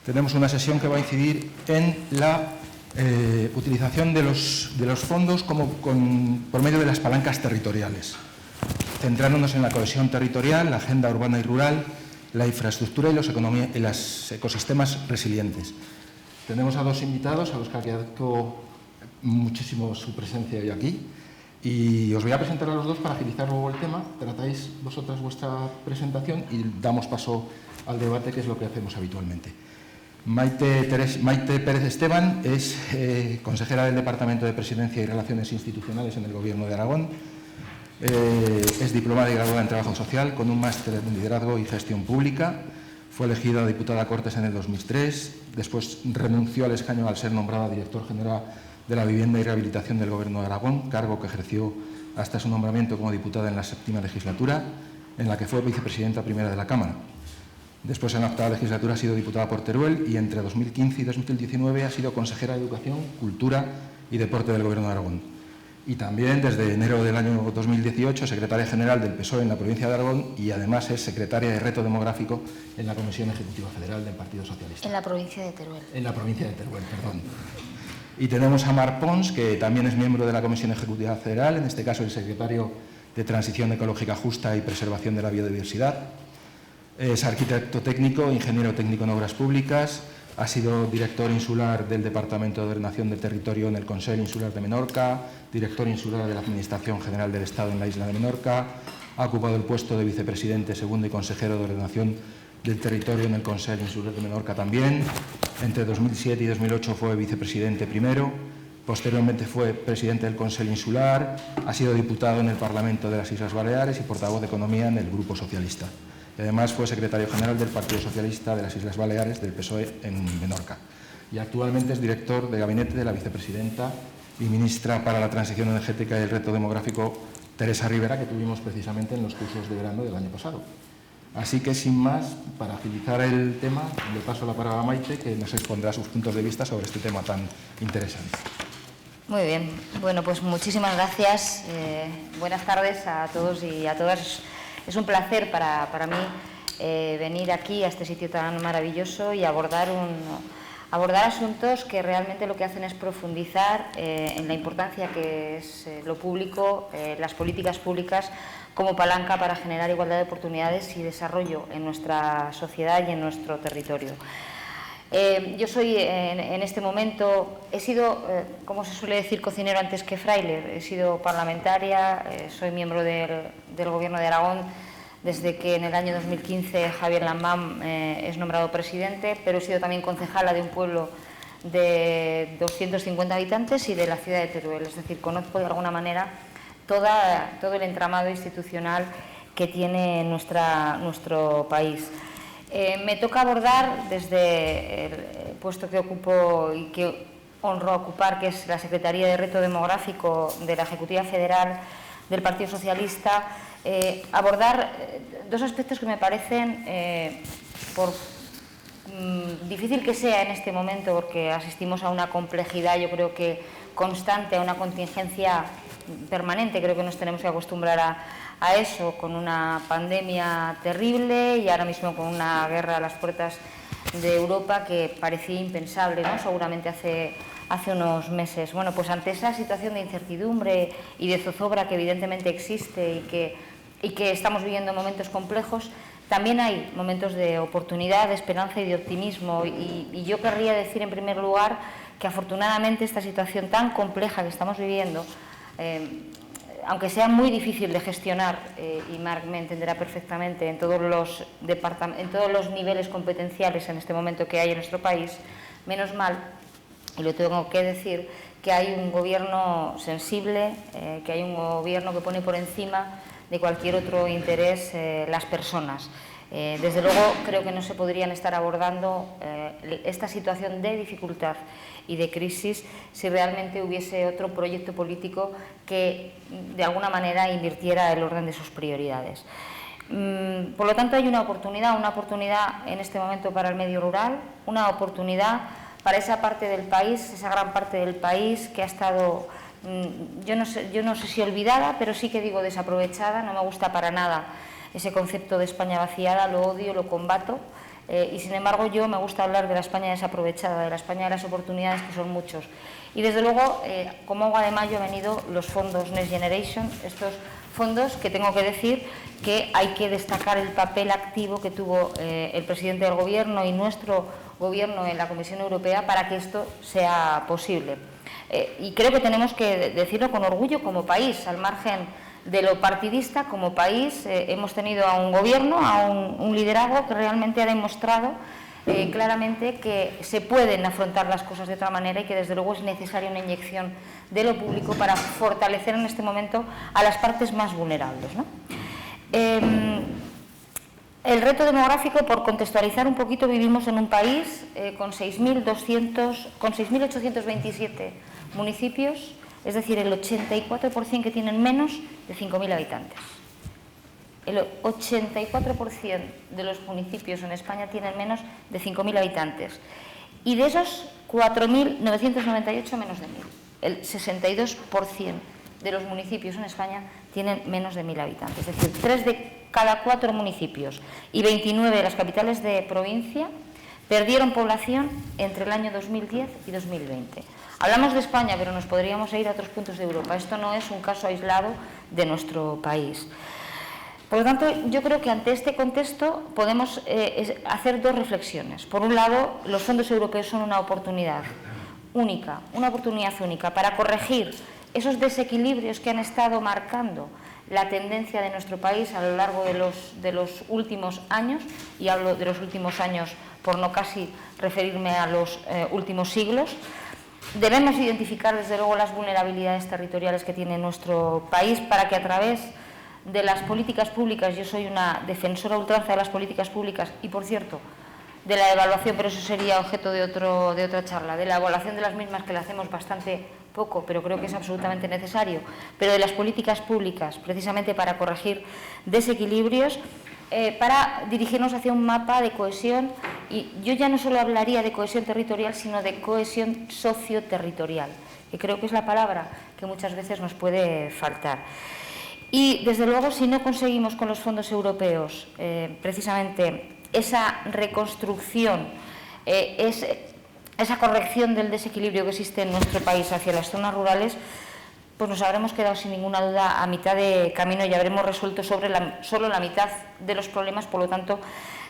Tenemos una sesión que va a incidir en la utilización de los fondos por medio de las palancas territoriales, centrándonos en la cohesión territorial, la agenda urbana y rural, la infraestructura y los ecosistemas resilientes. Tenemos a dos invitados a los que agradezco muchísimo su presencia hoy aquí y os voy a presentar a los dos para agilizar luego el tema. Tratáis vosotras vuestra presentación y damos paso al debate, que es lo que hacemos habitualmente. Maite Pérez Esteban es consejera del Departamento de Presidencia y Relaciones Institucionales en el Gobierno de Aragón. Es diplomada y graduada en Trabajo Social con un máster en Liderazgo y Gestión Pública. Fue elegida diputada a Cortes en el 2003. Después renunció al escaño al ser nombrada director general de la Vivienda y Rehabilitación del Gobierno de Aragón, cargo que ejerció hasta su nombramiento como diputada en la 7ª legislatura, en la que fue vicepresidenta primera de la Cámara. Después, en la 8ª legislatura, ha sido diputada por Teruel y entre 2015 y 2019 ha sido consejera de Educación, Cultura y Deporte del Gobierno de Aragón. Y también, desde enero del año 2018, secretaria general del PSOE en la provincia de Aragón y, además, es secretaria de Reto Demográfico en la Comisión Ejecutiva Federal del Partido Socialista. En la provincia de Teruel. En la provincia de Teruel, perdón. Y tenemos a Marc Pons, que también es miembro de la Comisión Ejecutiva Federal, en este caso el secretario de Transición Ecológica Justa y Preservación de la Biodiversidad. Es arquitecto técnico, ingeniero técnico en obras públicas, ha sido director insular del Departamento de Ordenación del Territorio en el Consell Insular de Menorca, director insular de la Administración General del Estado en la isla de Menorca, ha ocupado el puesto de vicepresidente segundo y consejero de Ordenación del Territorio en el Consell Insular de Menorca también. Entre 2007 y 2008 fue vicepresidente primero, posteriormente fue presidente del Consell Insular, ha sido diputado en el Parlamento de las Islas Baleares y portavoz de Economía en el Grupo Socialista. Y además fue secretario general del Partido Socialista de las Islas Baleares del PSOE en Menorca. Y actualmente es director de gabinete de la vicepresidenta y ministra para la Transición Energética y el Reto Demográfico, Teresa Rivera, que tuvimos precisamente en los cursos de verano del año pasado. Así que, sin más, para agilizar el tema, le paso la palabra a Maite, que nos expondrá sus puntos de vista sobre este tema tan interesante. Muy bien. Bueno, pues muchísimas gracias. Buenas tardes a todos y a todas. Es un placer para mí venir aquí a este sitio tan maravilloso y abordar asuntos que realmente lo que hacen es profundizar en la importancia que es lo público, las políticas públicas como palanca para generar igualdad de oportunidades y desarrollo en nuestra sociedad y en nuestro territorio. Yo soy, en este momento, he sido, como se suele decir, cocinero antes que fraile. He sido parlamentaria, soy miembro del Gobierno de Aragón desde que en el año 2015 Javier Lambán es nombrado presidente, pero he sido también concejala de un pueblo de 250 habitantes y de la ciudad de Teruel. Es decir, conozco de alguna manera todo el entramado institucional que tiene nuestro país. Me toca abordar desde el puesto que ocupo y que honro a ocupar, que es la Secretaría de Reto Demográfico de la Ejecutiva Federal del Partido Socialista, abordar dos aspectos que me parecen, por difícil que sea en este momento, porque asistimos a una complejidad, yo creo que constante, a una contingencia permanente, creo que nos tenemos que acostumbrar a eso, con una pandemia terrible y ahora mismo con una guerra a las puertas de Europa que parecía impensable, ¿no? Seguramente hace unos meses. Bueno, pues ante esa situación de incertidumbre y de zozobra que evidentemente existe y que estamos viviendo momentos complejos, también hay momentos de oportunidad, de esperanza y de optimismo. Y yo querría decir, en primer lugar, que afortunadamente esta situación tan compleja que estamos viviendo, aunque sea muy difícil de gestionar, y Marc me entenderá perfectamente, en todos los niveles competenciales en este momento que hay en nuestro país, menos mal, y lo tengo que decir, que hay un gobierno sensible, que hay un gobierno que pone por encima de cualquier otro interés las personas. Desde luego, creo que no se podrían estar abordando esta situación de dificultad y de crisis si realmente hubiese otro proyecto político que, de alguna manera, invirtiera el orden de sus prioridades. Por lo tanto, hay una oportunidad en este momento para el medio rural, una oportunidad para esa parte del país, esa gran parte del país que ha estado, yo no sé si olvidada, pero sí que digo desaprovechada. No me gusta para nada ese concepto de España vaciada, lo odio, lo combato. y sin embargo yo me gusta hablar de la España desaprovechada, de la España de las oportunidades, que son muchos. Y desde luego, como agua de mayo han venido los fondos Next Generation, estos fondos que tengo que decir que hay que destacar el papel activo que tuvo el presidente del Gobierno y nuestro Gobierno en la Comisión Europea para que esto sea posible. Y creo que tenemos que decirlo con orgullo como país, al margen de lo partidista, como país hemos tenido a un Gobierno, a un liderazgo que realmente ha demostrado claramente que se pueden afrontar las cosas de otra manera y que desde luego es necesaria una inyección de lo público para fortalecer en este momento a las partes más vulnerables, ¿no? El reto demográfico, por contextualizar un poquito, vivimos en un país con 6.827 municipios, es decir, el 84% que tienen menos de 5.000 habitantes. El 84% de los municipios en España tienen menos de 5.000 habitantes. Y de esos, 4.998 menos de 1.000. El 62% de los municipios en España tienen menos de 1.000 habitantes. Es decir, 3 de cada 4 municipios y 29 de las capitales de provincia perdieron población entre el año 2010 y 2020. Hablamos de España, pero nos podríamos ir a otros puntos de Europa. Esto no es un caso aislado de nuestro país. Por lo tanto, yo creo que ante este contexto podemos hacer dos reflexiones. Por un lado, los fondos europeos son una oportunidad única para corregir esos desequilibrios que han estado marcando la tendencia de nuestro país a lo largo de los últimos años, y hablo de los últimos años por no casi referirme a los últimos siglos. Debemos identificar desde luego las vulnerabilidades territoriales que tiene nuestro país para que a través de las políticas públicas, yo soy una defensora ultranza de las políticas públicas y, por cierto, de la evaluación, pero eso sería objeto de otra charla, de la evaluación de las mismas, que la hacemos bastante poco, pero creo que es absolutamente necesario, pero de las políticas públicas, precisamente para corregir desequilibrios, para dirigirnos hacia un mapa de cohesión, y yo ya no solo hablaría de cohesión territorial, sino de cohesión socioterritorial, que creo que es la palabra que muchas veces nos puede faltar. Y, desde luego, si no conseguimos con los fondos europeos precisamente esa reconstrucción, esa corrección del desequilibrio que existe en nuestro país hacia las zonas rurales, pues nos habremos quedado sin ninguna duda a mitad de camino y habremos resuelto solo la mitad de los problemas. Por lo tanto,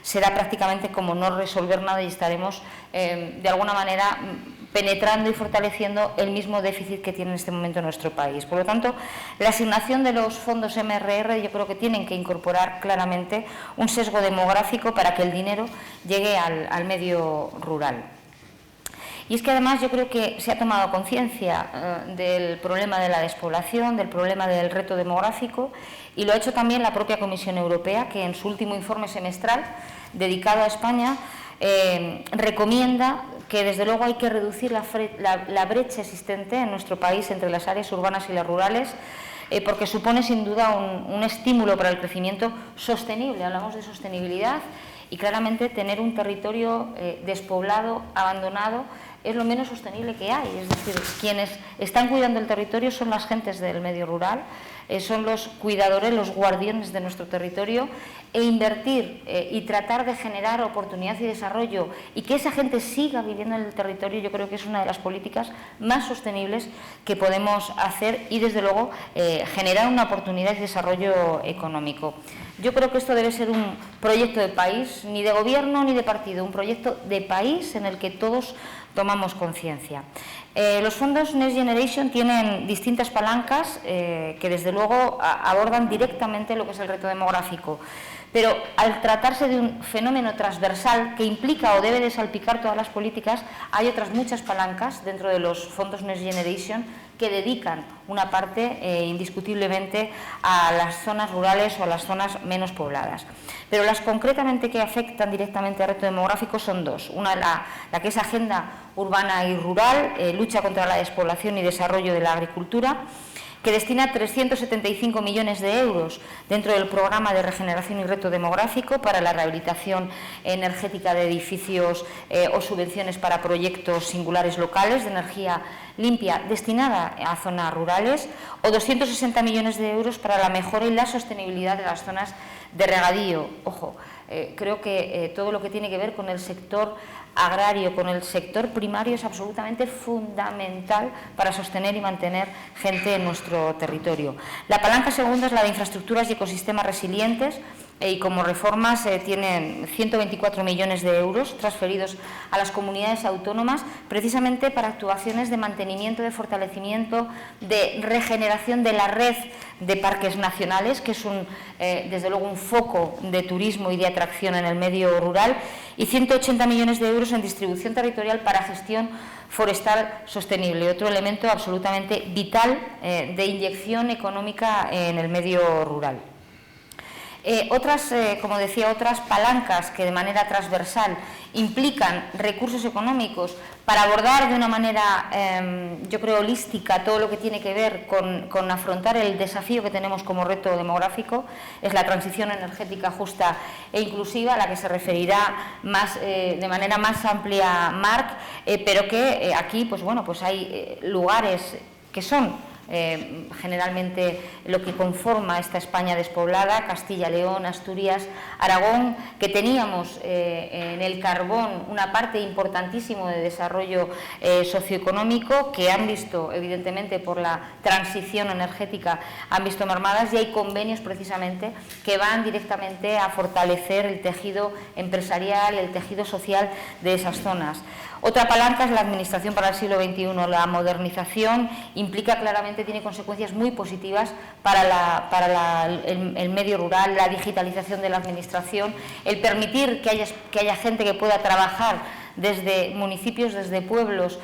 será prácticamente como no resolver nada y estaremos de alguna manera penetrando y fortaleciendo el mismo déficit que tiene en este momento nuestro país. Por lo tanto, la asignación de los fondos MRR yo creo que tienen que incorporar claramente un sesgo demográfico para que el dinero llegue al medio rural. Y es que además yo creo que se ha tomado conciencia del problema de la despoblación, del problema del reto demográfico, y lo ha hecho también la propia Comisión Europea, que en su último informe semestral dedicado a España recomienda que desde luego hay que reducir la brecha existente en nuestro país entre las áreas urbanas y las rurales, porque supone sin duda un estímulo para el crecimiento sostenible. Hablamos de sostenibilidad y claramente tener un territorio despoblado, abandonado, es lo menos sostenible que hay. Es decir, quienes están cuidando el territorio son las gentes del medio rural, son los cuidadores, los guardianes de nuestro territorio, e invertir y tratar de generar oportunidad y desarrollo y que esa gente siga viviendo en el territorio, yo creo que es una de las políticas más sostenibles que podemos hacer y, desde luego, generar una oportunidad y desarrollo económico. Yo creo que esto debe ser un proyecto de país, ni de gobierno ni de partido, un proyecto de país en el que todos tomamos conciencia. Los fondos Next Generation tienen distintas palancas que desde luego abordan directamente lo que es el reto demográfico, pero al tratarse de un fenómeno transversal que implica o debe de salpicar todas las políticas, hay otras muchas palancas dentro de los fondos Next Generation que dedican una parte indiscutiblemente a las zonas rurales o a las zonas menos pobladas. Pero las concretamente que afectan directamente al reto demográfico son dos. Una, la que es agenda urbana y rural, lucha contra la despoblación y desarrollo de la agricultura, que destina 375 millones de euros dentro del programa de regeneración y reto demográfico para la rehabilitación energética de edificios o subvenciones para proyectos singulares locales de energía limpia destinada a zonas rurales, o 260 millones de euros para la mejora y la sostenibilidad de las zonas de regadío. Ojo, creo que todo lo que tiene que ver con el sector agrario, con el sector primario, es absolutamente fundamental para sostener y mantener gente en nuestro territorio. La palanca segunda es la de infraestructuras y ecosistemas resilientes, y como reformas tienen 124 millones de euros transferidos a las comunidades autónomas precisamente para actuaciones de mantenimiento, de fortalecimiento, de regeneración de la red de parques nacionales, que es desde luego un foco de turismo y de atracción en el medio rural, y 180 millones de euros en distribución territorial para gestión forestal sostenible, otro elemento absolutamente vital de inyección económica en el medio rural. Como decía, otras palancas que de manera transversal implican recursos económicos para abordar de una manera, yo creo, holística todo lo que tiene que ver con afrontar el desafío que tenemos como reto demográfico, es la transición energética justa e inclusiva, a la que se referirá de manera más amplia Marc, pero que aquí pues hay lugares que son generalmente lo que conforma esta España despoblada, Castilla, León, Asturias, Aragón, que teníamos en el carbón una parte importantísima de desarrollo socioeconómico, que han visto, evidentemente, por la transición energética, han visto mermadas, y hay convenios precisamente que van directamente a fortalecer el tejido empresarial, el tejido social de esas zonas. Otra palanca es la administración para el siglo XXI. La modernización implica claramente, tiene consecuencias muy positivas para el medio rural, la digitalización de la administración, el permitir que haya gente que pueda trabajar desde municipios, desde pueblos,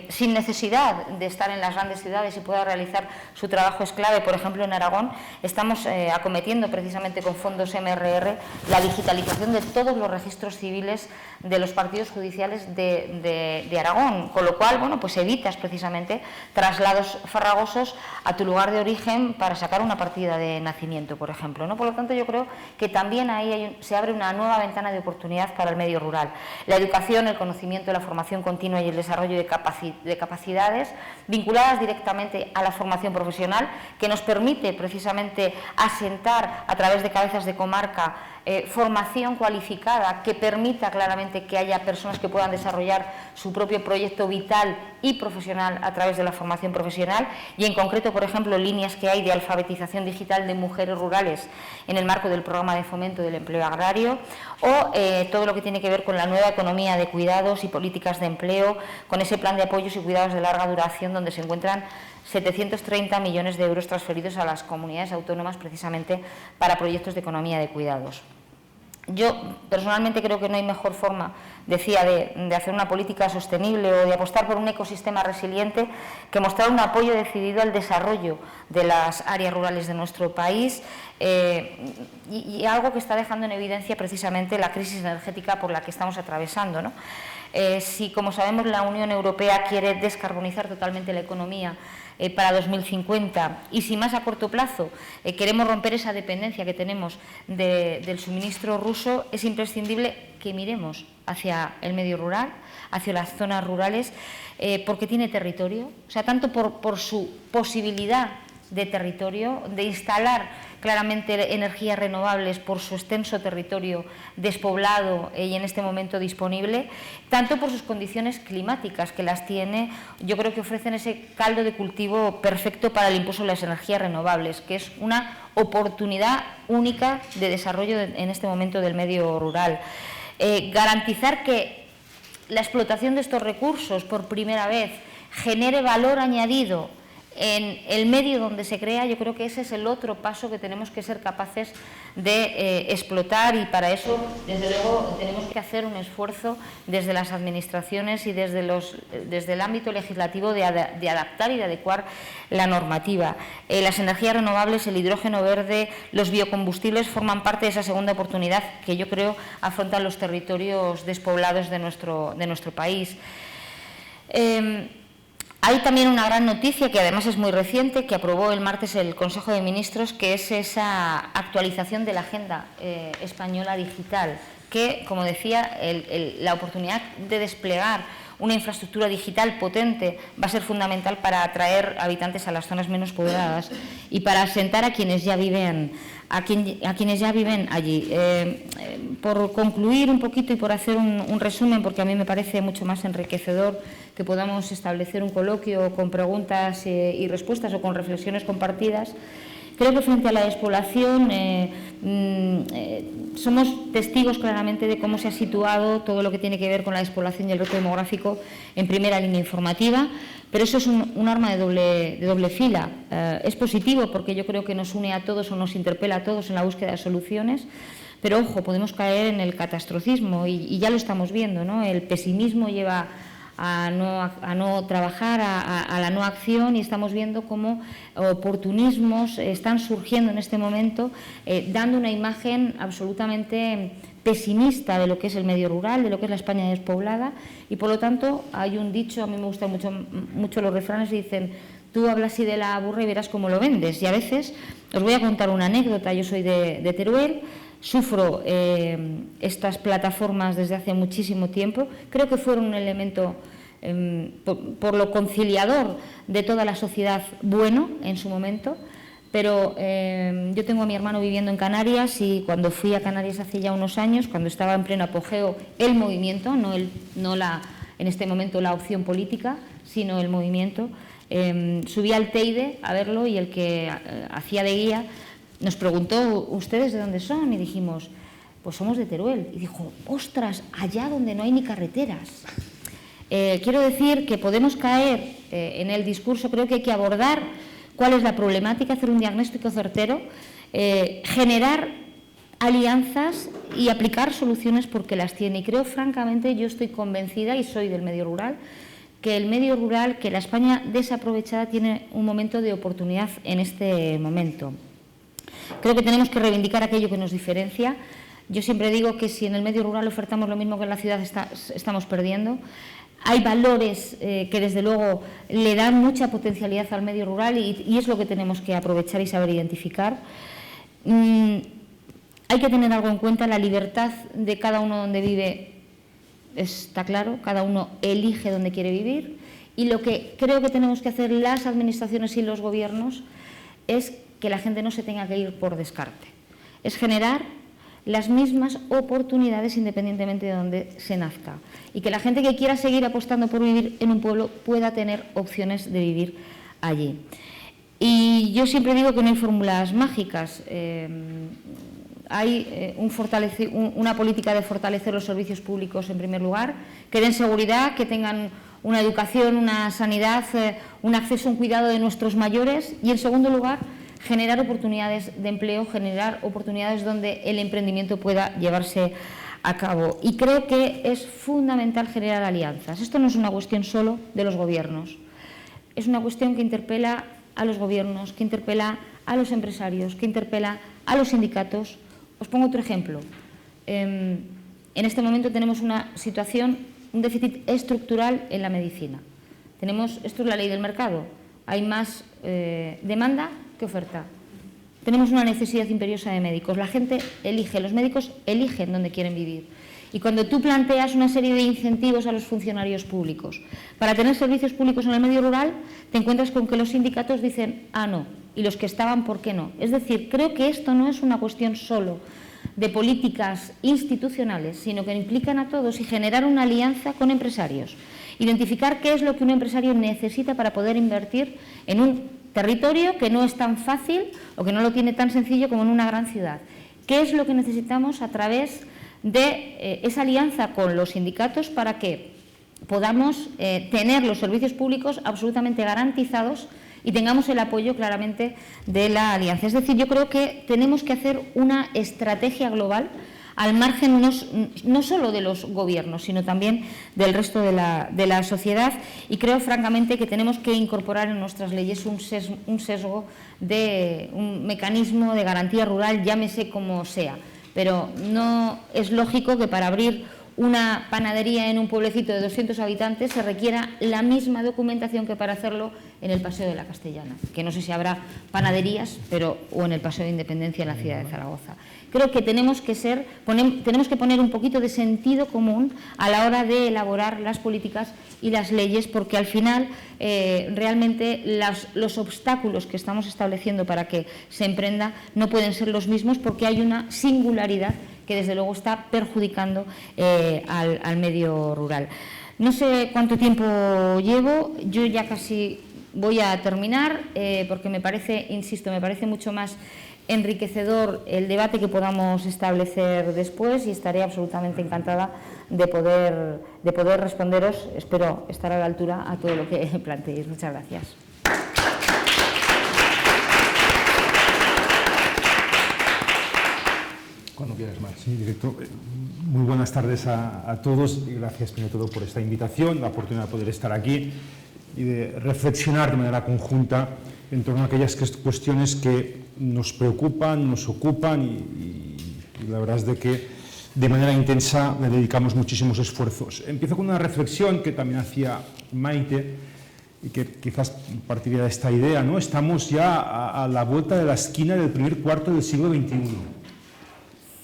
sin necesidad de estar en las grandes ciudades y pueda realizar su trabajo es clave. Por ejemplo, en Aragón estamos acometiendo precisamente con fondos MRR la digitalización de todos los registros civiles de los partidos judiciales de Aragón, con lo cual, pues evitas precisamente traslados farragosos a tu lugar de origen para sacar una partida de nacimiento, por ejemplo, ¿no? Por lo tanto, yo creo que también ahí se abre una nueva ventana de oportunidad para el medio rural. La educación, el conocimiento, la formación continua y el desarrollo de capacidades vinculadas directamente a la formación profesional, que nos permite precisamente asentar a través de cabezas de comarca formación cualificada que permita claramente que haya personas que puedan desarrollar su propio proyecto vital y profesional a través de la formación profesional, y en concreto, por ejemplo, líneas que hay de alfabetización digital de mujeres rurales en el marco del programa de fomento del empleo agrario, o todo lo que tiene que ver con la nueva economía de cuidados y políticas de empleo, con ese plan de apoyos y cuidados de larga duración, donde se encuentran 730 millones de euros transferidos a las comunidades autónomas precisamente para proyectos de economía de cuidados. Yo personalmente creo que no hay mejor forma, decía, de hacer una política sostenible o de apostar por un ecosistema resiliente que mostrar un apoyo decidido al desarrollo de las áreas rurales de nuestro país, y algo que está dejando en evidencia precisamente la crisis energética por la que estamos atravesando, ¿no? Si, como sabemos, la Unión Europea quiere descarbonizar totalmente la economía para 2050, y si más a corto plazo queremos romper esa dependencia que tenemos del suministro ruso, es imprescindible que miremos hacia el medio rural, hacia las zonas rurales, porque tiene territorio, o sea, tanto por su posibilidad de territorio, de instalar claramente energías renovables por su extenso territorio despoblado y en este momento disponible, tanto por sus condiciones climáticas, que las tiene, yo creo que ofrecen ese caldo de cultivo perfecto para el impulso de las energías renovables, que es una oportunidad única de desarrollo en este momento del medio rural. Garantizar que la explotación de estos recursos por primera vez genere valor añadido en el medio donde se crea, yo creo que ese es el otro paso que tenemos que ser capaces de explotar, y para eso, desde luego, tenemos que hacer un esfuerzo desde las administraciones y desde el ámbito legislativo de adaptar y de adecuar la normativa. Las energías renovables, el hidrógeno verde, los biocombustibles forman parte de esa segunda oportunidad que yo creo afrontan los territorios despoblados de nuestro país. Hay también una gran noticia, que además es muy reciente, que aprobó el martes el Consejo de Ministros, que es esa actualización de la Agenda Española Digital, que, como decía, la oportunidad de desplegar una infraestructura digital potente va a ser fundamental para atraer habitantes a las zonas menos pobladas y para asentar a quienes ya viven allí. Por concluir un poquito y por hacer un resumen, porque a mí me parece mucho más enriquecedor que podamos establecer un coloquio con preguntas y respuestas o con reflexiones compartidas, creo que frente a la despoblación somos testigos claramente de cómo se ha situado todo lo que tiene que ver con la despoblación y el reto demográfico en primera línea informativa, pero eso es un arma de doble fila. Es positivo porque yo creo que nos une a todos o nos interpela a todos en la búsqueda de soluciones, pero ojo, podemos caer en el catastrofismo y ya lo estamos viendo, ¿no? El pesimismo lleva a no trabajar, a la no acción, y estamos viendo cómo oportunismos están surgiendo en este momento, dando una imagen absolutamente pesimista de lo que es el medio rural, de lo que es la España despoblada, y por lo tanto hay un dicho, a mí me gustan mucho los refranes, y dicen: tú hablas así de la burra y verás cómo lo vendes. Y a veces os voy a contar una anécdota. Yo soy de Teruel, sufro estas plataformas desde hace muchísimo tiempo. Creo que fueron un elemento, por lo conciliador de toda la sociedad, bueno en su momento, pero yo tengo a mi hermano viviendo en Canarias, y cuando fui a Canarias hace ya unos años, cuando estaba en pleno apogeo el movimiento, en este momento la opción política, sino el movimiento, subí al Teide a verlo, y el que hacía de guía nos preguntó: ¿ustedes de dónde son? Y dijimos: pues somos de Teruel. Y dijo: ostras, allá donde no hay ni carreteras. Quiero decir que podemos caer en el discurso. Creo que hay que abordar cuál es la problemática, hacer un diagnóstico certero, generar alianzas y aplicar soluciones porque las tiene. Y creo, francamente, yo estoy convencida, y soy del medio rural, que el medio rural, que la España desaprovechada, tiene un momento de oportunidad en este momento. Creo que tenemos que reivindicar aquello que nos diferencia. Yo siempre digo que si en el medio rural ofertamos lo mismo que en la ciudad, estamos perdiendo. Hay valores que desde luego le dan mucha potencialidad al medio rural, y es lo que tenemos que aprovechar y saber identificar. Hay que tener algo en cuenta: la libertad de cada uno donde vive está claro, cada uno elige donde quiere vivir, y lo que creo que tenemos que hacer las administraciones y los gobiernos es que la gente no se tenga que ir por descarte, es generar las mismas oportunidades independientemente de donde se nazca, y que la gente que quiera seguir apostando por vivir en un pueblo pueda tener opciones de vivir allí. Y yo siempre digo que no hay fórmulas mágicas. Hay una política de fortalecer los servicios públicos, en primer lugar, que den seguridad, que tengan una educación, una sanidad, un acceso, un cuidado de nuestros mayores, y en segundo lugar, generar oportunidades de empleo, generar oportunidades donde el emprendimiento pueda llevarse a cabo. Y creo que es fundamental generar alianzas. Esto no es una cuestión solo de los gobiernos, es una cuestión que interpela a los gobiernos, que interpela a los empresarios, que interpela a los sindicatos. Os pongo otro ejemplo. En este momento tenemos una situación, un déficit estructural en la medicina. Esto es la ley del mercado. Hay más demanda que oferta. Tenemos una necesidad imperiosa de médicos. La gente elige, los médicos eligen dónde quieren vivir. Y cuando tú planteas una serie de incentivos a los funcionarios públicos para tener servicios públicos en el medio rural, te encuentras con que los sindicatos dicen: ah, no, y los que estaban, ¿por qué no? Es decir, creo que esto no es una cuestión solo de políticas institucionales, sino que implican a todos, y generar una alianza con empresarios. Identificar qué es lo que un empresario necesita para poder invertir en un territorio que no es tan fácil o que no lo tiene tan sencillo como en una gran ciudad. ¿Qué es lo que necesitamos a través de esa alianza con los sindicatos para que podamos tener los servicios públicos absolutamente garantizados y tengamos el apoyo claramente de la alianza? Es decir, yo creo que tenemos que hacer una estrategia global al margen no solo de los gobiernos, sino también del resto de la sociedad, y creo francamente que tenemos que incorporar en nuestras leyes un sesgo de un mecanismo de garantía rural, llámese como sea, pero no es lógico que para abrir una panadería en un pueblecito de 200 habitantes se requiera la misma documentación que para hacerlo en el Paseo de la Castellana, que no sé si habrá panaderías, o en el Paseo de Independencia en la ciudad de Zaragoza. Creo que tenemos que poner un poquito de sentido común a la hora de elaborar las políticas y las leyes, porque al final realmente los obstáculos que estamos estableciendo para que se emprenda no pueden ser los mismos, porque hay una singularidad que desde luego está perjudicando al medio rural. No sé cuánto tiempo llevo, yo ya casi voy a terminar, porque me parece, insisto, me parece mucho más enriquecedor el debate que podamos establecer después, y estaré absolutamente encantada de poder responderos. Espero estar a la altura a todo lo que planteéis. Muchas gracias. Cuando quieras, Mar. Sí, director. Muy buenas tardes a todos y gracias primero de todo por esta invitación, la oportunidad de poder estar aquí y de reflexionar de manera conjunta en torno a aquellas cuestiones que nos preocupan, nos ocupan y la verdad es de que de manera intensa le dedicamos muchísimos esfuerzos. Empiezo con una reflexión que también hacía Maite y que quizás partiría de esta idea, ¿no? Estamos ya a la vuelta de la esquina del primer cuarto del siglo XXI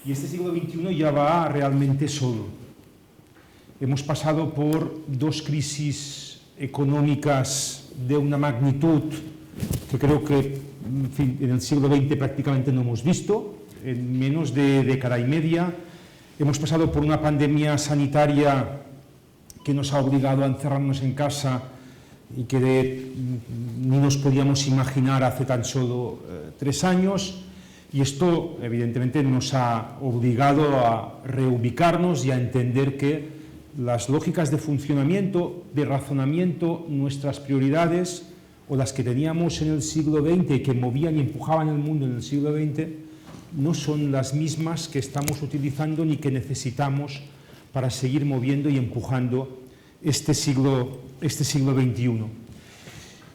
y este siglo XXI ya va realmente solo. Hemos pasado por dos crisis económicas de una magnitud que creo que en el siglo XX prácticamente no hemos visto, en menos de década y media. Hemos pasado por una pandemia sanitaria que nos ha obligado a encerrarnos en casa y que ni nos podíamos imaginar hace tan solo 3 años. Y esto, evidentemente, nos ha obligado a reubicarnos y a entender que las lógicas de funcionamiento, de razonamiento, nuestras prioridades o las que teníamos en el siglo XX y que movían y empujaban el mundo en el siglo XX, no son las mismas que estamos utilizando ni que necesitamos para seguir moviendo y empujando este siglo XXI.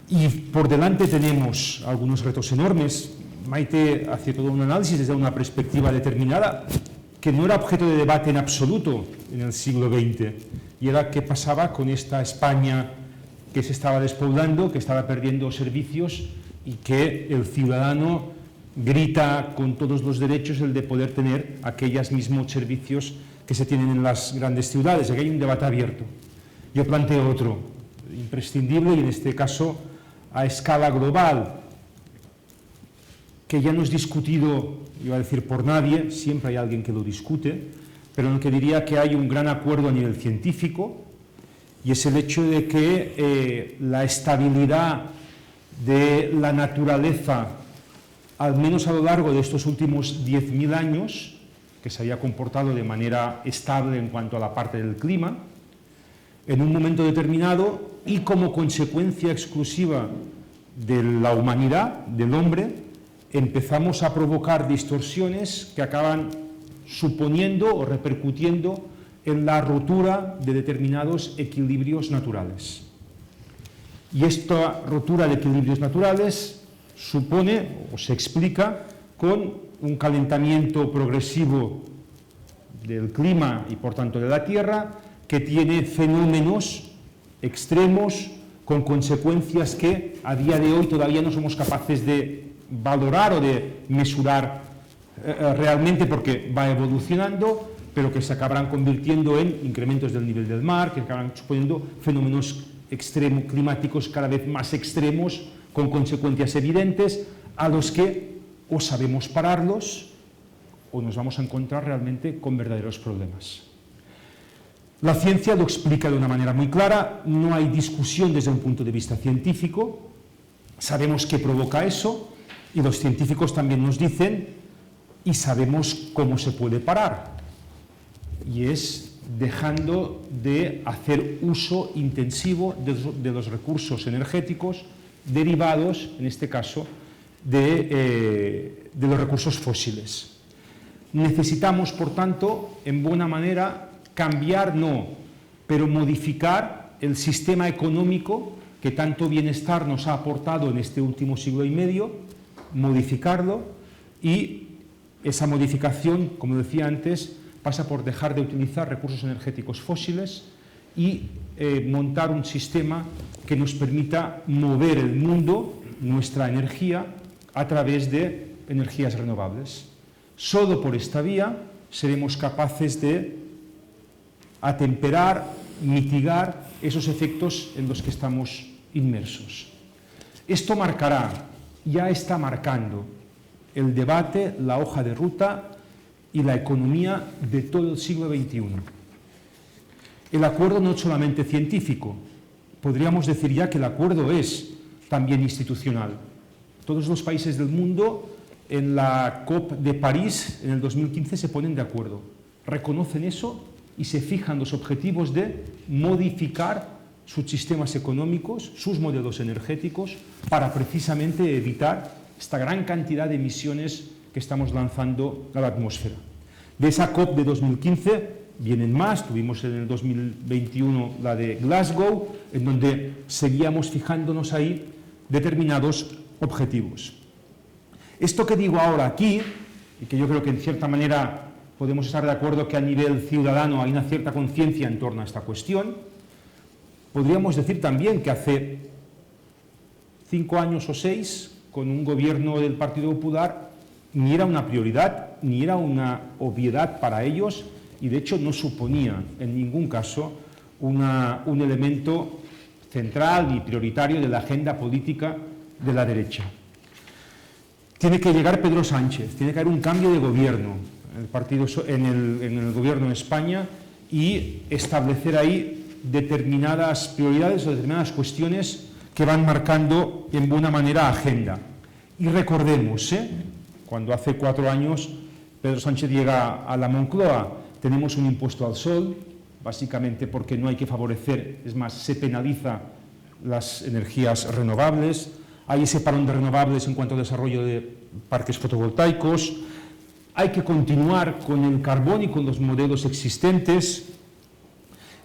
Y por delante tenemos algunos retos enormes. Maite hacía todo un análisis desde una perspectiva determinada que no era objeto de debate en absoluto en el siglo XX, y era qué pasaba con esta España que se estaba despoblando, que estaba perdiendo servicios y que el ciudadano grita con todos los derechos el de poder tener aquellos mismos servicios que se tienen en las grandes ciudades. Aquí hay un debate abierto. Yo planteo otro, imprescindible y en este caso a escala global, que ya no es discutido, iba a decir por nadie, siempre hay alguien que lo discute, pero en el que diría que hay un gran acuerdo a nivel científico, y es el hecho de que la estabilidad de la naturaleza, al menos a lo largo de estos últimos 10.000 años, que se había comportado de manera estable en cuanto a la parte del clima, en un momento determinado y como consecuencia exclusiva de la humanidad, del hombre, empezamos a provocar distorsiones que acaban suponiendo o repercutiendo en la rotura de determinados equilibrios naturales. Y esta rotura de equilibrios naturales supone o se explica con un calentamiento progresivo del clima y por tanto de la Tierra, que tiene fenómenos extremos con consecuencias que a día de hoy todavía no somos capaces de valorar o de mesurar realmente, porque va evolucionando, pero que se acabarán convirtiendo en incrementos del nivel del mar, que acabarán suponiendo fenómenos climáticos cada vez más extremos, con consecuencias evidentes, a los que o sabemos pararlos o nos vamos a encontrar realmente con verdaderos problemas. La ciencia lo explica de una manera muy clara, no hay discusión desde un punto de vista científico, sabemos qué provoca eso y los científicos también nos dicen y sabemos cómo se puede parar, y es dejando de hacer uso intensivo de los recursos energéticos derivados, en este caso, de los recursos fósiles. Necesitamos, por tanto, en buena manera, cambiar, no, pero modificar el sistema económico que tanto bienestar nos ha aportado en este último siglo y medio, modificarlo, y esa modificación, como decía antes, pasa por dejar de utilizar recursos energéticos fósiles y montar un sistema que nos permita mover el mundo, nuestra energía, a través de energías renovables. Solo por esta vía seremos capaces de atemperar, mitigar esos efectos en los que estamos inmersos. Esto marcará, ya está marcando, el debate, la hoja de ruta y la economía de todo el siglo XXI. El acuerdo no es solamente científico, podríamos decir ya que el acuerdo es también institucional. Todos los países del mundo en la COP de París en el 2015 se ponen de acuerdo, reconocen eso y se fijan los objetivos de modificar sus sistemas económicos, sus modelos energéticos, para precisamente evitar esta gran cantidad de emisiones que estamos lanzando a la atmósfera. De esa COP de 2015 vienen más, tuvimos en el 2021 la de Glasgow, en donde seguíamos fijándonos ahí determinados objetivos. Esto que digo ahora aquí, y que yo creo que en cierta manera podemos estar de acuerdo que a nivel ciudadano hay una cierta conciencia en torno a esta cuestión, podríamos decir también que hace 5 años o 6, con un gobierno del Partido Popular, ni era una prioridad, ni era una obviedad para ellos, y de hecho no suponía en ningún caso un elemento central y prioritario de la agenda política de la derecha. Tiene que llegar Pedro Sánchez, tiene que haber un cambio de gobierno en el gobierno de España y establecer ahí determinadas prioridades o determinadas cuestiones que van marcando en buena manera agenda. Y recordemos, cuando hace 4 años Pedro Sánchez llega a la Moncloa, tenemos un impuesto al sol, básicamente porque no hay que favorecer, es más, se penaliza las energías renovables, hay ese parón de renovables en cuanto al desarrollo de parques fotovoltaicos, hay que continuar con el carbón y con los modelos existentes,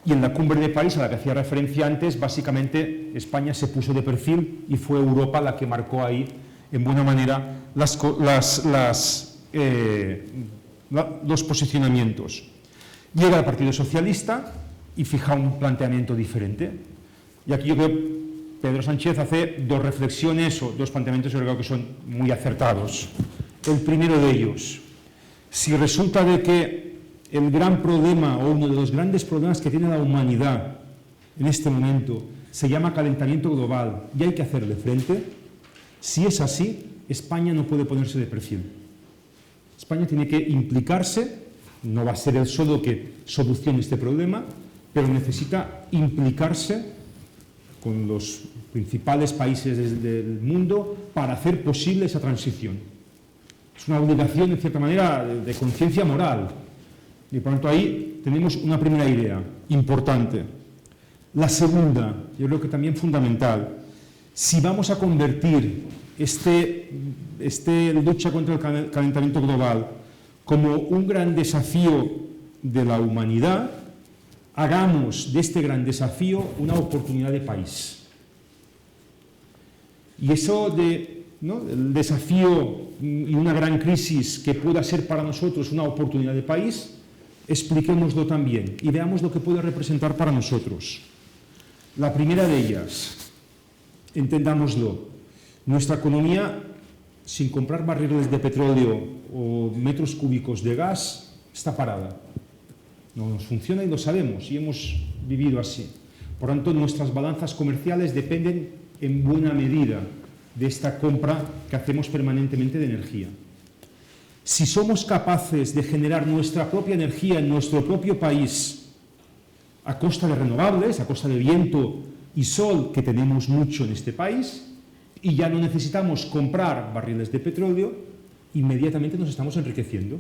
y en la cumbre de París, a la que hacía referencia antes, básicamente España se puso de perfil y fue Europa la que marcó ahí, en buena manera, los posicionamientos. Llega el Partido Socialista y fija un planteamiento diferente. Y aquí yo creo que Pedro Sánchez hace 2 reflexiones o 2 planteamientos que creo que son muy acertados. El primero de ellos, si resulta de que el gran problema o uno de los grandes problemas que tiene la humanidad en este momento se llama calentamiento global y hay que hacerle frente, si es así, España no puede ponerse de perfil. España tiene que implicarse, no va a ser el solo que solucione este problema, pero necesita implicarse con los principales países del mundo para hacer posible esa transición. Es una obligación, en cierta manera, de conciencia moral. Y por lo tanto ahí tenemos una primera idea importante. La segunda, yo creo que también fundamental, si vamos a convertir esta lucha contra el calentamiento global como un gran desafío de la humanidad, hagamos de este gran desafío una oportunidad de país. Y eso el desafío y una gran crisis que pueda ser para nosotros una oportunidad de país, expliquémoslo también y veamos lo que puede representar para nosotros. La primera de ellas, entendámoslo, nuestra economía, sin comprar barriles de petróleo o metros cúbicos de gas, está parada. No nos funciona y lo sabemos y hemos vivido así. Por tanto, nuestras balanzas comerciales dependen en buena medida de esta compra que hacemos permanentemente de energía. Si somos capaces de generar nuestra propia energía en nuestro propio país a costa de renovables, a costa de viento y sol, que tenemos mucho en este país, y ya no necesitamos comprar barriles de petróleo, inmediatamente nos estamos enriqueciendo.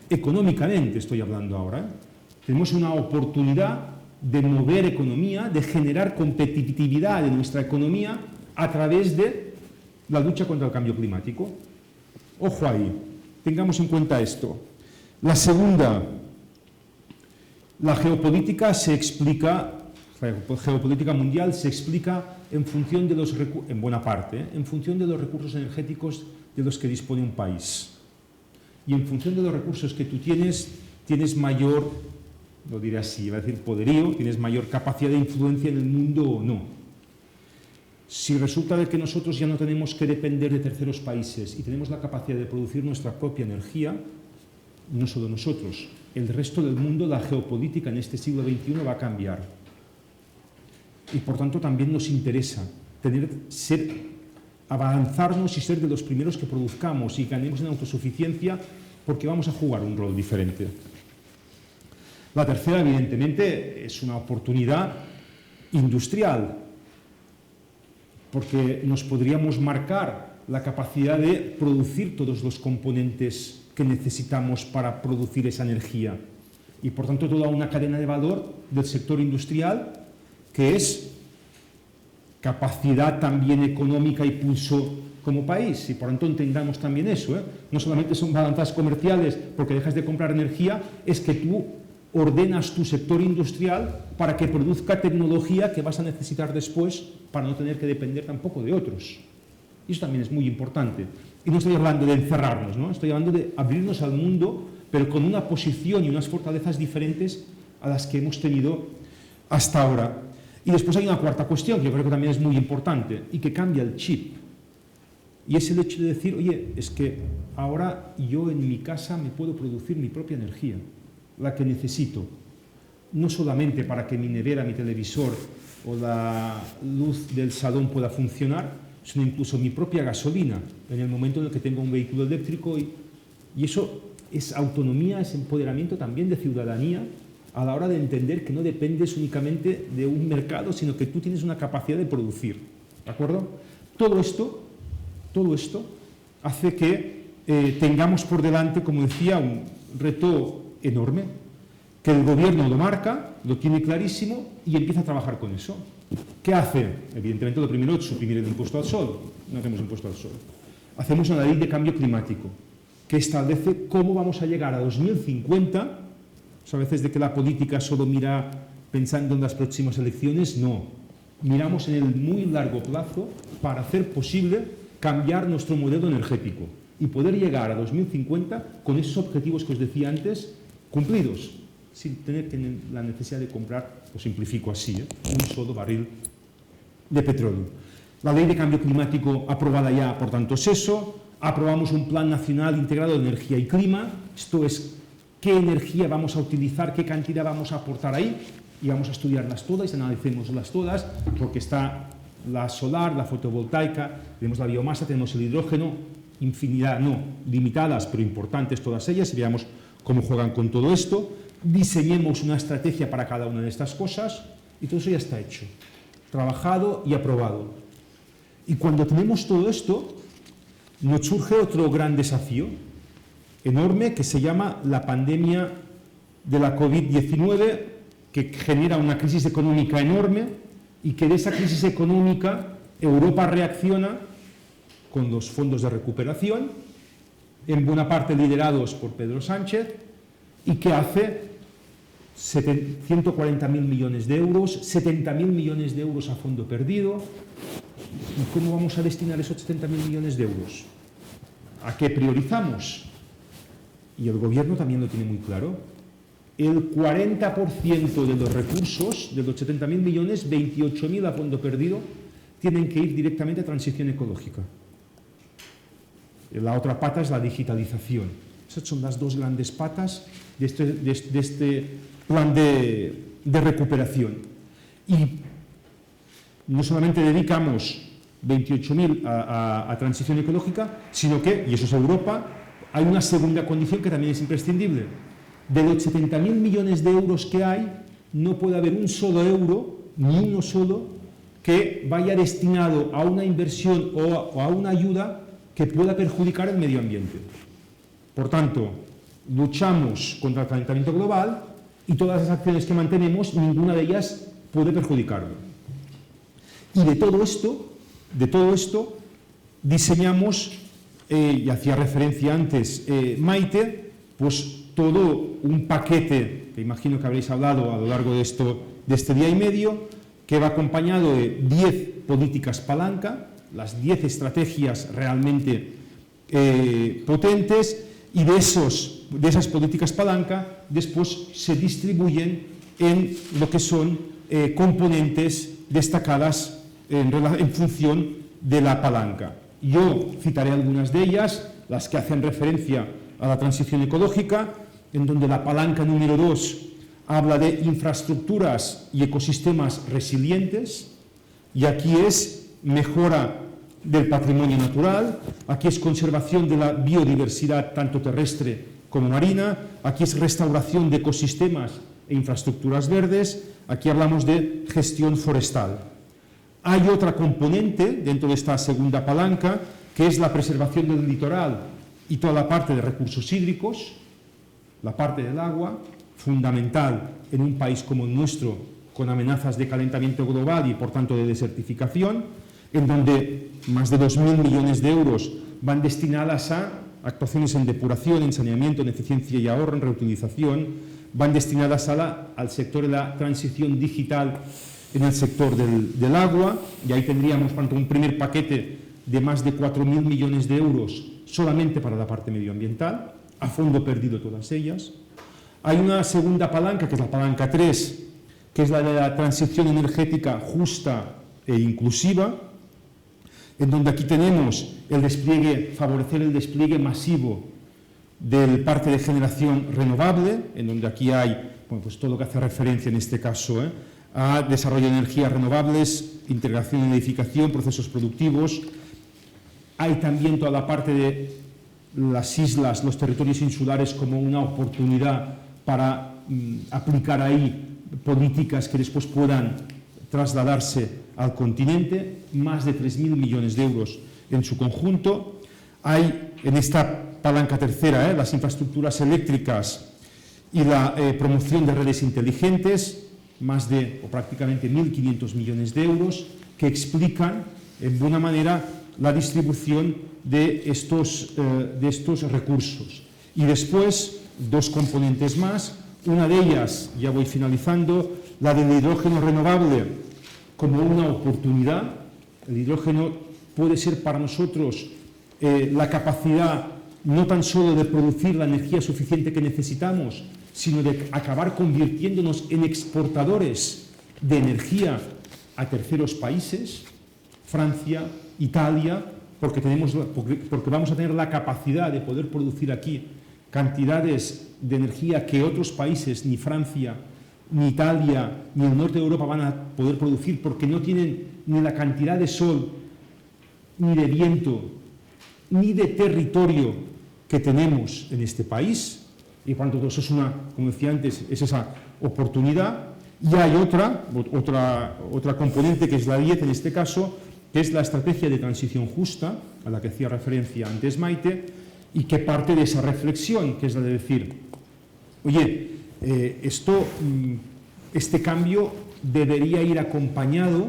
Económicamente estoy hablando ahora. Tenemos una oportunidad de mover economía, de generar competitividad de nuestra economía a través de la lucha contra el cambio climático. Ojo ahí, tengamos en cuenta esto. La segunda, la geopolítica se explica, la geopolítica mundial se explica en función de los en buena parte, en función de los recursos energéticos de los que dispone un país. Y en función de los recursos que tú tienes, tienes mayor, lo diré así, iba a decir poderío, tienes mayor capacidad de influencia en el mundo o no. Si resulta de que nosotros ya no tenemos que depender de terceros países y tenemos la capacidad de producir nuestra propia energía, no solo nosotros, el resto del mundo, la geopolítica en este siglo XXI va a cambiar. Y por tanto también nos interesa avanzarnos y ser de los primeros que produzcamos y ganemos en autosuficiencia, porque vamos a jugar un rol diferente. La tercera, evidentemente, es una oportunidad industrial, porque nos podríamos marcar la capacidad de producir todos los componentes que necesitamos para producir esa energía. Y por tanto toda una cadena de valor del sector industrial que es capacidad también económica y pulso como país. Y por tanto entendamos también eso, ¿eh? No solamente son balanzas comerciales porque dejas de comprar energía, es que tú ordenas tu sector industrial para que produzca tecnología que vas a necesitar después para no tener que depender tampoco de otros. Y eso también es muy importante. Y no estoy hablando de encerrarnos, ¿no? Estoy hablando de abrirnos al mundo, pero con una posición y unas fortalezas diferentes a las que hemos tenido hasta ahora. Y después hay una cuarta cuestión que yo creo que también es muy importante y que cambia el chip. Y es el hecho de decir, oye, es que ahora yo en mi casa me puedo producir mi propia energía, la que necesito. No solamente para que mi nevera, mi televisor o la luz del salón pueda funcionar, sino incluso mi propia gasolina, en el momento en el que tengo un vehículo eléctrico. Y eso es autonomía, es empoderamiento también de ciudadanía, a la hora de entender que no dependes únicamente de un mercado, sino que tú tienes una capacidad de producir. ¿De acuerdo? Todo esto hace que tengamos por delante, como decía, un reto enorme, que el gobierno lo marca, lo tiene clarísimo y empieza a trabajar con eso. ¿Qué hace? Evidentemente lo primero es suprimir el impuesto al sol. No hacemos impuesto al sol. Hacemos una ley de cambio climático que establece cómo vamos a llegar a 2050. A veces de que la política solo mira pensando en las próximas elecciones, no. Miramos en el muy largo plazo para hacer posible cambiar nuestro modelo energético y poder llegar a 2050 con esos objetivos que os decía antes cumplidos, sin tener la necesidad de comprar, lo simplifico así, un solo barril de petróleo. La ley de cambio climático aprobada ya, por tanto, es eso. Aprobamos un plan nacional integrado de energía y clima. Esto es qué energía vamos a utilizar, qué cantidad vamos a aportar ahí, y vamos a estudiarlas todas y analicémoslas todas, porque está la solar, la fotovoltaica, tenemos la biomasa, tenemos el hidrógeno, infinidad, no, limitadas, pero importantes todas ellas, y veamos cómo juegan con todo esto. Diseñemos una estrategia para cada una de estas cosas, y todo eso ya está hecho, trabajado y aprobado. Y cuando tenemos todo esto, nos surge otro gran desafío enorme que se llama la pandemia de la COVID-19, que genera una crisis económica enorme y que de esa crisis económica Europa reacciona con los fondos de recuperación, en buena parte liderados por Pedro Sánchez, y que hace 140.000 millones de euros, 70.000 millones de euros a fondo perdido. ¿Y cómo vamos a destinar esos 70.000 millones de euros? ¿A qué priorizamos? Y el gobierno también lo tiene muy claro. El 40% de los recursos, de los 70.000 millones, 28.000 a fondo perdido, tienen que ir directamente a transición ecológica. La otra pata es la digitalización. Esas son las dos grandes patas de este plan de recuperación. Y no solamente dedicamos 28.000 a transición ecológica, sino que, y eso es Europa, hay una segunda condición que también es imprescindible. De los 70.000 millones de euros que hay, no puede haber un solo euro, ni uno solo, que vaya destinado a una inversión o a una ayuda que pueda perjudicar el medio ambiente. Por tanto, luchamos contra el calentamiento global y todas las acciones que mantenemos, ninguna de ellas puede perjudicarlo. Y de todo esto diseñamos, y hacía referencia antes Maite, pues todo un paquete, que imagino que habréis hablado a lo largo de este día y medio, que va acompañado de 10 políticas palanca, las 10 estrategias realmente potentes, y de esos de esas políticas palanca después se distribuyen en lo que son componentes destacadas en función de la palanca. Yo citaré algunas de ellas, las que hacen referencia a la transición ecológica, en donde la palanca número 2 habla de infraestructuras y ecosistemas resilientes, y aquí es mejora del patrimonio natural, aquí es conservación de la biodiversidad tanto terrestre como marina, aquí es restauración de ecosistemas e infraestructuras verdes, aquí hablamos de gestión forestal. Hay otra componente dentro de esta segunda palanca, que es la preservación del litoral y toda la parte de recursos hídricos, la parte del agua, fundamental en un país como el nuestro, con amenazas de calentamiento global y por tanto de desertificación, en donde más de 2.000 millones de euros van destinadas a actuaciones en depuración, en saneamiento, en eficiencia y ahorro, en reutilización, van destinadas al sector de la transición digital en el sector del agua, y ahí tendríamos un primer paquete de más de 4.000 millones de euros solamente para la parte medioambiental, a fondo perdido todas ellas. Hay una segunda palanca, que es la palanca 3, que es la de la transición energética justa e inclusiva, en donde aquí tenemos el despliegue, favorecer el despliegue masivo del parque de generación renovable, en donde aquí hay pues todo lo que hace referencia en este caso a desarrollo de energías renovables, integración en edificación, procesos productivos. Hay también toda la parte de las islas, los territorios insulares como una oportunidad para aplicar ahí políticas que después puedan trasladarse al continente, más de 3.000 millones de euros en su conjunto. Hay en esta palanca tercera las infraestructuras eléctricas y la promoción de redes inteligentes, más de o prácticamente 1.500 millones de euros, que explican en buena manera la distribución de estos recursos. Y después, dos componentes más, una de ellas, ya voy finalizando, la del hidrógeno renovable como una oportunidad. El hidrógeno puede ser para nosotros la capacidad no tan solo de producir la energía suficiente que necesitamos, sino de acabar convirtiéndonos en exportadores de energía a terceros países, Francia, Italia, porque vamos a tener la capacidad de poder producir aquí cantidades de energía que otros países, ni Francia, ni Italia, ni el norte de Europa van a poder producir, porque no tienen ni la cantidad de sol, ni de viento, ni de territorio que tenemos en este país. Y por tanto, eso es como decía antes, es esa oportunidad. Y hay otra componente, que es la 10 en este caso, que es la estrategia de transición justa, a la que hacía referencia antes Maite, y que parte de esa reflexión, que es la de decir, oye, este cambio debería ir acompañado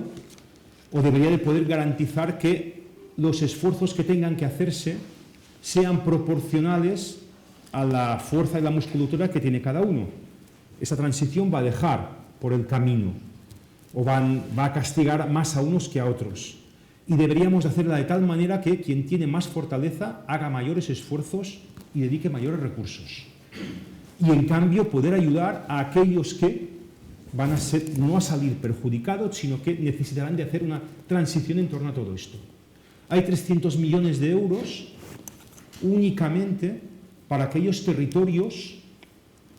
o debería de poder garantizar que los esfuerzos que tengan que hacerse sean proporcionales a la fuerza y la musculatura que tiene cada uno. Esa transición va a dejar por el camino o va a castigar más a unos que a otros. Y deberíamos hacerla de tal manera que quien tiene más fortaleza haga mayores esfuerzos y dedique mayores recursos. Y en cambio poder ayudar a aquellos que van a no a salir perjudicados, sino que necesitarán de hacer una transición en torno a todo esto. Hay 300 millones de euros únicamente para aquellos territorios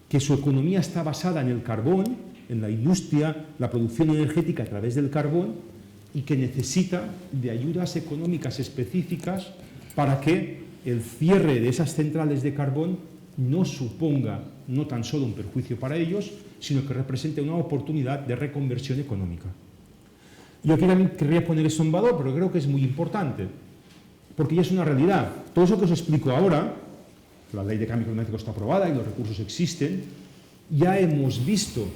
que su economía está basada en el carbón, en la industria, la producción energética a través del carbón, y que necesita de ayudas económicas específicas para que el cierre de esas centrales de carbón no suponga no tan solo un perjuicio para ellos, sino que represente una oportunidad de reconversión económica. Yo aquí también querría poner eso en valor, pero creo que es muy importante, porque ya es una realidad. Todo eso que os explico ahora, la ley de cambio climático está aprobada y los recursos existen, ya hemos visto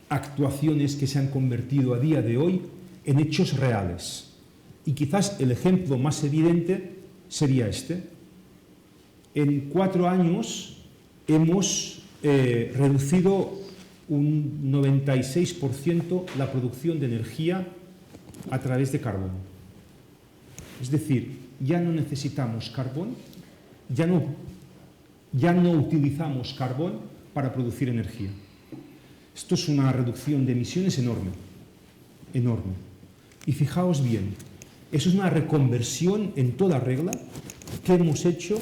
actuaciones que se han convertido a día de hoy en hechos reales. Y quizás el ejemplo más evidente sería este. En 4 años hemos reducido un 96% la producción de energía a través de carbón. Es decir, ya no necesitamos carbón, ya no ya no utilizamos carbón para producir energía. Esto es una reducción de emisiones enorme, enorme. Y fijaos bien, eso es una reconversión en toda regla que hemos hecho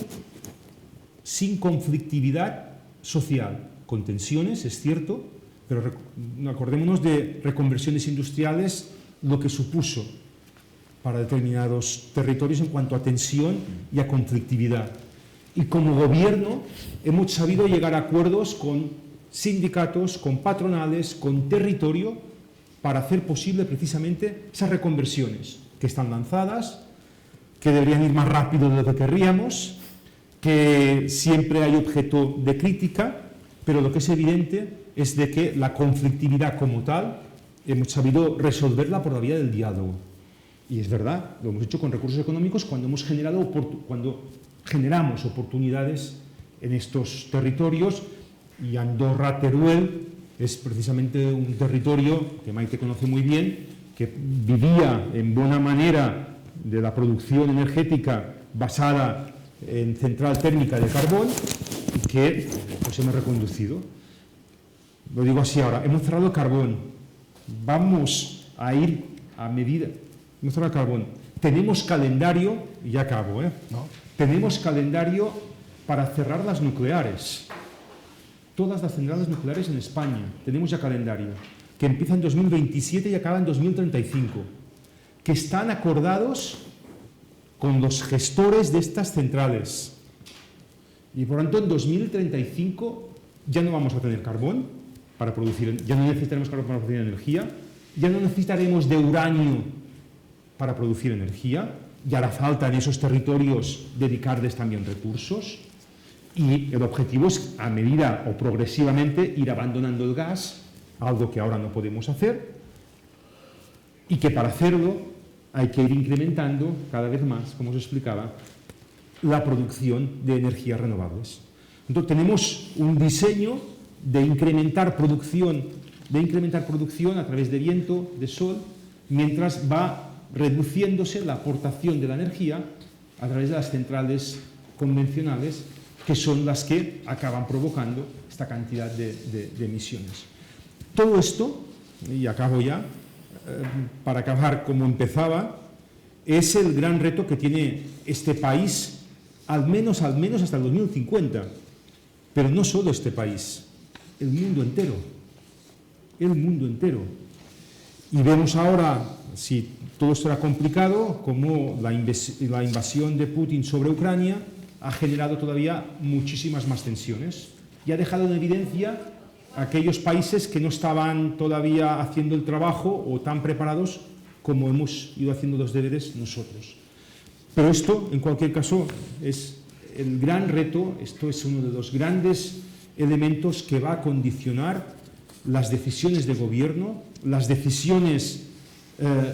sin conflictividad social, con tensiones, es cierto, pero acordémonos de reconversiones industriales, lo que supuso para determinados territorios en cuanto a tensión y a conflictividad. Y como gobierno hemos sabido llegar a acuerdos con sindicatos, con patronales, con territorio, para hacer posible precisamente esas reconversiones que están lanzadas, que deberían ir más rápido de lo que querríamos, que siempre hay objeto de crítica, pero lo que es evidente es de que la conflictividad como tal hemos sabido resolverla por la vía del diálogo. Y es verdad, lo hemos hecho con recursos económicos cuando generamos oportunidades en estos territorios, y Andorra, Teruel, es precisamente un territorio que Maite conoce muy bien, que vivía en buena manera de la producción energética basada en central térmica de carbón y que pues hemos reconducido. Lo digo así ahora, hemos cerrado el carbón, vamos a ir a medida, hemos cerrado el carbón, tenemos calendario, y ya acabo, ¿no? Tenemos calendario para cerrar las nucleares. Todas las centrales nucleares en España, tenemos ya calendario, que empieza en 2027 y acaba en 2035, que están acordados con los gestores de estas centrales. Y por tanto, en 2035 ya no vamos a tener carbón para producir, ya no necesitaremos carbón para producir energía, ya no necesitaremos de uranio para producir energía, y hará falta en esos territorios dedicarles también recursos. Y el objetivo es, a medida o progresivamente, ir abandonando el gas, algo que ahora no podemos hacer, y que para hacerlo hay que ir incrementando cada vez más, como os explicaba, la producción de energías renovables. Entonces tenemos un diseño de incrementar producción a través de viento, de sol, mientras va reduciéndose la aportación de la energía a través de las centrales convencionales, que son las que acaban provocando esta cantidad de emisiones. Todo esto, y acabo ya, para acabar como empezaba, es el gran reto que tiene este país, al menos hasta el 2050, pero no solo este país, el mundo entero, Y vemos ahora, si todo esto era complicado, cómo la invasión de Putin sobre Ucrania ha generado todavía muchísimas más tensiones y ha dejado en evidencia a aquellos países que no estaban todavía haciendo el trabajo o tan preparados como hemos ido haciendo los deberes nosotros. Pero esto, en cualquier caso, es el gran reto, esto es uno de los grandes elementos que va a condicionar las decisiones de gobierno, las decisiones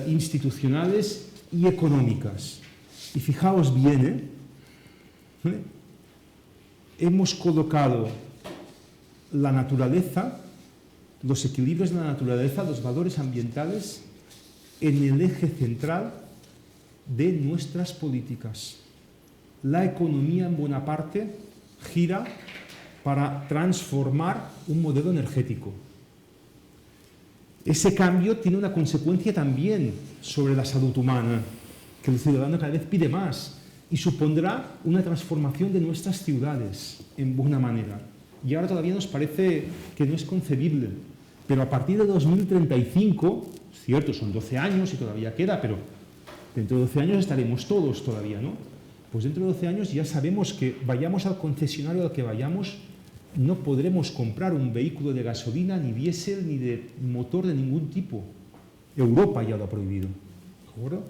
institucionales y económicas. Y fijaos bien, hemos colocado la naturaleza, los equilibrios de la naturaleza, los valores ambientales, en el eje central de nuestras políticas. La economía en buena parte gira para transformar un modelo energético. Ese cambio tiene una consecuencia también sobre la salud humana, que el ciudadano cada vez pide más, y supondrá una transformación de nuestras ciudades en buena manera. Y ahora todavía nos parece que no es concebible, pero a partir de 2035, cierto, son 12 años y todavía queda, pero dentro de 12 años estaremos todos todavía, ¿no? Pues dentro de 12 años ya sabemos que vayamos al concesionario al que vayamos, no podremos comprar un vehículo de gasolina, ni diésel, ni de motor de ningún tipo. Europa ya lo ha prohibido. ¿De acuerdo?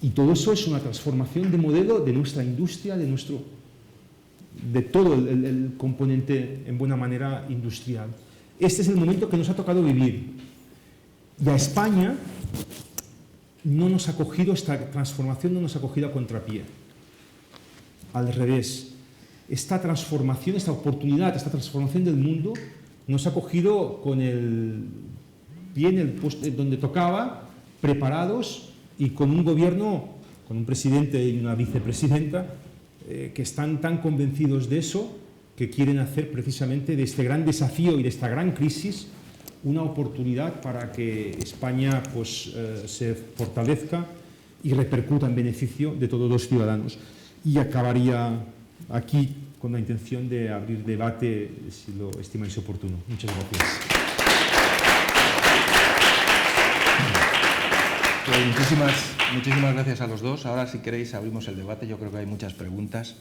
Y todo eso es una transformación de modelo de nuestra industria, de todo el componente en buena manera industrial. Este es el momento que nos ha tocado vivir. Y a España no nos ha cogido, esta transformación no nos ha cogido a contrapié. Al revés. Esta transformación, esta oportunidad, esta transformación del mundo nos ha cogido con el pie en el puesto donde tocaba, preparados y con un gobierno, con un presidente y una vicepresidenta que están tan convencidos de eso que quieren hacer precisamente de este gran desafío y de esta gran crisis una oportunidad para que España pues, se fortalezca y repercuta en beneficio de todos los ciudadanos. Y acabaría aquí con la intención de abrir debate, si lo estimáis oportuno. Muchas gracias. Muchísimas gracias a los dos. Ahora, si queréis, abrimos el debate. Yo creo que hay muchas preguntas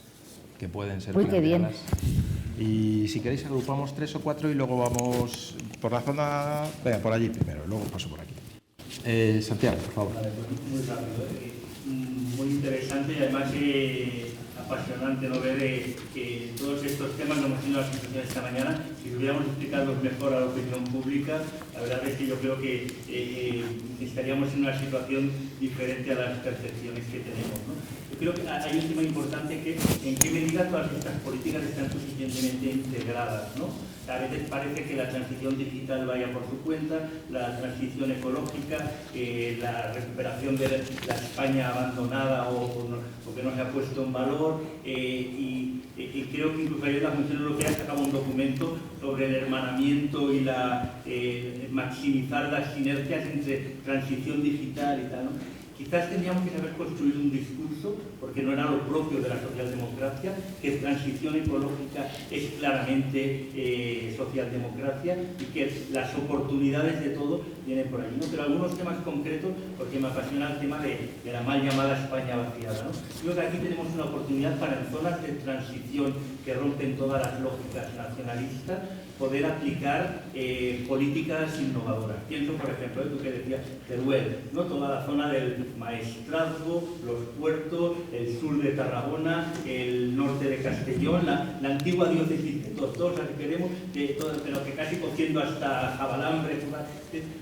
que pueden ser planteadas. Y si queréis, agrupamos 3 o 4 y luego vamos por la zona... Venga, por allí primero, luego paso por aquí. Santiago, por favor. Vale, pues muy rápido. Muy interesante y además apasionante no ver que todos estos temas, lo hemos tenido la sensación esta mañana, si hubiéramos explicado mejor a la opinión pública, la verdad es que yo creo que estaríamos en una situación diferente a las percepciones que tenemos, ¿no? Yo creo que hay un tema importante que en qué medida todas estas políticas están suficientemente integradas, ¿no? A veces parece que la transición digital vaya por su cuenta, la transición ecológica, la recuperación de la España abandonada o que no se ha puesto en valor, y creo que incluso ayer la Comisión Europea sacaba un documento sobre el hermanamiento y maximizar las sinergias entre transición digital y tal, ¿no? Quizás tendríamos que saber construir un discurso, porque no era lo propio de la socialdemocracia, que transición ecológica es claramente socialdemocracia y que las oportunidades de todo vienen por allí, ¿no? Pero algunos temas concretos, porque me apasiona el tema de la mal llamada España vaciada, ¿no? Creo que aquí tenemos una oportunidad para, en zonas de transición que rompen todas las lógicas nacionalistas, poder aplicar políticas innovadoras. Pienso, por ejemplo, tú que decías, Teruel, ¿no? Toda la zona del Maestrazgo, los puertos, el sur de Tarragona, el norte de Castellón, la antigua diócesis de Tortosa, que queremos, pero que casi cogiendo hasta Jabalambre.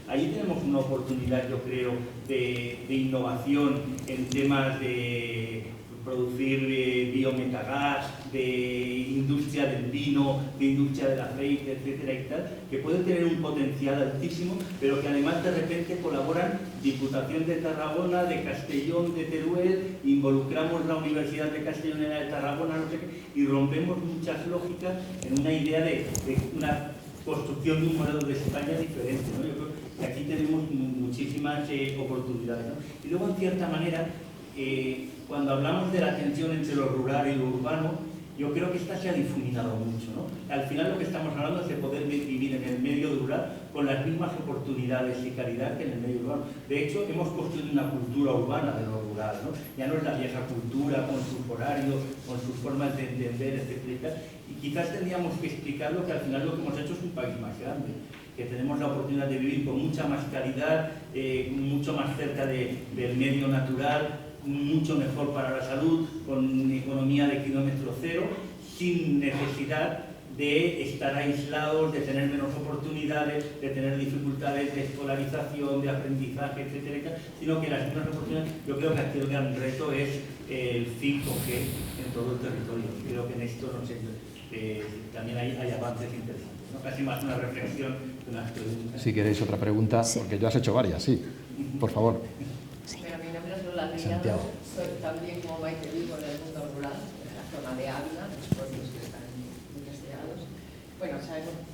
Ahí tenemos una oportunidad, yo creo, de innovación en temas de producir biometagás, de industria del vino, de industria del aceite, etcétera y tal, que puede tener un potencial altísimo, pero que además de repente colaboran Diputación de Tarragona, de Castellón, de Teruel, involucramos la Universidad de Castellón en la de Tarragona, no sé qué, y rompemos muchas lógicas en una idea de una construcción de un modelo de España diferente, ¿no? Yo creo que aquí tenemos muchísimas oportunidades, ¿no? Y luego, en cierta manera, cuando hablamos de la tensión entre lo rural y lo urbano, yo creo que esta se ha difuminado mucho, ¿no? Al final lo que estamos hablando es de poder vivir en el medio rural con las mismas oportunidades y calidad que en el medio urbano. De hecho, hemos construido una cultura urbana de lo rural, ¿no? Ya no es la vieja cultura con sus horarios, con sus formas de entender, etcétera. Y quizás tendríamos que explicarlo que al final lo que hemos hecho es un país más grande, que tenemos la oportunidad de vivir con mucha más calidad, mucho más cerca del medio natural, mucho mejor para la salud, con economía de kilómetro cero, sin necesidad de estar aislados, de tener menos oportunidades, de tener dificultades de escolarización, de aprendizaje, etcétera, sino que las mismas oportunidades. Yo creo que aquí el gran reto es el 5G en todo el territorio. Creo que en esto, no sé, también hay avances interesantes, ¿no? Casi más una reflexión que unas preguntas. Si queréis otra pregunta, sí, porque ya has hecho varias, sí. Por favor. Sí. Bueno, mi nombre es Lola Rillado, soy también como Maite vivo en el mundo rural, en la zona de Ávila, los pueblos que están investigados. Bueno, sabemos,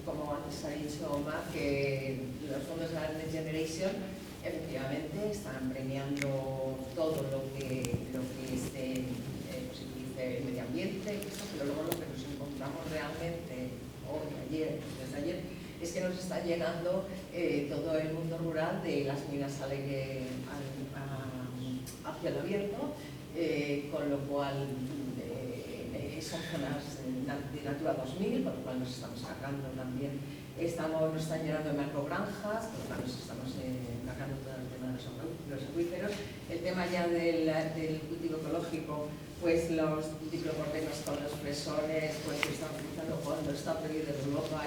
como antes ha dicho Omar, que los fondos de la Next Generation efectivamente están premiando todo lo que positivice el medio ambiente, pero luego lo que nos encontramos realmente hoy, ayer, desde ayer, es que nos está llegando todo el mundo rural de las minas al aire, hacia el abierto, con lo cual son zonas de Natura 2000, por lo cual nos estamos cargando también, nos están llenando de macrogranjas, por lo cual nos estamos cargando todo el tema de los acuíferos. El tema ya del cultivo ecológico, pues los diploportenos con los fresones, pues se están utilizando cuando está prohibido en Europa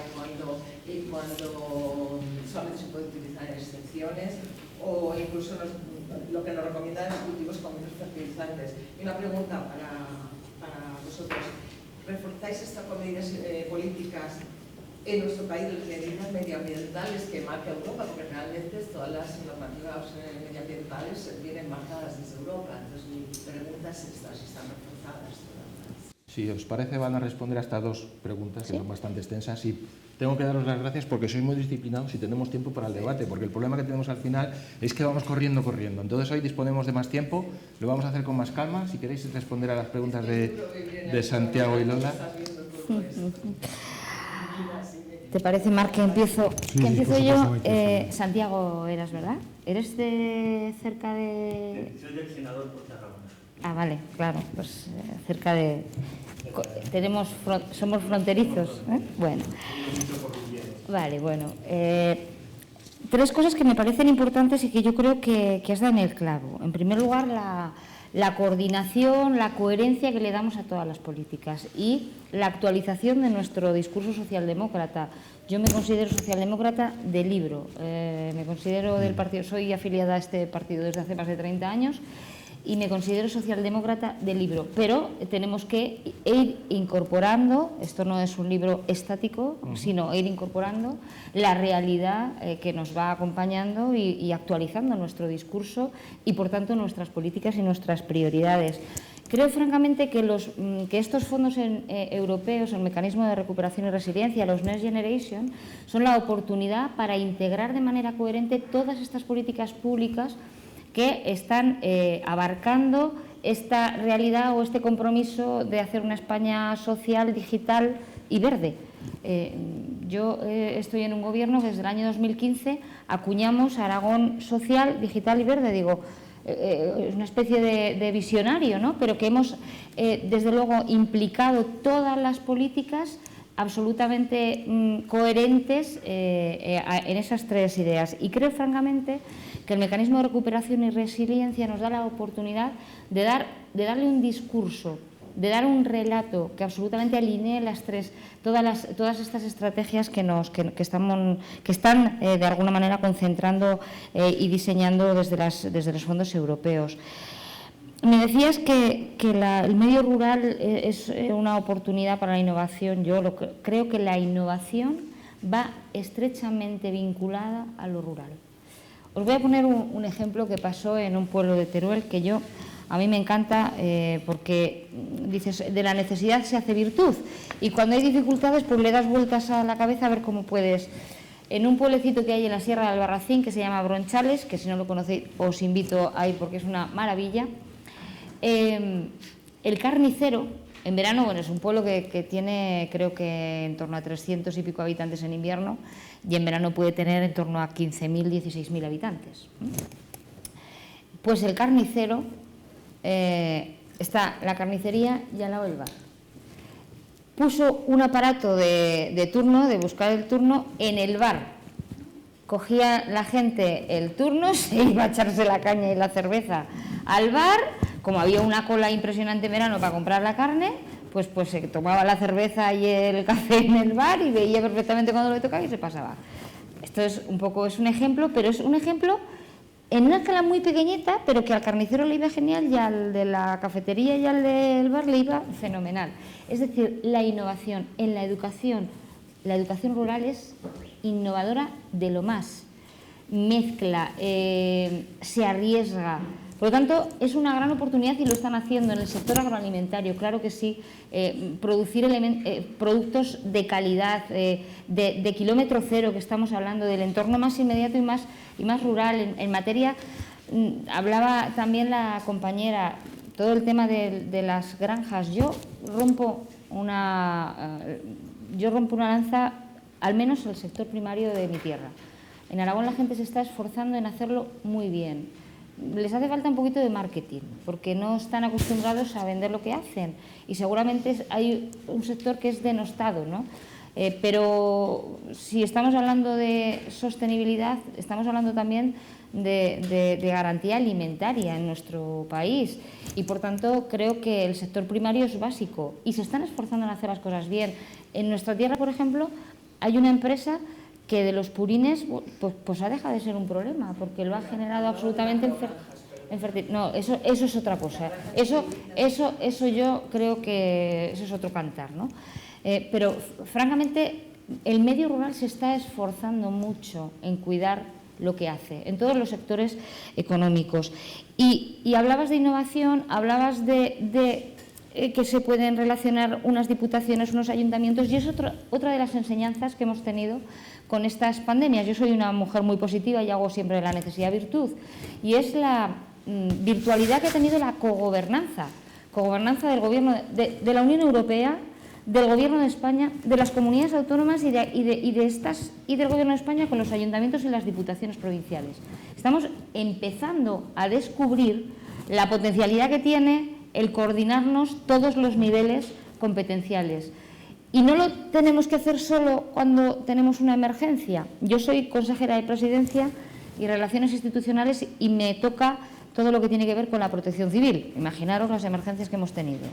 y cuando solamente se puede utilizar en excepciones, o incluso lo que nos recomiendan es cultivos con menos fertilizantes. Y una pregunta para vosotros: ¿reforzáis esto con medidas políticas en nuestro país, las medidas medioambientales que marca Europa? Porque realmente todas las normativas medioambientales vienen marcadas desde Europa. Entonces mi pregunta es esta, si están reforzadas todas las... Si os parece, van a responder a estas dos preguntas, que son bastante extensas, y tengo que daros las gracias porque sois muy disciplinados y tenemos tiempo para el debate, porque el problema que tenemos al final es que vamos corriendo. Entonces hoy disponemos de más tiempo, lo vamos a hacer con más calma. Si queréis responder a las preguntas de Santiago y Lola. ¿Te parece, Marc, que empiezo, Sí, que empiezo por yo? supuesto. Santiago eras, ¿verdad? ¿Eres de cerca de...? Soy del senador por Tarragona. Ah, vale, claro, pues cerca de... somos fronterizos, ¿eh? Bueno. Vale, bueno. Tres cosas que me parecen importantes y que yo creo que has dado en el clavo. En primer lugar, la coordinación, la coherencia que le damos a todas las políticas y la actualización de nuestro discurso socialdemócrata. Yo me considero socialdemócrata de libro, me considero del partido, soy afiliada a este partido desde hace más de 30 años y me considero socialdemócrata de libro, pero tenemos que ir incorporando, esto no es un libro estático, sino ir incorporando la realidad que nos va acompañando y actualizando nuestro discurso y, por tanto, nuestras políticas y nuestras prioridades. Creo, francamente, que estos fondos europeos, el Mecanismo de Recuperación y Resiliencia, los Next Generation, son la oportunidad para integrar de manera coherente todas estas políticas públicas que están abarcando esta realidad o este compromiso de hacer una España social, digital y verde. Yo estoy en un gobierno que desde el año 2015 acuñamos Aragón social, digital y verde. Digo, es una especie de visionario, ¿no? Pero que hemos, desde luego, implicado todas las políticas absolutamente coherentes en esas tres ideas. Y creo, francamente, que el Mecanismo de Recuperación y Resiliencia nos da la oportunidad de darle un discurso, de dar un relato que absolutamente alinee todas estas estrategias que están de alguna manera concentrando y diseñando desde los fondos europeos. Me decías que el medio rural es una oportunidad para la innovación. Yo creo que la innovación va estrechamente vinculada a lo rural. Os voy a poner un ejemplo que pasó en un pueblo de Teruel que a mí me encanta porque dices, de la necesidad se hace virtud y cuando hay dificultades pues le das vueltas a la cabeza a ver cómo puedes. En un pueblecito que hay en la Sierra de Albarracín que se llama Bronchales, que si no lo conocéis os invito a ir porque es una maravilla. El carnicero, en verano, bueno, es un pueblo que tiene creo que en torno a 300 y pico habitantes en invierno y en verano puede tener en torno a 15.000, 16.000 habitantes. Pues el carnicero, está la carnicería y al lado el bar. Puso un aparato de turno, de buscar el turno, en el bar. Cogía la gente el turno, se iba a echarse la caña y la cerveza al bar. Como había una cola impresionante en verano para comprar la carne, pues se tomaba la cerveza y el café en el bar y veía perfectamente cuando le tocaba y se pasaba. Esto es un ejemplo, pero es un ejemplo en una escala muy pequeñita, pero que al carnicero le iba genial y al de la cafetería y al del bar le iba fenomenal. Es decir, la innovación en la educación rural es innovadora de lo más. Mezcla, se arriesga. Por lo tanto, es una gran oportunidad y lo están haciendo en el sector agroalimentario, claro que sí, producir productos de calidad, de kilómetro cero, que estamos hablando, del entorno más inmediato y más rural. En materia, hablaba también la compañera, todo el tema de las granjas. Yo rompo una lanza, al menos en el sector primario de mi tierra. En Aragón la gente se está esforzando en hacerlo muy bien. Les hace falta un poquito de marketing, porque no están acostumbrados a vender lo que hacen y seguramente hay un sector que es denostado, ¿no? Pero si estamos hablando de sostenibilidad, estamos hablando también de garantía alimentaria en nuestro país y, por tanto, creo que el sector primario es básico y se están esforzando en hacer las cosas bien. En nuestra tierra, por ejemplo, hay una empresa que de los purines pues ha dejado de ser un problema, porque lo ha generado absolutamente no, eso es otra cosa. Eso yo creo que eso es otro cantar, ¿no? Pero francamente el medio rural se está esforzando mucho en cuidar lo que hace, en todos los sectores económicos. Y hablabas de innovación, hablabas de que se pueden relacionar unas diputaciones, unos ayuntamientos, y es otra de las enseñanzas que hemos tenido con estas pandemias. Yo soy una mujer muy positiva y hago siempre la necesidad virtud, y es la virtualidad que ha tenido la cogobernanza del Gobierno de la Unión Europea, del Gobierno de España, de las comunidades autónomas y del Gobierno de España con los ayuntamientos y las diputaciones provinciales. Estamos empezando a descubrir la potencialidad que tiene el coordinarnos todos los niveles competenciales. Y no lo tenemos que hacer solo cuando tenemos una emergencia. Yo soy consejera de Presidencia y Relaciones Institucionales y me toca todo lo que tiene que ver con la protección civil. Imaginaros las emergencias que hemos tenido.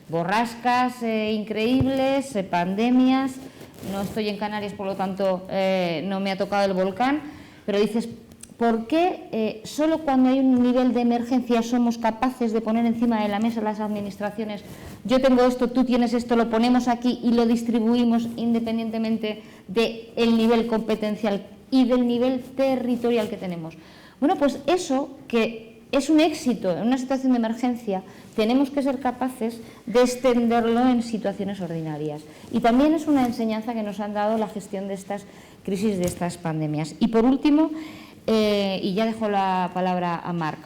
Borrascas increíbles, pandemias. No estoy en Canarias, por lo tanto no me ha tocado el volcán. Pero dices, ¿por qué solo cuando hay un nivel de emergencia somos capaces de poner encima de la mesa las administraciones? Yo tengo esto, tú tienes esto, lo ponemos aquí y lo distribuimos independientemente del nivel competencial y del nivel territorial que tenemos. Bueno, pues eso que es un éxito en una situación de emergencia, tenemos que ser capaces de extenderlo en situaciones ordinarias. Y también es una enseñanza que nos han dado la gestión de estas crisis, de estas pandemias. Y por último, y ya dejo la palabra a Marc,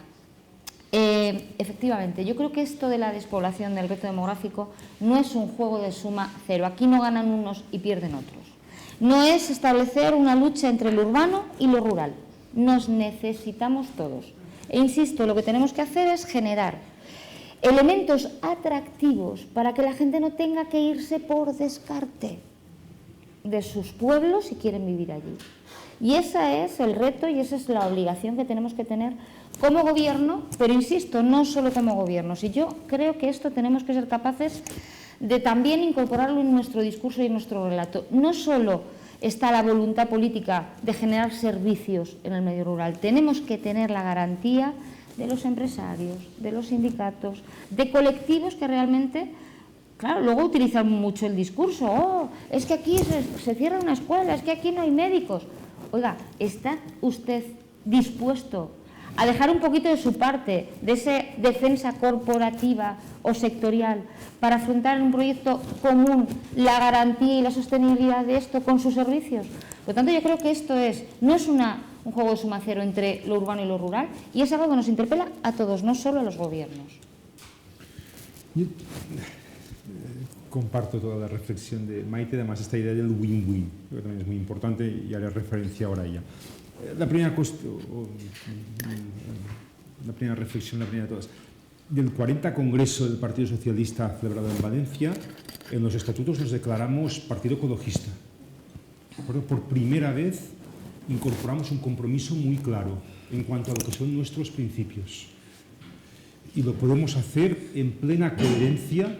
efectivamente, yo creo que esto de la despoblación, del reto demográfico, no es un juego de suma cero. Aquí no ganan unos y pierden otros. No es establecer una lucha entre lo urbano y lo rural. Nos necesitamos todos. E insisto, lo que tenemos que hacer es generar elementos atractivos para que la gente no tenga que irse por descarte de sus pueblos si quieren vivir allí. Y ese es el reto y esa es la obligación que tenemos que tener como gobierno, pero insisto, no solo como gobierno. Si yo creo que esto tenemos que ser capaces de también incorporarlo en nuestro discurso y en nuestro relato. No solo está la voluntad política de generar servicios en el medio rural, tenemos que tener la garantía de los empresarios, de los sindicatos, de colectivos que realmente, claro, luego utilizan mucho el discurso, oh, es que aquí se cierra una escuela, es que aquí no hay médicos. Oiga, ¿está usted dispuesto a dejar un poquito de su parte, de esa defensa corporativa o sectorial, para afrontar en un proyecto común la garantía y la sostenibilidad de esto con sus servicios? Por lo tanto, yo creo que esto no es un juego de suma cero entre lo urbano y lo rural, y es algo que nos interpela a todos, no solo a los gobiernos. Yo comparto toda la reflexión de Maite, además esta idea del win-win, que también es muy importante y haré referencia ahora a ella. La primera reflexión, la primera de todas. Del 40 Congreso del Partido Socialista celebrado en Valencia, en los estatutos nos declaramos partido ecologista. Por primera vez incorporamos un compromiso muy claro en cuanto a lo que son nuestros principios. Y lo podemos hacer en plena coherencia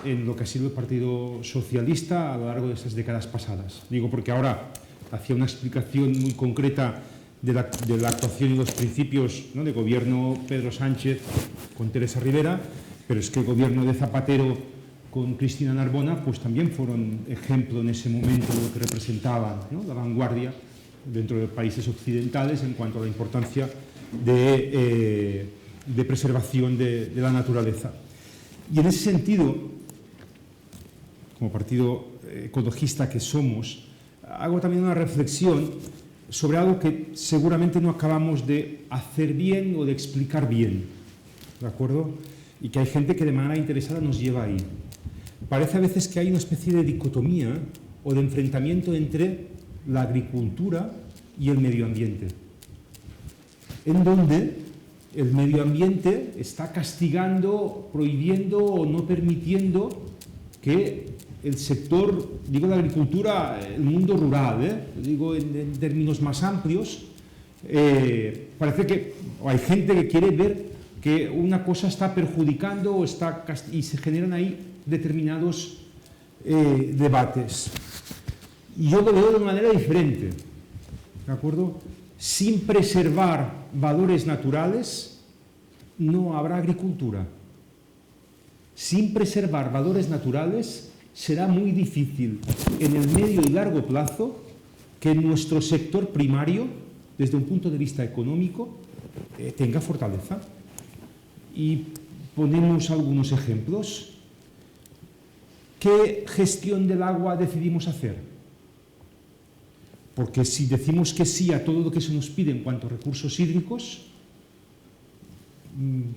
en lo que ha sido el Partido Socialista a lo largo de estas décadas pasadas. Digo porque ahora hacía una explicación muy concreta de la actuación y los principios, ¿no?, de gobierno Pedro Sánchez con Teresa Rivera, pero es que el gobierno de Zapatero con Cristina Narbona pues también fueron ejemplo en ese momento de lo que representaban, ¿no?, la vanguardia dentro de países occidentales en cuanto a la importancia de preservación de la naturaleza. Y en ese sentido, como partido ecologista que somos, hago también una reflexión sobre algo que seguramente no acabamos de hacer bien o de explicar bien, ¿de acuerdo? Y que hay gente que de manera interesada nos lleva ahí. Parece a veces que hay una especie de dicotomía o de enfrentamiento entre la agricultura y el medio ambiente, en donde el medio ambiente está castigando, prohibiendo o no permitiendo que el sector, digo la agricultura, el mundo rural, digo en términos más amplios, parece que hay gente que quiere ver que una cosa está perjudicando y se generan ahí determinados debates. Y yo lo veo de una manera diferente, ¿de acuerdo? Sin preservar valores naturales no habrá agricultura. Sin preservar valores naturales será muy difícil en el medio y largo plazo que nuestro sector primario, desde un punto de vista económico, tenga fortaleza. Y ponemos algunos ejemplos. ¿qué gestión del agua decidimos hacer? Porque si decimos que sí a todo lo que se nos pide en cuanto a recursos hídricos,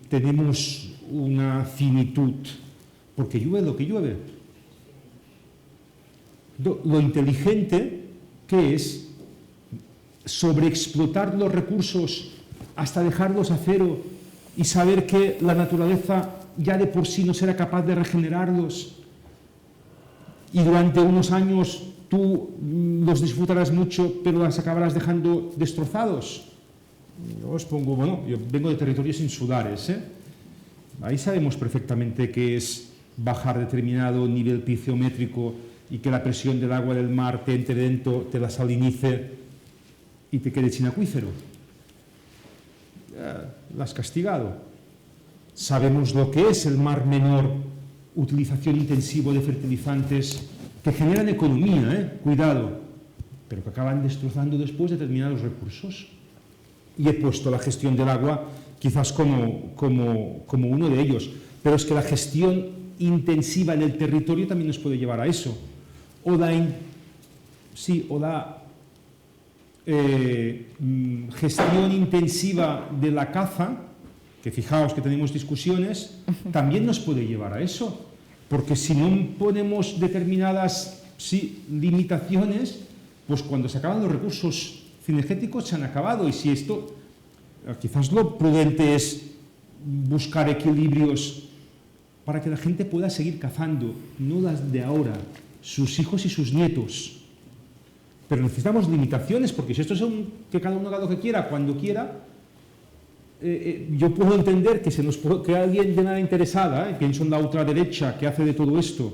tenemos una finitud, porque llueve lo que llueve. Lo inteligente, ¿qué es? Sobreexplotar los recursos hasta dejarlos a cero y saber que la naturaleza ya de por sí no será capaz de regenerarlos y durante unos años tú los disfrutarás mucho pero los acabarás dejando destrozados. Yo os pongo, bueno, yo vengo de territorios insulares, ahí sabemos perfectamente qué es bajar determinado nivel pluviométrico y que la presión del agua del mar te entre dentro, te la salinice y te quede sin acuífero. La has castigado. Sabemos lo que es el mar menor, utilización intensiva de fertilizantes que generan economía, cuidado, pero que acaban destrozando después determinados recursos. Y he puesto la gestión del agua quizás como uno de ellos, pero es que la gestión intensiva en el territorio también nos puede llevar a eso. O la gestión intensiva de la caza, que fijaos que tenemos discusiones, también nos puede llevar a eso, porque si no ponemos determinadas limitaciones, pues cuando se acaban los recursos cinegéticos se han acabado, y si esto, quizás lo prudente es buscar equilibrios para que la gente pueda seguir cazando, no las de ahora, sus hijos y sus nietos. Pero necesitamos limitaciones, porque si esto es que cada uno haga lo que quiera, cuando quiera, yo puedo entender que alguien de nada interesada, pienso en la ultraderecha que hace de todo esto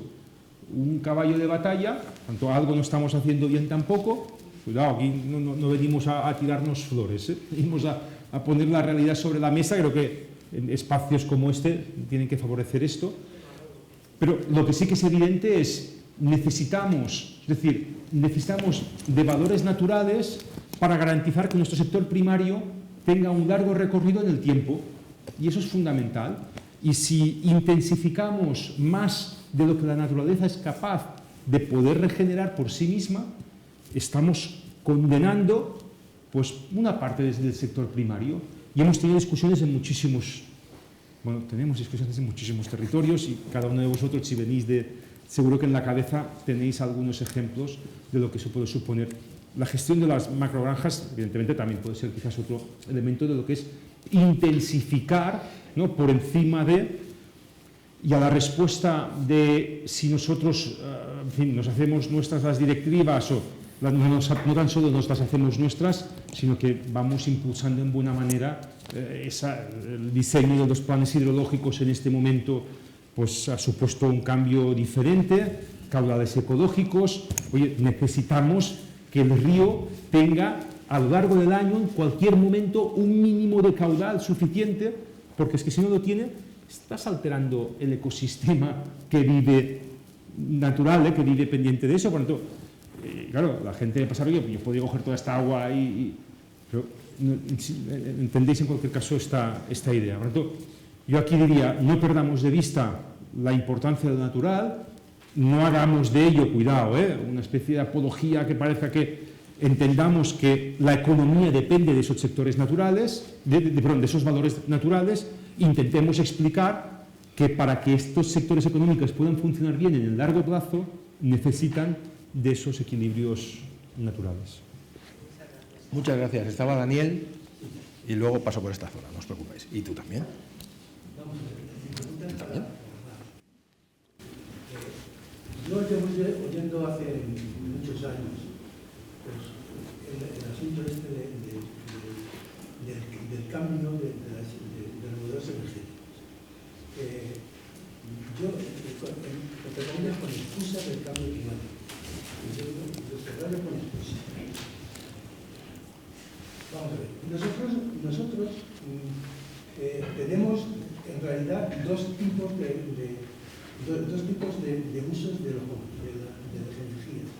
un caballo de batalla, tanto algo no estamos haciendo bien tampoco. Cuidado, aquí no venimos a tirarnos flores, venimos a poner la realidad sobre la mesa. Creo que en espacios como este tienen que favorecer esto. Pero lo que sí que es evidente es necesitamos de valores naturales para garantizar que nuestro sector primario tenga un largo recorrido en el tiempo, y eso es fundamental. Y si intensificamos más de lo que la naturaleza es capaz de poder regenerar por sí misma, estamos condenando pues una parte del sector primario. Y hemos tenido discusiones en tenemos discusiones en muchísimos territorios, y cada uno de vosotros, si venís seguro que en la cabeza tenéis algunos ejemplos de lo que se puede suponer. La gestión de las macrogranjas, evidentemente, también puede ser quizás otro elemento de lo que es intensificar, ¿no?, por encima de, y a la respuesta de si nosotros nos hacemos nuestras las directivas, o no tan solo nos las hacemos nuestras, sino que vamos impulsando en buena manera el diseño de los planes hidrológicos. En este momento pues ha supuesto un cambio diferente, caudales ecológicos. Oye, necesitamos que el río tenga a lo largo del año, en cualquier momento, un mínimo de caudal suficiente, porque es que si no lo tiene, estás alterando el ecosistema que vive natural, que vive pendiente de eso. Por lo tanto, claro, la gente pasa, yo podría coger toda esta agua pero entendéis en cualquier caso esta idea. Por lo tanto, yo aquí diría, no perdamos de vista la importancia de lo natural, no hagamos de ello, cuidado, una especie de apología que parezca que entendamos que la economía depende de esos sectores naturales, de esos valores naturales. Intentemos explicar que para que estos sectores económicos puedan funcionar bien en el largo plazo, necesitan de esos equilibrios naturales. Muchas gracias. Estaba Daniel y luego paso por esta zona, no os preocupéis. ¿Y tú también? ¿Tú también? Yo llevo oyendo hace muchos años pues, el asunto este del cambio de los modelos energéticos. Yo, entre comillas, con excusa del cambio climático. Yo cerrarlo con excusa. Vamos a ver. Nosotros tenemos en realidad dos tipos de usos de las energías.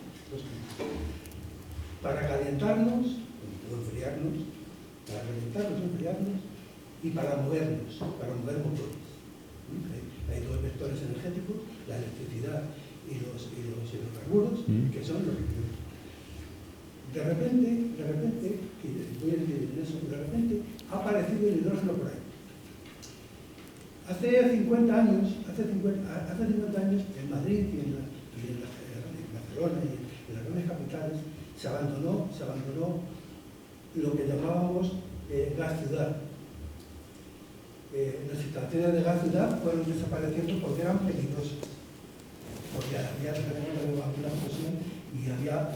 Para calentarnos o enfriarnos, y para mover motores. Hay dos vectores energéticos, la electricidad hidrocarburos, que son los residuos. De repente, que voy a decir eso, de repente ha aparecido el hidrógeno por ahí. Hace 50 años en Madrid y en Barcelona y en las grandes capitales se abandonó lo que llamábamos gas ciudad. Las instalaciones de gas ciudad fueron desapareciendo porque eran peligrosas, porque había una explosión y había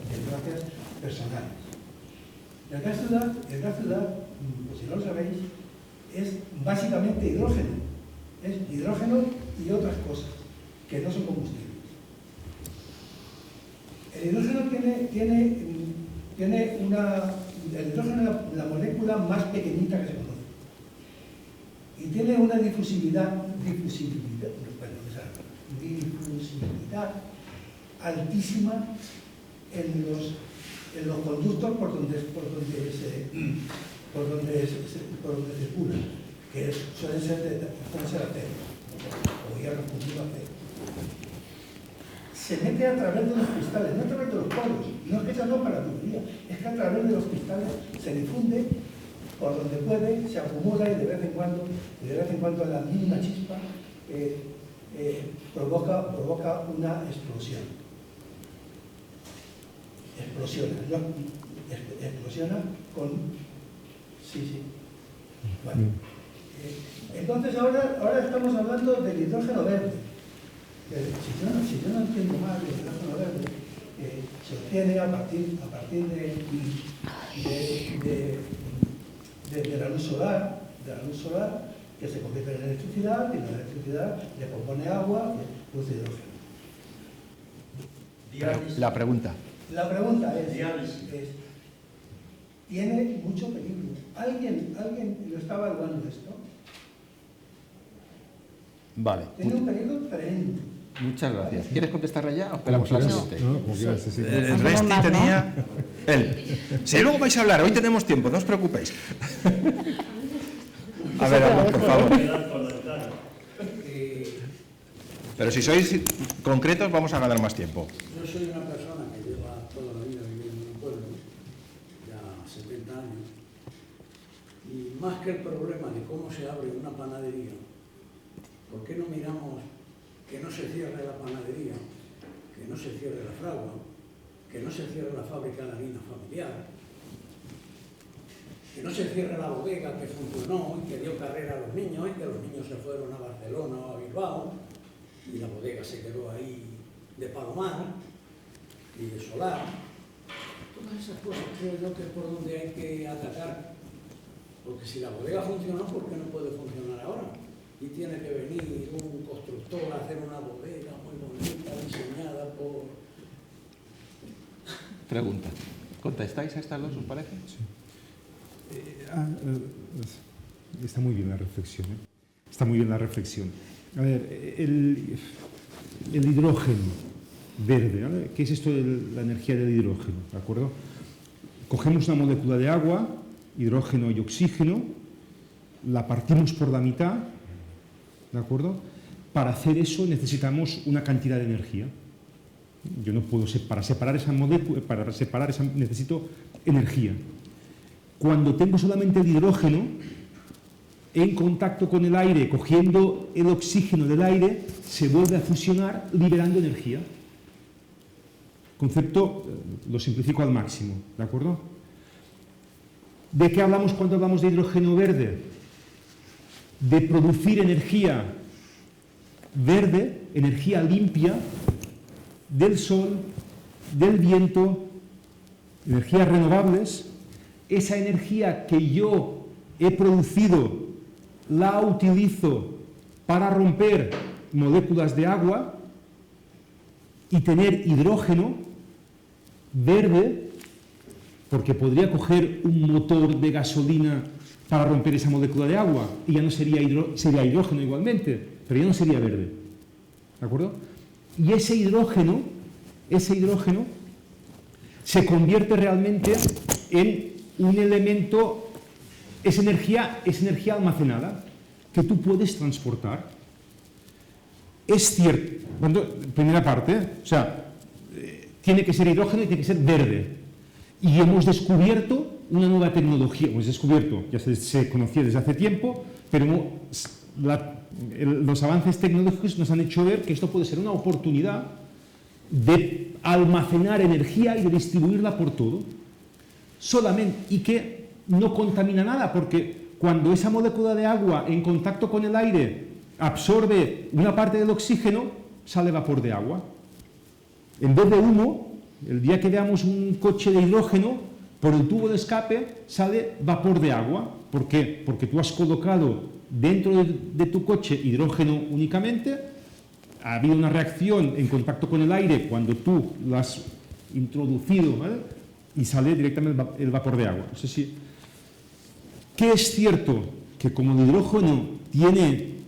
desgracias personales. El gas ciudad, pues si no lo sabéis, es básicamente hidrógeno. Es hidrógeno y otras cosas que no son combustibles. El hidrógeno tiene el hidrógeno es la molécula más pequeñita que se conoce. Y tiene una difusividad altísima en los conductos por donde se cura, que suelen ser acero o hierro fundido acero. Se mete a través de los cristales, no a través de los poros, no es que sea no para tubería, es que a través de los cristales se difunde por donde puede, se acumula y de vez en cuando la mínima chispa provoca una explosión. Explosiona con... Sí. Bueno. Entonces ahora estamos hablando del hidrógeno verde. Si yo no entiendo mal, el hidrógeno verde se obtiene a partir de la luz solar, que se convierte en electricidad, y la electricidad le compone agua, que produce hidrógeno. La pregunta. La pregunta es, tiene mucho peligro. ¿Alguien lo está evaluando esto? Vale. Tiene un peligro tremendo. Muchas gracias. ¿Quieres contestarle ya o esperamos a la siguiente? No, como quieras, sí. El Resti tenía... Él. Si luego vais a hablar, hoy tenemos tiempo, no os preocupéis. A ver, Arnoldo, por favor. Pero si sois concretos, vamos a ganar más tiempo. Yo soy una persona que lleva toda la vida viviendo en un pueblo, ya 70 años, y más que el problema de cómo se abre una panadería, ¿por qué no miramos que no se cierre la panadería, que no se cierre la fragua, que no se cierre la fábrica de harina familiar, que no se cierre la bodega que funcionó y que dio carrera a los niños y que los niños se fueron a Barcelona o a Bilbao y la bodega se quedó ahí de palomar y de solar? Todas esas cosas creo yo que es por donde hay que atacar, porque si la bodega funcionó, ¿por qué no puede funcionar ahora? Y tiene que venir un constructor a hacer una bodega muy bonita, diseñada por... Pregunta. ¿Contestáis a estas dos, os parece? Sí. Está muy bien la reflexión. Está muy bien la reflexión. A ver, el hidrógeno verde, ¿vale? ¿Qué es esto de la energía del hidrógeno? ¿De acuerdo? Cogemos una molécula de agua, hidrógeno y oxígeno, la partimos por la mitad, ¿de acuerdo? Para hacer eso necesitamos una cantidad de energía. Yo no puedo, para separar esa molécula, necesito energía. Cuando tengo solamente el hidrógeno en contacto con el aire, cogiendo el oxígeno del aire, se vuelve a fusionar liberando energía. Concepto, lo simplifico al máximo, ¿de acuerdo? ¿De qué hablamos cuando hablamos de hidrógeno verde? De producir energía verde, energía limpia, del sol, del viento, energías renovables. Esa energía que yo he producido la utilizo para romper moléculas de agua y tener hidrógeno verde, porque podría coger un motor de gasolina para romper esa molécula de agua y ya no sería hidrógeno igualmente, pero ya no sería verde. ¿De acuerdo? Y ese hidrógeno se convierte realmente en un elemento, es energía almacenada que tú puedes transportar. es cierto, primera parte, o sea, tiene que ser hidrógeno y tiene que ser verde. Y hemos descubierto una nueva tecnología, ya se conocía desde hace tiempo, pero los avances tecnológicos nos han hecho ver que esto puede ser una oportunidad de almacenar energía y de distribuirla por todo, solamente, y que no contamina nada, porque cuando esa molécula de agua en contacto con el aire absorbe una parte del oxígeno, sale vapor de agua. En vez de humo, el día que veamos un coche de hidrógeno, por el tubo de escape sale vapor de agua. ¿Por qué? Porque tú has colocado dentro de tu coche hidrógeno únicamente, ha habido una reacción en contacto con el aire cuando tú lo has introducido, ¿vale? Y sale directamente el vapor de agua. No sé si... ¿Qué es cierto? Que como el hidrógeno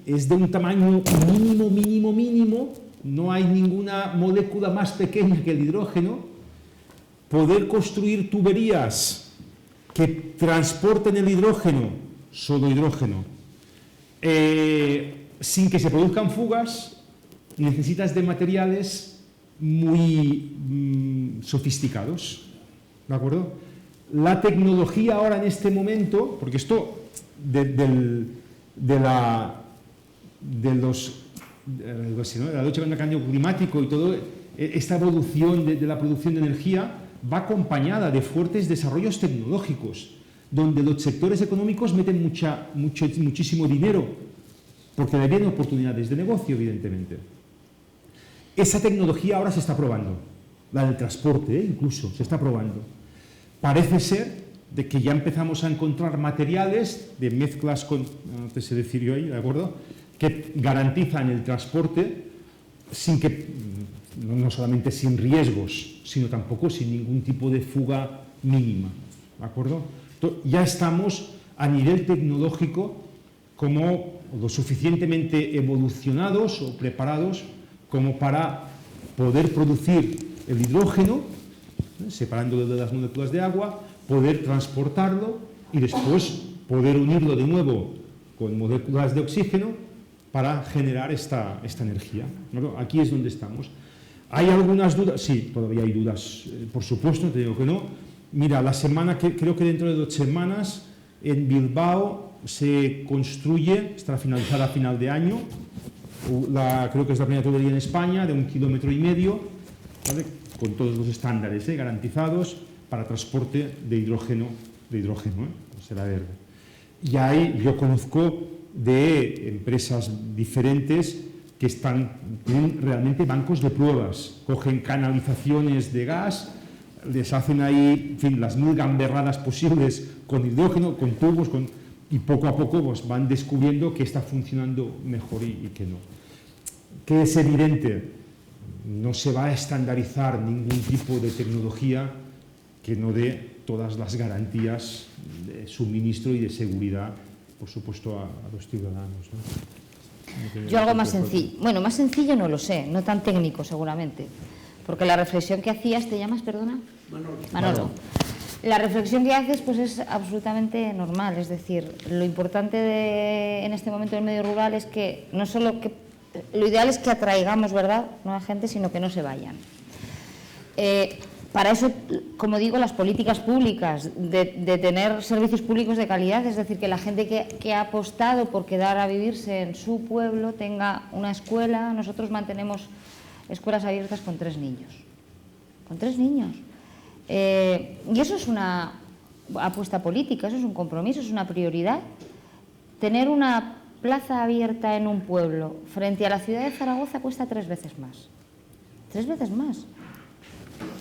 es de un tamaño mínimo, no hay ninguna molécula más pequeña que el hidrógeno, poder construir tuberías que transporten el hidrógeno, solo hidrógeno, sin que se produzcan fugas, necesitas de materiales muy sofisticados, ¿de acuerdo? La tecnología ahora en este momento, porque esto de la lucha contra el cambio climático y todo, esta evolución de la producción de energía va acompañada de fuertes desarrollos tecnológicos, donde los sectores económicos meten muchísimo dinero, porque le vienen oportunidades de negocio, evidentemente. Esa tecnología ahora se está probando, la del transporte, incluso, se está probando. Parece ser de que ya empezamos a encontrar materiales de mezclas con, no te sé decir yo ahí, ¿de acuerdo?, que garantizan el transporte sin que, no solamente sin riesgos, sino tampoco sin ningún tipo de fuga mínima, ¿de acuerdo? Entonces, ya estamos a nivel tecnológico como lo suficientemente evolucionados o preparados como para poder producir el hidrógeno, separándolo de las moléculas de agua, poder transportarlo y después poder unirlo de nuevo con moléculas de oxígeno para generar esta energía. ¿No? Aquí es donde estamos. ¿Hay algunas dudas? Sí, todavía hay dudas, por supuesto, te digo que no. Mira, creo que dentro de 2 semanas en Bilbao se construye, estará finalizada a final de año, creo que es la primera tubería en España de 1,5 kilómetros, ¿vale?, con todos los estándares garantizados para transporte de hidrógeno, será verde. Y yo conozco de empresas diferentes que tienen realmente bancos de pruebas, cogen canalizaciones de gas, les hacen ahí, en fin, las 1000 gamberradas posibles con hidrógeno, con tubos, y poco a poco pues, van descubriendo que está funcionando mejor y que no. Que es evidente, no se va a estandarizar ningún tipo de tecnología que no dé todas las garantías de suministro y de seguridad, por supuesto, a los ciudadanos, ¿no? Yo algo más sencillo, bueno, más sencillo no lo sé, no tan técnico seguramente, porque la reflexión que hacías, ¿te llamas, perdona? Manolo. La reflexión que haces pues es absolutamente normal, es decir, lo importante en este momento del medio rural es que no solo que lo ideal es que atraigamos, ¿verdad?, nueva gente, sino que no se vayan. Para eso, como digo, las políticas públicas de tener servicios públicos de calidad, es decir, que la gente que ha apostado por quedar a vivirse en su pueblo tenga una escuela. Nosotros mantenemos escuelas abiertas con 3 niños. Con 3 niños. Y eso es una apuesta política, eso es un compromiso, es una prioridad. Tener una plaza abierta en un pueblo frente a la ciudad de Zaragoza cuesta 3 veces más. 3 veces más.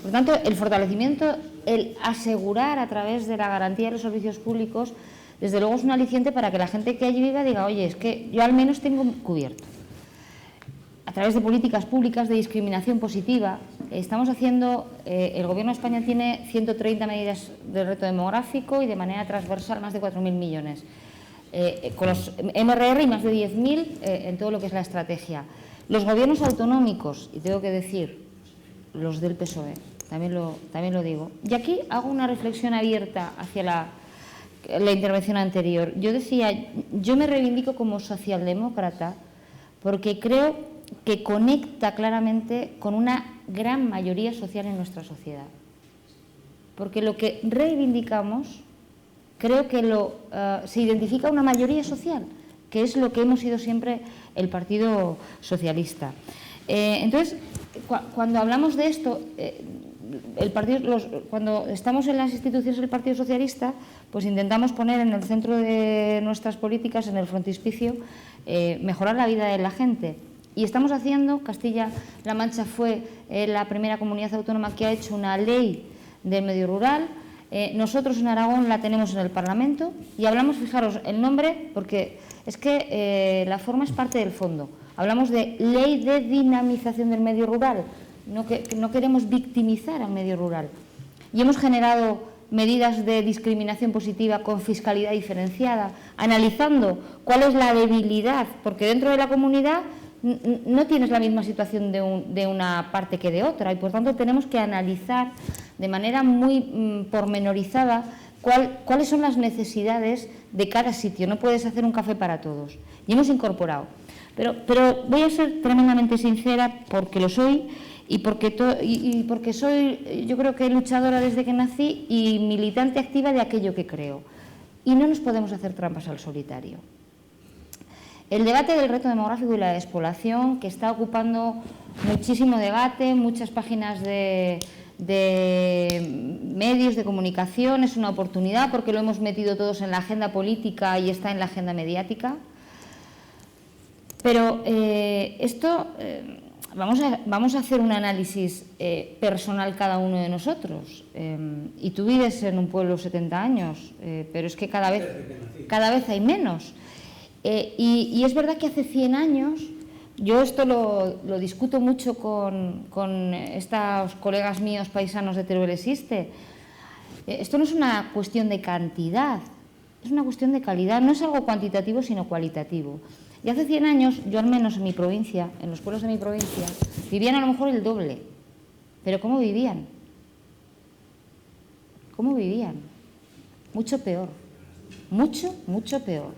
Por tanto, el fortalecimiento, el asegurar a través de la garantía de los servicios públicos, desde luego es un aliciente para que la gente que allí viva diga, oye, es que yo al menos tengo cubierto. A través de políticas públicas de discriminación positiva, estamos haciendo, el Gobierno de España tiene 130 medidas de reto demográfico y de manera transversal más de 4.000 millones. Con los MRR y más de 10.000 en todo lo que es la estrategia. Los gobiernos autonómicos, y tengo que decir, los del PSOE, también lo digo. Y aquí hago una reflexión abierta hacia la intervención anterior. Yo decía, yo me reivindico como socialdemócrata porque creo que conecta claramente con una gran mayoría social en nuestra sociedad. Porque lo que reivindicamos, creo que se identifica una mayoría social, que es lo que hemos sido siempre el Partido Socialista. Entonces, cuando hablamos de esto, cuando estamos en las instituciones del Partido Socialista, pues intentamos poner en el centro de nuestras políticas, en el frontispicio, mejorar la vida de la gente. Y estamos haciendo, Castilla-La Mancha fue la primera comunidad autónoma que ha hecho una ley del medio rural. Nosotros en Aragón la tenemos en el Parlamento y hablamos, fijaros, el nombre, porque es que la forma es parte del fondo. Hablamos de ley de dinamización del medio rural. No queremos victimizar al medio rural. Y hemos generado medidas de discriminación positiva con fiscalidad diferenciada, analizando cuál es la debilidad, porque dentro de la comunidad no tienes la misma situación de una parte que de otra, y por tanto tenemos que analizar de manera muy pormenorizada cuáles son las necesidades de cada sitio. No puedes hacer un café para todos. Y hemos incorporado. Pero voy a ser tremendamente sincera, porque lo soy, y porque soy, yo creo que luchadora desde que nací y militante activa de aquello que creo. Y no nos podemos hacer trampas al solitario. El debate del reto demográfico y la despoblación, que está ocupando muchísimo debate, muchas páginas de medios de comunicación, es una oportunidad porque lo hemos metido todos en la agenda política y está en la agenda mediática. Pero vamos a hacer un análisis personal cada uno de nosotros. Y tú vives en un pueblo 70 años, pero es que cada vez hay menos. Y es verdad que hace 100 años, yo esto lo discuto mucho con estos colegas míos paisanos de Teruel Existe, esto no es una cuestión de cantidad, es una cuestión de calidad, no es algo cuantitativo sino cualitativo. Y hace 100 años, yo al menos en mi provincia, en los pueblos de mi provincia, vivían a lo mejor el doble. ¿Pero cómo vivían? ¿Cómo vivían? Mucho peor. Mucho, mucho peor.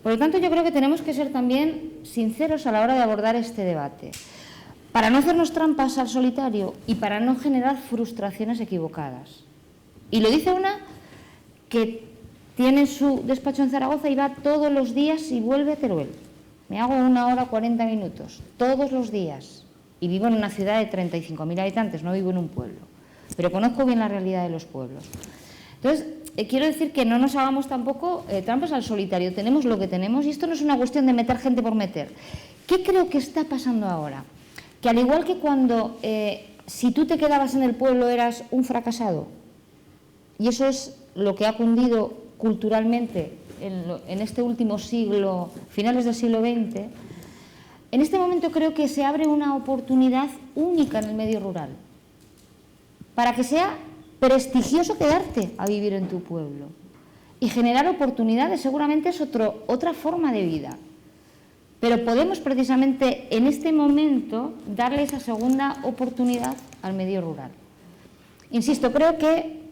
Por lo tanto, yo creo que tenemos que ser también sinceros a la hora de abordar este debate, para no hacernos trampas al solitario y para no generar frustraciones equivocadas. Y lo dice una que tiene su despacho en Zaragoza y va todos los días y vuelve a Teruel. Me hago 1 hora 40 minutos, todos los días. Y vivo en una ciudad de 35.000 habitantes, no vivo en un pueblo. Pero conozco bien la realidad de los pueblos. Entonces, quiero decir que no nos hagamos tampoco trampas al solitario. Tenemos lo que tenemos y esto no es una cuestión de meter gente por meter. ¿Qué creo que está pasando ahora? Que al igual que cuando, si tú te quedabas en el pueblo eras un fracasado, y eso es lo que ha cundido culturalmente en este último siglo, finales del siglo XX, en este momento creo que se abre una oportunidad única en el medio rural para que sea prestigioso quedarte a vivir en tu pueblo y generar oportunidades. Seguramente es otra forma de vida, pero podemos precisamente en este momento darle esa segunda oportunidad al medio rural. Insisto, creo que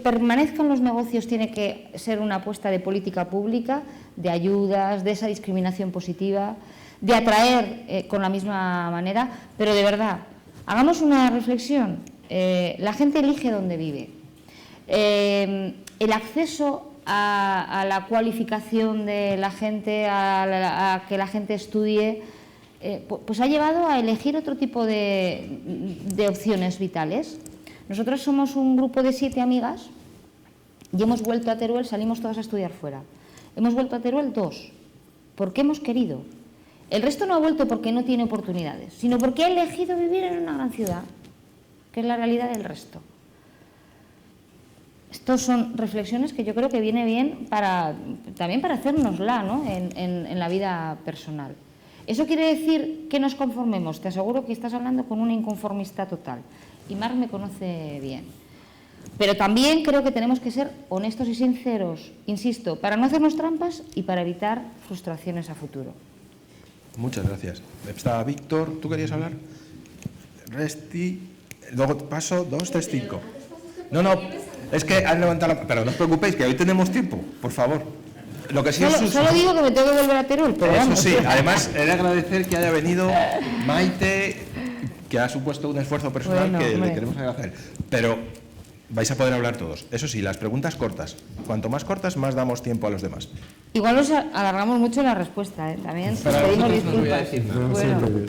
permanezcan los negocios tiene que ser una apuesta de política pública, de ayudas, de esa discriminación positiva, de atraer con la misma manera, pero de verdad, hagamos una reflexión. La gente elige dónde vive. El acceso a la cualificación de la gente, a que la gente estudie, pues ha llevado a elegir otro tipo de opciones vitales. Nosotros somos un grupo de 7 amigas y hemos vuelto a Teruel, salimos todas a estudiar fuera. Hemos vuelto a Teruel 2, porque hemos querido. El resto no ha vuelto porque no tiene oportunidades, sino porque ha elegido vivir en una gran ciudad, que es la realidad del resto. Estas son reflexiones que yo creo que viene bien también para hacérnosla, ¿no? en la vida personal. ¿Eso quiere decir que nos conformemos? Te aseguro que estás hablando con una inconformista total. Y Marc me conoce bien. Pero también creo que tenemos que ser honestos y sinceros, insisto, para no hacernos trampas y para evitar frustraciones a futuro. Muchas gracias. Está Víctor, ¿tú querías hablar? Resti, luego paso 2, 3, 5. No, es que han levantado la... Pero no os preocupéis, que hoy tenemos tiempo, por favor. Lo que sí es Solo digo que me tengo que volver a Teruel, pero eso vamos. sí, además he de agradecer que haya venido Maite, que ha supuesto un esfuerzo personal Bueno, que hombre. le queremos agradecer. Pero vais a poder hablar todos. Eso sí, las preguntas cortas. Cuanto más cortas, más damos tiempo a los demás. Igual nos alargamos mucho la respuesta, ¿eh? También Para pedimos vosotros no os voy a disculpas. decir nada. Bueno,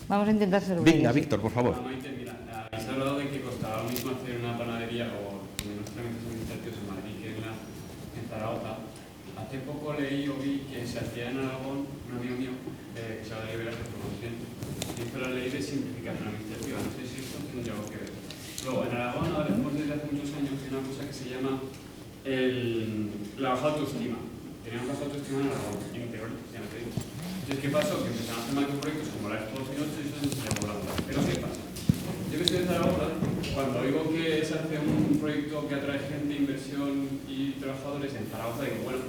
vamos a intentar ser Venga, breves. Víctor, por favor. Maite, mira, habéis hablado de que costaba lo mismo hacer una panadería o menos trámites administrativos en Madrid que en Zaragoza. Hace poco leí o vi que se hacía en Aragón, un amigo mío, que se llama Liberar de Formación, hizo la ley de simplificación administrativa. No sé si esto tiene algo que ver. Luego, en Aragón, ahora vemos desde hace muchos años una cosa que se llama la baja autoestima. Teníamos baja autoestima en Aragón, en Teruel, ya no te digo. Entonces, ¿qué pasó? Que empezaron a hacer macroproyectos como la Expo 2008 y eso se llamó la otra. Pero ¿qué pasa? Yo que estoy de Zaragoza, cuando oigo que se hace un proyecto que atrae gente, inversión y trabajadores en Zaragoza, digo, bueno,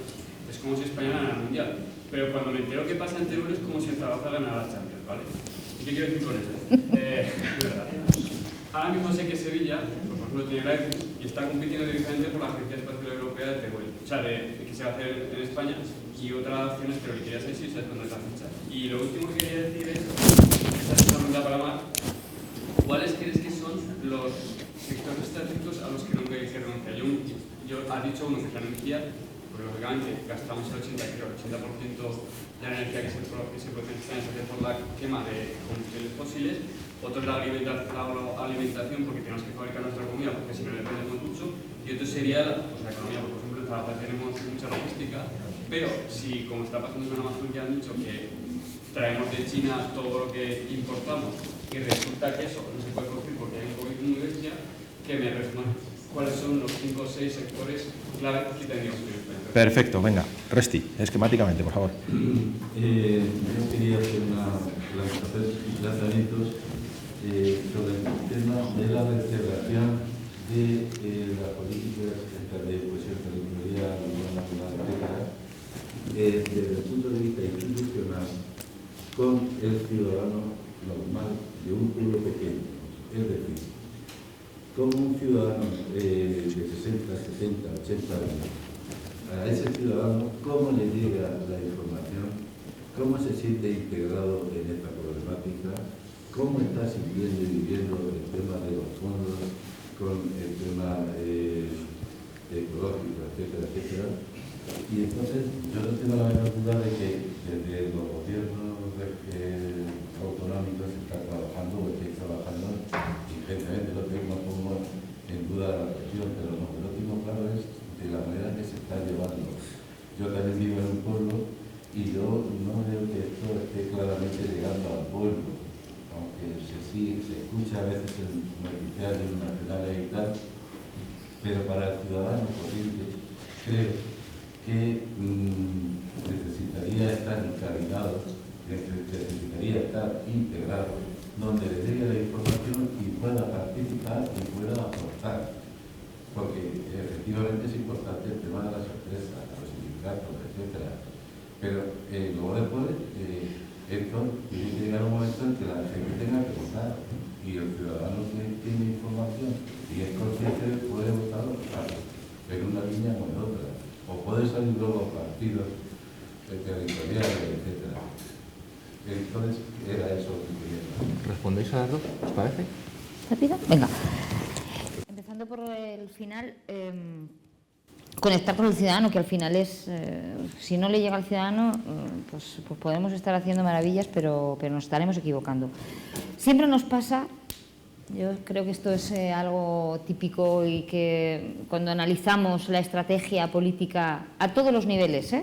es como si España ganara el Mundial. Pero cuando me entero que pasa en Teruel es como si en Zaragoza ganara la Champions, ¿vale? ¿Y qué quiero decir con eso? Es verdad. Ahora mismo sé que Sevilla, por ejemplo, tiene la EFI y está compitiendo directamente por la Agencia Espacial Europea de Teruel. O sea, que se va a hacer en España y otra opción es Teruel. Quería saber si sabes cuándo es la fecha. Y lo último que quería decir es, esta es una pregunta para Mar, ¿cuáles crees que son los sectores estratégicos a los que no hay que renunciar? Yo has dicho uno que es la energía, porque lógicamente gastamos el 80% de la energía que se produce en España se hace por la quema de combustibles fósiles. Otro es la alimentación, porque tenemos que fabricar nuestra comida, porque si no dependemos mucho. Y otro sería la economía, porque por ejemplo en Zaragoza tenemos mucha logística, pero si, como está pasando en Amazon, ya han dicho que traemos de China todo lo que importamos y resulta que eso no se puede producir porque hay un COVID muy bestia, que me resuman cuáles son los 5 o 6 sectores clave que tendríamos en España. Perfecto, venga. Resti, esquemáticamente, por favor. Yo quería hacer planteamientos sobre el tema de la vertebración de las políticas de cohesión territorial, urbana, etcétera, desde el punto de vista institucional, con el ciudadano normal de un pueblo pequeño. Es decir, como un ciudadano de 60, 70, 80 años, a ese ciudadano, cómo le llega la información, cómo se siente integrado en esta problemática, cómo está sintiendo y viviendo el tema de los fondos con el tema ecológico, etcétera, etcétera. Y entonces yo no tengo la menor duda de que desde los gobiernos autonómicos se está trabajando o estáis trabajando intensamente. No pongo en duda la cuestión, pero lo que no tengo claro es de la manera que se está llevando. Yo también vivo en un pueblo y yo no veo que esto esté claramente llegando al pueblo, aunque se escucha a veces en noticiarios nacionales y tal, pero para el ciudadano corriente creo que necesitaría estar encarrilado, necesitaría estar integrado, donde le llegue la información y pueda participar y pueda aportar. Porque efectivamente es importante el tema de las empresas, los sindicatos, etcétera. Pero luego después, esto tiene que llegar un momento en que la gente tenga que votar y el ciudadano que tiene información y es consciente puede votar en una línea o en otra. O puede salir luego partidos territoriales, etcétera. Entonces, era eso lo que quería. ¿Respondéis a las dos? ¿Os parece? ¿Rápido? Venga. Empezando por el final, conectar con el ciudadano, que al final es, si no le llega al ciudadano, pues podemos estar haciendo maravillas, pero nos estaremos equivocando. Siempre nos pasa, yo creo que esto es algo típico y que cuando analizamos la estrategia política a todos los niveles,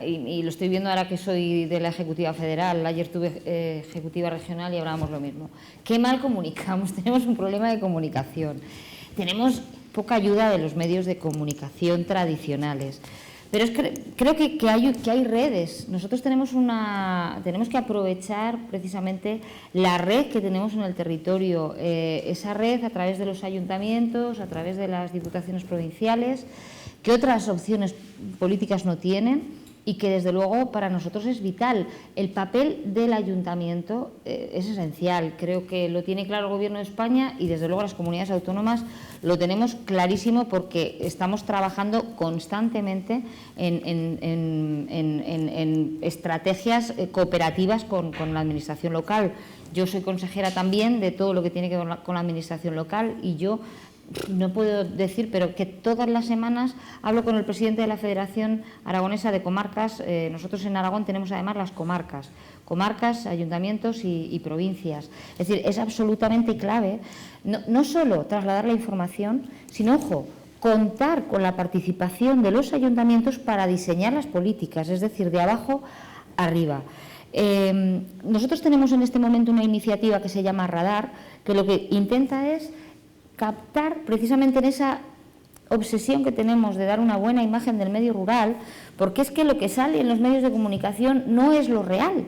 y lo estoy viendo ahora que soy de la Ejecutiva Federal, ayer tuve Ejecutiva Regional y hablábamos lo mismo. Qué mal comunicamos, tenemos un problema de comunicación, tenemos poca ayuda de los medios de comunicación tradicionales, pero creo que hay redes. Nosotros tenemos que aprovechar precisamente la red que tenemos en el territorio, esa red a través de los ayuntamientos, a través de las diputaciones provinciales, que otras opciones políticas no tienen, y que desde luego para nosotros es vital. El papel del ayuntamiento es esencial, creo que lo tiene claro el Gobierno de España y desde luego las comunidades autónomas lo tenemos clarísimo porque estamos trabajando constantemente en estrategias cooperativas con la administración local. Yo soy consejera también de todo lo que tiene que ver con la administración local y yo no puedo decir, pero que todas las semanas hablo con el presidente de la Federación Aragonesa de Comarcas. Nosotros en Aragón tenemos además las comarcas, ayuntamientos y provincias. Es decir, es absolutamente clave no solo trasladar la información, sino, ojo, contar con la participación de los ayuntamientos para diseñar las políticas, es decir, de abajo arriba. Nosotros tenemos en este momento una iniciativa que se llama Radar, que lo que intenta es captar precisamente en esa obsesión que tenemos de dar una buena imagen del medio rural, porque es que lo que sale en los medios de comunicación no es lo real,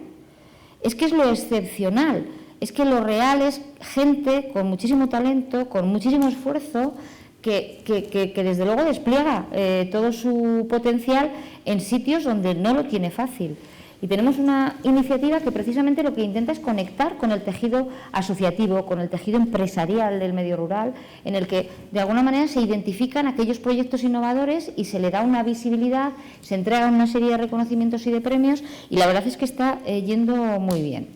es que es lo excepcional, es que lo real es gente con muchísimo talento, con muchísimo esfuerzo, que desde luego despliega todo su potencial en sitios donde no lo tiene fácil. Y tenemos una iniciativa que precisamente lo que intenta es conectar con el tejido asociativo, con el tejido empresarial del medio rural, en el que de alguna manera se identifican aquellos proyectos innovadores y se le da una visibilidad, se entregan una serie de reconocimientos y de premios y la verdad es que está yendo muy bien.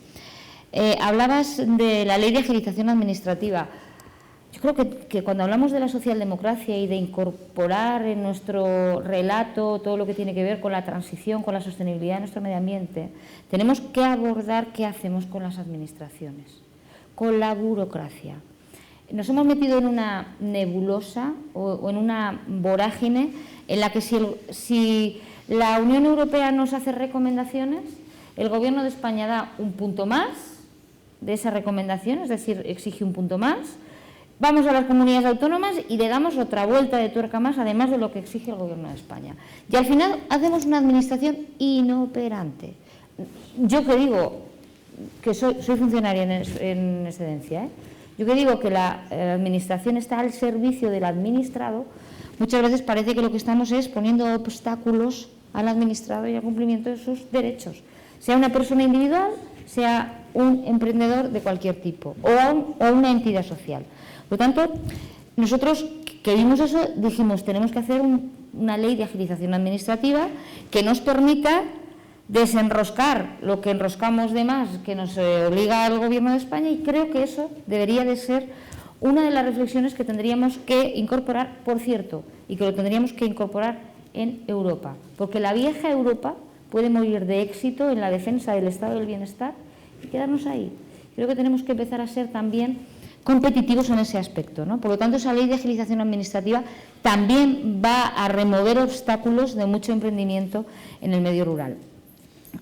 Hablabas de la ley de agilización administrativa. Yo creo que cuando hablamos de la socialdemocracia y de incorporar en nuestro relato todo lo que tiene que ver con la transición, con la sostenibilidad de nuestro medio ambiente, tenemos que abordar qué hacemos con las administraciones, con la burocracia. Nos hemos metido en una nebulosa o en una vorágine en la que si la Unión Europea nos hace recomendaciones, el Gobierno de España da un punto más de esa recomendación, es decir, exige un punto más. Vamos a las comunidades autónomas y le damos otra vuelta de tuerca más, además de lo que exige el Gobierno de España. Y al final hacemos una administración inoperante. Yo que digo, que soy funcionaria en excedencia, yo que digo que la administración está al servicio del administrado, muchas veces parece que lo que estamos es poniendo obstáculos al administrado y al cumplimiento de sus derechos, sea una persona individual, sea un emprendedor de cualquier tipo o una entidad social. Por lo tanto, nosotros que vimos eso, dijimos, tenemos que hacer una ley de agilización administrativa que nos permita desenroscar lo que enroscamos de más, que nos obliga al Gobierno de España, y creo que eso debería de ser una de las reflexiones que tendríamos que incorporar, por cierto, y que lo tendríamos que incorporar en Europa, porque la vieja Europa puede morir de éxito en la defensa del estado del bienestar y quedarnos ahí. Creo que tenemos que empezar a ser también competitivos en ese aspecto, ¿no? Por lo tanto, esa ley de agilización administrativa también va a remover obstáculos de mucho emprendimiento en el medio rural.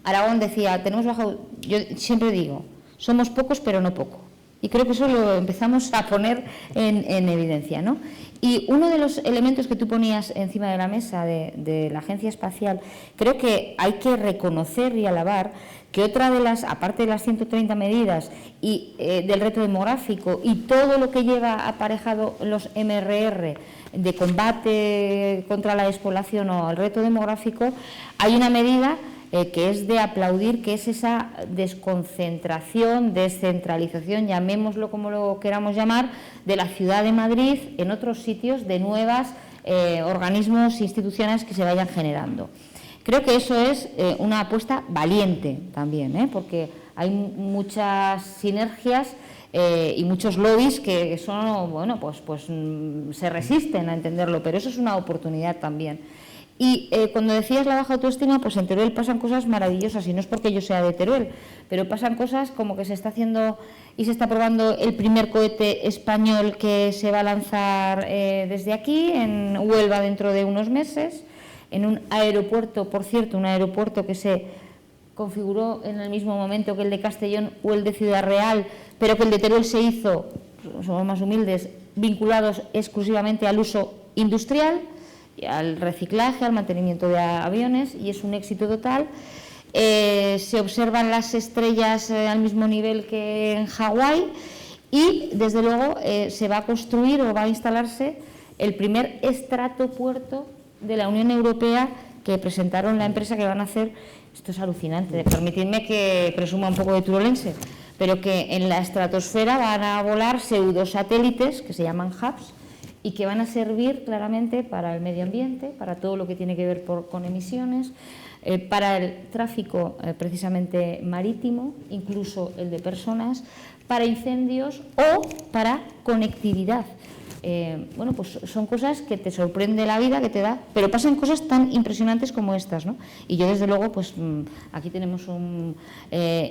Aragón decía, tenemos bajado, yo siempre digo, somos pocos pero no poco. Y creo que eso lo empezamos a poner en evidencia, ¿no? Y uno de los elementos que tú ponías encima de la mesa de la Agencia Espacial, creo que hay que reconocer y alabar que otra de las, aparte de las 130 medidas y del reto demográfico y todo lo que lleva aparejado los MRR de combate contra la despoblación o el reto demográfico, hay una medida que es de aplaudir, que es esa desconcentración, descentralización, llamémoslo como lo queramos llamar, de la ciudad de Madrid en otros sitios de nuevos organismos institucionales que se vayan generando. Creo que eso es una apuesta valiente también, porque hay muchas sinergias y muchos lobbies que son, bueno, pues se resisten a entenderlo, pero eso es una oportunidad también. Y cuando decías la baja autoestima, pues en Teruel pasan cosas maravillosas, y no es porque yo sea de Teruel, pero pasan cosas como que se está haciendo y se está probando el primer cohete español que se va a lanzar desde aquí, en Huelva, dentro de unos meses, en un aeropuerto, por cierto, un aeropuerto que se configuró en el mismo momento que el de Castellón o el de Ciudad Real, pero que el de Teruel se hizo, somos más humildes, vinculados exclusivamente al uso industrial, al reciclaje, al mantenimiento de aviones, y es un éxito total. Se observan las estrellas al mismo nivel que en Hawái, y desde luego se va a construir o va a instalarse el primer estratopuerto de la Unión Europea que presentaron la empresa que van a hacer, esto es alucinante, permitidme que presuma un poco de turolense, pero que en la estratosfera van a volar pseudosatélites que se llaman hubs y que van a servir claramente para el medio ambiente, para todo lo que tiene que ver con emisiones, para el tráfico precisamente marítimo, incluso el de personas, para incendios o para conectividad. Bueno, pues son cosas que te sorprende la vida, que te da, pero pasan cosas tan impresionantes como estas, ¿no? Y yo, desde luego, pues aquí tenemos un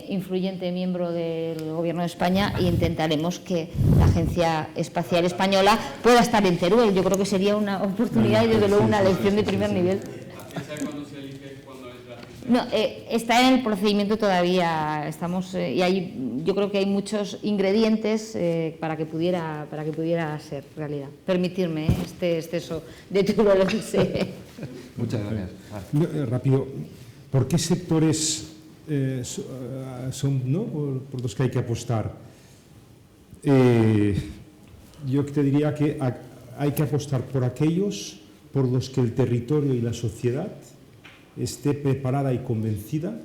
influyente miembro del Gobierno de España e intentaremos que la Agencia Espacial Española pueda estar en Teruel. Yo creo que sería una oportunidad y, desde luego, una lección de primer nivel. No, está en el procedimiento todavía, estamos y yo creo que hay muchos ingredientes para que pudiera ser realidad. Permitirme este exceso de turolense. Muchas gracias. Rápido, ¿por qué sectores son, ¿no?, por los que hay que apostar? Yo te diría que hay que apostar por aquellos por los que el territorio y la sociedad esté preparada y convencida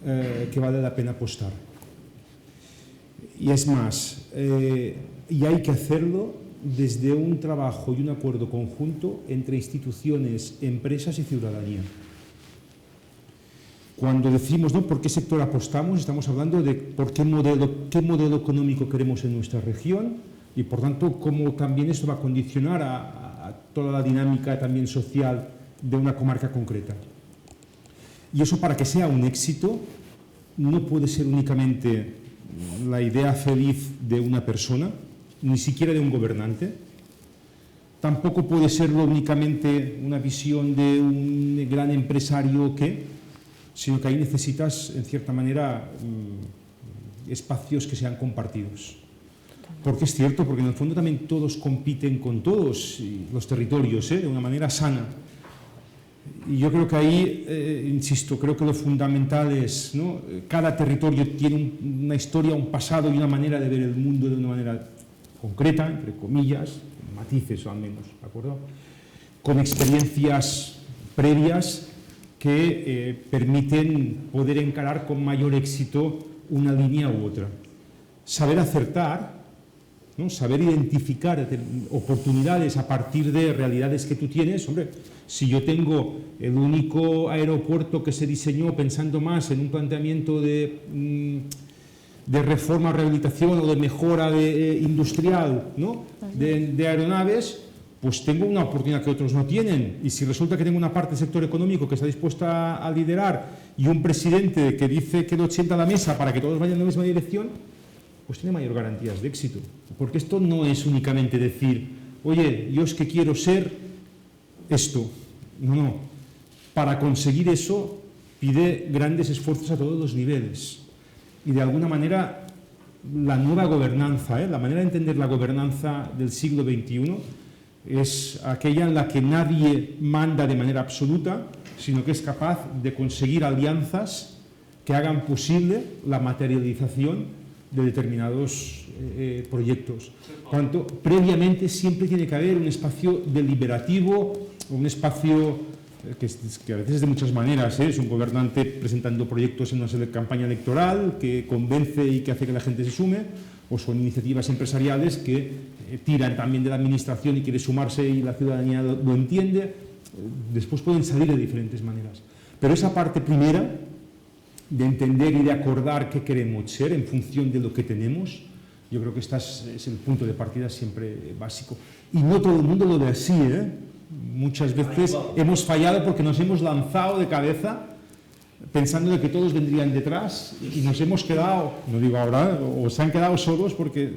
que vale la pena apostar. Y es más, y hay que hacerlo desde un trabajo y un acuerdo conjunto entre instituciones, empresas y ciudadanía. Cuando decimos, ¿no?, por qué sector apostamos, estamos hablando de por qué modelo económico queremos en nuestra región y, por tanto, cómo también esto va a condicionar a toda la dinámica también social de una comarca concreta. Y eso, para que sea un éxito, no puede ser únicamente la idea feliz de una persona, ni siquiera de un gobernante. Tampoco puede serlo únicamente una visión de un gran empresario sino que ahí necesitas, en cierta manera, espacios que sean compartidos. Porque es cierto, porque en el fondo también todos compiten con todos, y los territorios, de una manera sana. Y yo creo que ahí, insisto, creo que lo fundamental es, ¿no?, cada territorio tiene una historia, un pasado y una manera de ver el mundo de una manera concreta, entre comillas, con matices o al menos, ¿de acuerdo?, con experiencias previas que permiten poder encarar con mayor éxito una línea u otra. Saber acertar, ¿no?, saber identificar oportunidades a partir de realidades que tú tienes. Hombre, si yo tengo el único aeropuerto que se diseñó pensando más en un planteamiento de reforma, rehabilitación o de mejora industrial, ¿no?, de aeronaves, pues tengo una oportunidad que otros no tienen. Y si resulta que tengo una parte del sector económico que está dispuesta a liderar y un presidente que dice que lo sienta a la mesa para que todos vayan en la misma dirección, pues tiene mayor garantías de éxito. Porque esto no es únicamente decir, oye, yo es que quiero ser esto. No. Para conseguir eso pide grandes esfuerzos a todos los niveles. Y de alguna manera la nueva gobernanza, la manera de entender la gobernanza del siglo XXI es aquella en la que nadie manda de manera absoluta, sino que es capaz de conseguir alianzas que hagan posible la materialización de determinados proyectos. Por tanto, previamente siempre tiene que haber un espacio deliberativo, un espacio que a veces es de muchas maneras, es un gobernante presentando proyectos en una campaña electoral que convence y que hace que la gente se sume, o son iniciativas empresariales que tiran también de la administración y quiere sumarse y la ciudadanía lo entiende. Después pueden salir de diferentes maneras. Pero esa parte primera, de entender y de acordar qué queremos ser en función de lo que tenemos, yo creo que este es el punto de partida siempre básico. Y no todo el mundo lo ve así, Muchas veces hemos fallado porque nos hemos lanzado de cabeza pensando de que todos vendrían detrás y nos hemos quedado, no digo ahora, o se han quedado solos porque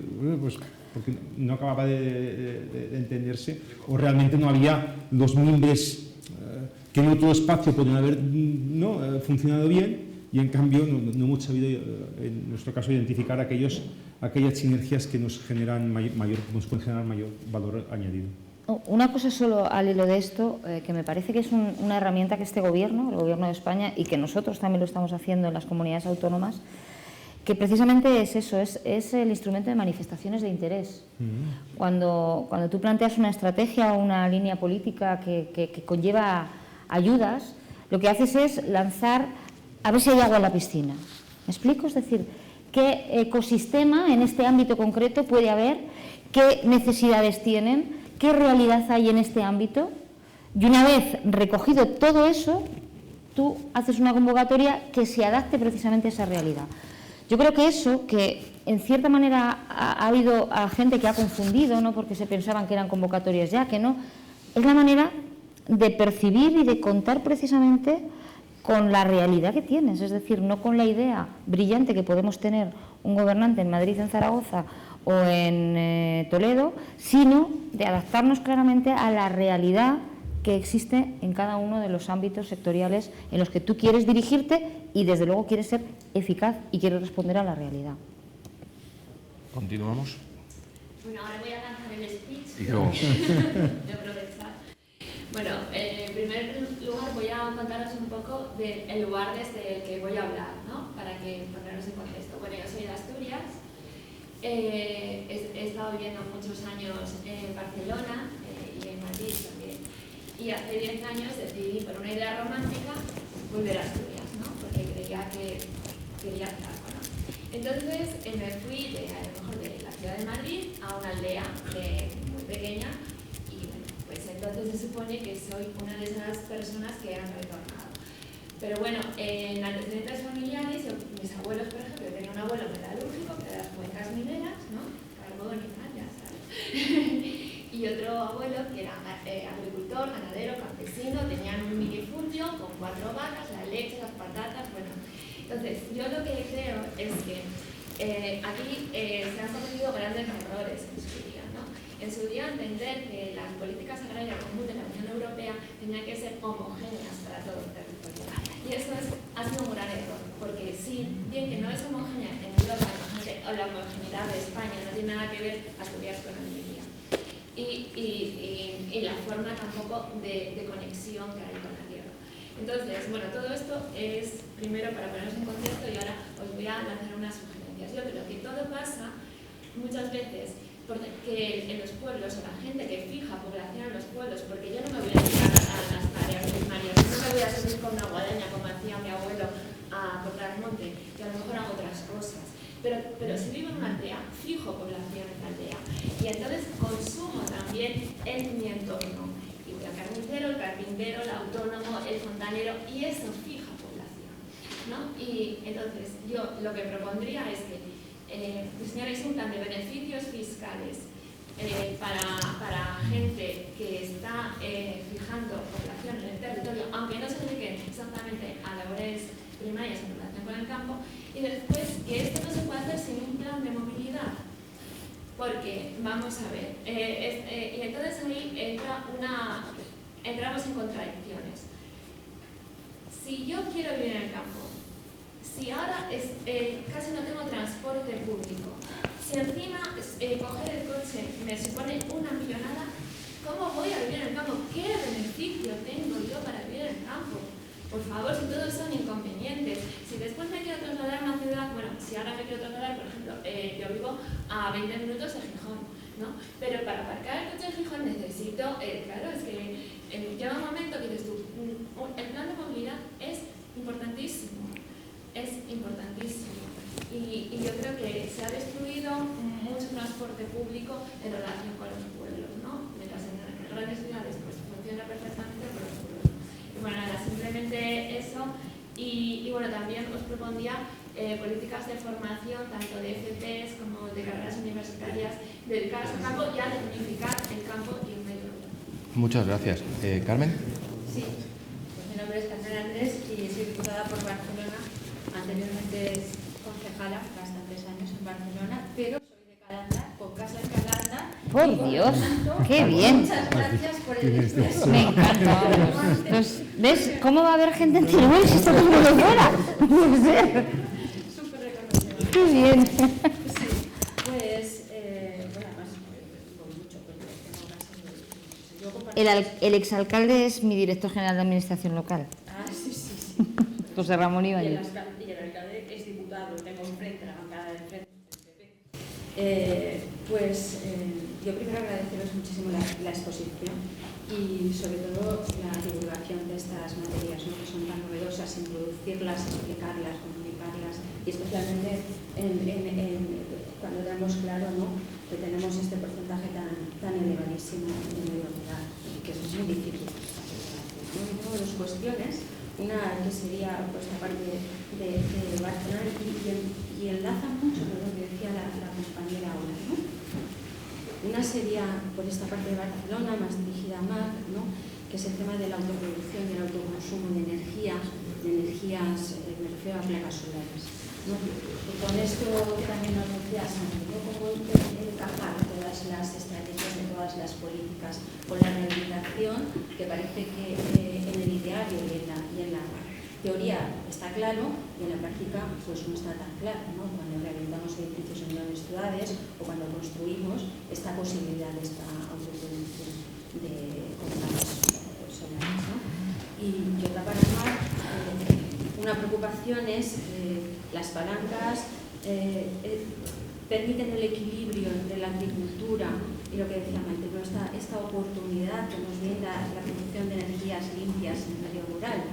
no acababa de entenderse, o realmente no había los mimbres que en otro espacio podrían haber funcionado bien, y en cambio no hemos sabido, en nuestro caso, identificar aquellas sinergias que nos pueden generar mayor valor añadido. Una cosa solo al hilo de esto, que me parece que es una herramienta que este Gobierno, el Gobierno de España, y que nosotros también lo estamos haciendo en las comunidades autónomas, que precisamente es eso, es el instrumento de manifestaciones de interés. Cuando tú planteas una estrategia o una línea política que conlleva ayudas, lo que haces es lanzar a ver si hay agua en la piscina. ¿Me explico? Es decir, ¿qué ecosistema en este ámbito concreto puede haber? ¿Qué necesidades tienen? ¿Qué realidad hay en este ámbito? Y una vez recogido todo eso, tú haces una convocatoria que se adapte precisamente a esa realidad. Yo creo que eso, que en cierta manera ha habido a gente que ha confundido, ¿no?, porque se pensaban que eran convocatorias ya, que no, es la manera de percibir y de contar precisamente con la realidad que tienes, es decir, no con la idea brillante que podemos tener un gobernante en Madrid, en Zaragoza o en Toledo, sino de adaptarnos claramente a la realidad que existe en cada uno de los ámbitos sectoriales en los que tú quieres dirigirte y desde luego quieres ser eficaz y quieres responder a la realidad. Continuamos. Bueno, ahora voy a lanzar el speech. Y luego. De aprovechar. Bueno, en primer lugar voy a contaros un poco del lugar desde el que voy a hablar, ¿no? Para que poneros en contexto. Bueno, yo soy de Asturias. He estado viviendo muchos años en Barcelona y en Madrid también. Y hace 10 años decidí, por una idea romántica, volver a Asturias, ¿no? Porque creía que quería hacer algo, ¿no? Entonces me fui a lo mejor de la ciudad de Madrid a una aldea muy pequeña y bueno, pues entonces se supone que soy una de esas personas que han retornado. Pero bueno, en antecedentes familiares, mis abuelos, por ejemplo, yo tenía un abuelo metalúrgico que era de las cuencas mineras, ¿no? Carbón y tal, ya sabes. Y otro abuelo que era agricultor, ganadero, campesino, tenían un minifundio con 4 vacas, la leche, las patatas, bueno. Entonces, yo lo que creo es que aquí se han cometido grandes errores en su día, ¿no? En su día entender que las políticas agrarias comunes de la Unión Europea tenían que ser homogéneas para todo el territorio. Y eso ha sido un gran error, porque si bien que no es homogénea en Europa, o la homogeneidad de España no tiene nada que ver Asturias con Andalucía. Y la forma tampoco de conexión que hay con la tierra. Entonces, bueno, todo esto es primero para ponernos en contexto y ahora os voy a lanzar unas sugerencias. Yo creo que todo pasa muchas veces porque en los pueblos o la gente que fija población en los pueblos, porque yo no me voy a dedicar a las tareas primarias, no me voy a subir con una guadaña como hacía mi abuelo a cortar el monte, que a lo mejor hago otras cosas. Pero si vivo en una aldea, fijo población en la aldea. Y entonces consumo también en mi entorno. Y voy al carnicero, el carpintero, el autónomo, el fontanero, y eso fija población, ¿no? Y entonces yo lo que propondría es que diseñarais un plan de beneficios fiscales para gente que está fijando población en el territorio, aunque no se dediquen exactamente a labores primarias en relación con el campo, y después que esto no se puede hacer sin un plan de movilidad, porque, vamos a ver, y entonces ahí entramos en contradicciones. Si yo quiero vivir en el campo, si ahora casi no tengo transporte público, si encima coger el coche me supone una millonada, ¿cómo voy a vivir en el campo? ¿Qué beneficio tengo yo para vivir en el campo? Por favor, si todos son inconvenientes. Si después me quiero trasladar a una ciudad, bueno, si ahora me quiero trasladar, por ejemplo, yo vivo a 20 minutos de Gijón, ¿no? Pero para aparcar el coche en Gijón necesito, claro, es que llega un momento que dices tú, el plan de movilidad es importantísimo, y yo creo que se ha destruido mucho transporte público en relación con los pueblos, ¿no? Mientras en las grandes ciudades pues funciona perfectamente, pero los pueblos no. Y bueno, nada, simplemente eso, y bueno, también os propondría políticas de formación, tanto de FPs como de carreras universitarias, dedicadas al campo y a dignificar el campo y el medio rural. Muchas gracias. ¿Carmen? Sí, pues mi nombre es Carmen Andrés y soy diputada por Barcelona. Anteriormente es concejala, bastantes años en Barcelona, pero soy de Calanda, con casa en Calanda. Por Dios, qué bien. Muchas gracias por el expreso. Me encanta. Pues, ¿ves cómo va a haber gente en Teruel si está todo el mundo fuera? No puede ser. Súper reconocido. Qué bien. Sí, pues, bueno, además, con mucho, porque tengo casi... El exalcalde es mi director general de Administración Local. Ah, sí. José Ramón Ibáñez. Y el alcalde es diputado, tengo enfrente, la bancada de enfrente del PP. Yo primero agradeceros muchísimo la la exposición y sobre todo la divulgación de estas materias, ¿no?, que son tan novedosas, introducirlas, explicarlas, comunicarlas y especialmente cuando tenemos claro, ¿no?, que tenemos este porcentaje tan elevadísimo de medio rural y que es muy difícil. ¿No? Y tengo dos cuestiones, una que sería por esta parte de Barcelona y enlaza mucho con lo que decía la compañera ahora, ¿no? Una sería por esta parte de Barcelona, más dirigida a Mar, ¿no?, que es el tema de la autoproducción y el autoconsumo de energías, me refiero a placas solares, ¿no? Y con esto que también nos decía Santi, ¿no?, cómo encajar todas las estrategias de todas las políticas con la rehabilitación, que parece que en el ideario y en la teoría está claro y en la práctica pues no está tan claro, ¿no? Cuando rehabilitamos edificios en grandes ciudades o cuando construimos esta posibilidad de esta autoproducción de placas solares, ¿no? Y otra para Mar, una preocupación es las palancas permiten el equilibrio entre la agricultura y lo que decía Maite, ¿no?, esta oportunidad que nos brinda la producción de energías limpias en el medio rural.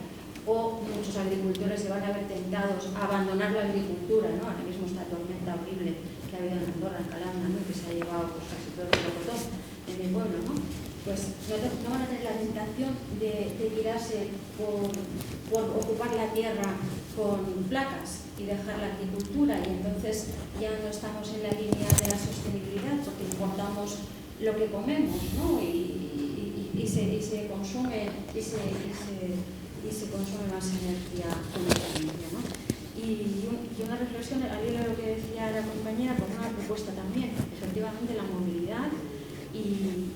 O muchos agricultores se van a ver tentados a abandonar la agricultura, ¿no? Ahora mismo esta tormenta horrible que ha habido en Andorra, en Calanda, ¿no?, que se ha llevado pues, casi todo el melocotón en mi pueblo, ¿no? Pues no van a tener la tentación de tirarse por ocupar la tierra con placas y dejar la agricultura, y entonces ya no estamos en la línea de la sostenibilidad porque importamos lo que comemos, ¿no? Y se consume más energía limpia, ¿no? Y una reflexión al hilo de lo que decía la compañera, con una propuesta también, efectivamente la movilidad y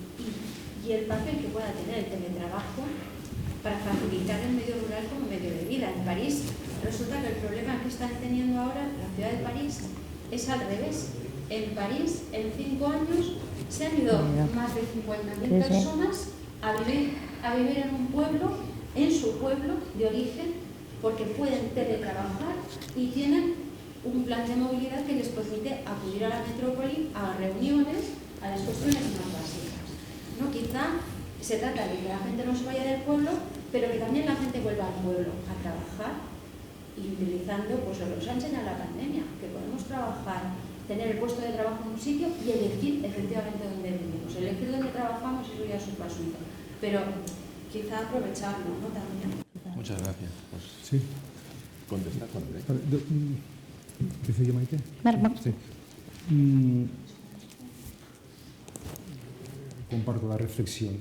el papel que pueda tener el teletrabajo para facilitar el medio rural como medio de vida. En París resulta que el problema que están teniendo ahora la ciudad de París es al revés. En París, en 5 años, se han ido más de 50.000 personas a vivir en un pueblo, en su pueblo de origen, porque pueden teletrabajar y tienen un plan de movilidad que les permite acudir a la metrópoli, a reuniones, a las cuestiones más básicas, ¿no? Quizá se trata de que la gente no se vaya del pueblo, pero que también la gente vuelva al pueblo a trabajar y utilizando pues, lo que nos ha enseñado la pandemia, que podemos trabajar, tener el puesto de trabajo en un sitio y elegir efectivamente dónde vivimos. Elegir dónde trabajamos, eso ya es un asunto, pero quizá aprovecharlo, ¿no? También. Muchas gracias. Pues, sí. Contestar. ¿Qué se llama Maite? Sí. Comparto la reflexión.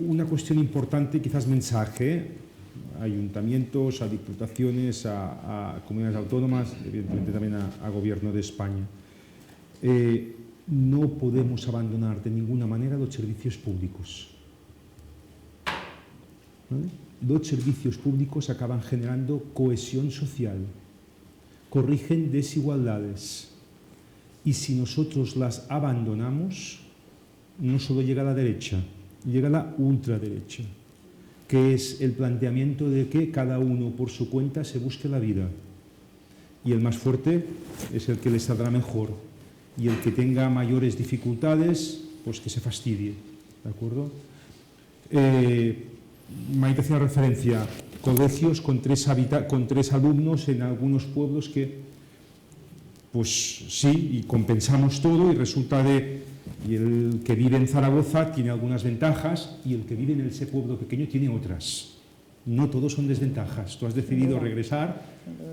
Una cuestión importante, quizás mensaje, a ayuntamientos, a diputaciones, a comunidades autónomas, evidentemente también a Gobierno de España. No podemos abandonar de ninguna manera los servicios públicos. ¿Vale? Los servicios públicos acaban generando cohesión social, corrigen desigualdades y si nosotros las abandonamos, no solo llega a la derecha, llega a la ultraderecha, que es el planteamiento de que cada uno por su cuenta se busque la vida y el más fuerte es el que le saldrá mejor y el que tenga mayores dificultades, pues que se fastidie, ¿de acuerdo? Maite hacía referencia, colegios con tres alumnos en algunos pueblos que, pues sí, y compensamos todo y resulta y el que vive en Zaragoza tiene algunas ventajas y el que vive en ese pueblo pequeño tiene otras. No todos son desventajas. Tú has decidido regresar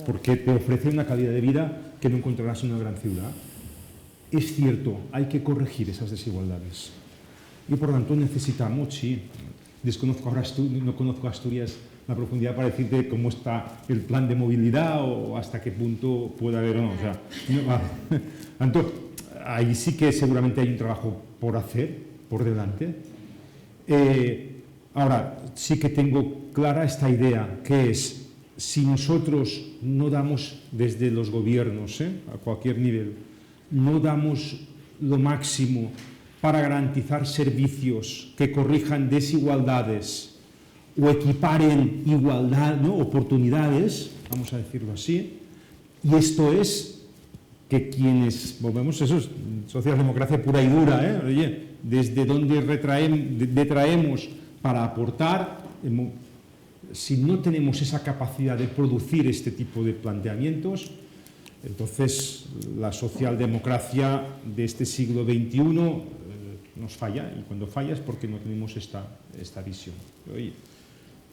porque te ofrece una calidad de vida que no encontrarás en una gran ciudad. Es cierto, hay que corregir esas desigualdades. Y por lo tanto necesitamos, sí, no conozco Asturias la profundidad para decirte cómo está el plan de movilidad o hasta qué punto puede haber o no. O sea, entonces, ahí sí que seguramente hay un trabajo por hacer, por delante. Ahora, sí que tengo clara esta idea, que es, si nosotros no damos desde los gobiernos, a cualquier nivel, no damos lo máximo para garantizar servicios que corrijan desigualdades o equiparen igualdad, ¿no? Oportunidades, vamos a decirlo así, y esto es que quienes, volvemos, eso es socialdemocracia pura y dura, oye, desde dónde detraemos para aportar, si no tenemos esa capacidad de producir este tipo de planteamientos, entonces la socialdemocracia de este siglo XXI nos falla, y cuando falla es porque no tenemos esta visión. Oye,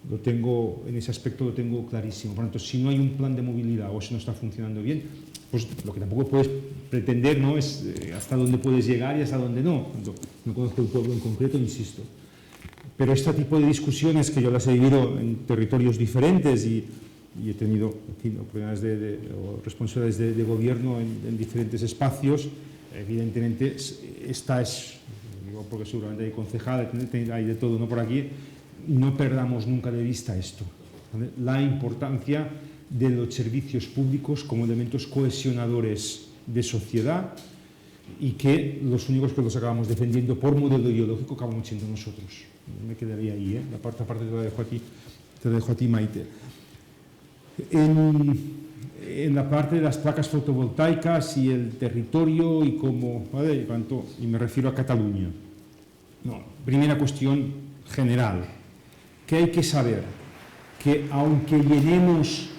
en ese aspecto lo tengo clarísimo. Por lo tanto, si no hay un plan de movilidad o si no está funcionando bien, pues lo que tampoco puedes pretender, ¿no?, es hasta dónde puedes llegar y hasta dónde no. No conozco el pueblo en concreto, insisto. Pero este tipo de discusiones, que yo las he vivido en territorios diferentes y he tenido oportunidades o responsabilidades de gobierno en diferentes espacios, evidentemente esta es, digo porque seguramente hay concejales, hay de todo, ¿no?, por aquí, no perdamos nunca de vista esto, ¿vale? La importancia de los servicios públicos como elementos cohesionadores de sociedad, y que los únicos que los acabamos defendiendo por modelo ideológico acabamos siendo nosotros. Me quedaría ahí, la parte te la dejo a ti, Maite. En la parte de las placas fotovoltaicas y el territorio y cómo, ¿vale?, y me refiero a Cataluña. No, primera cuestión general, que hay que saber que aunque llenemos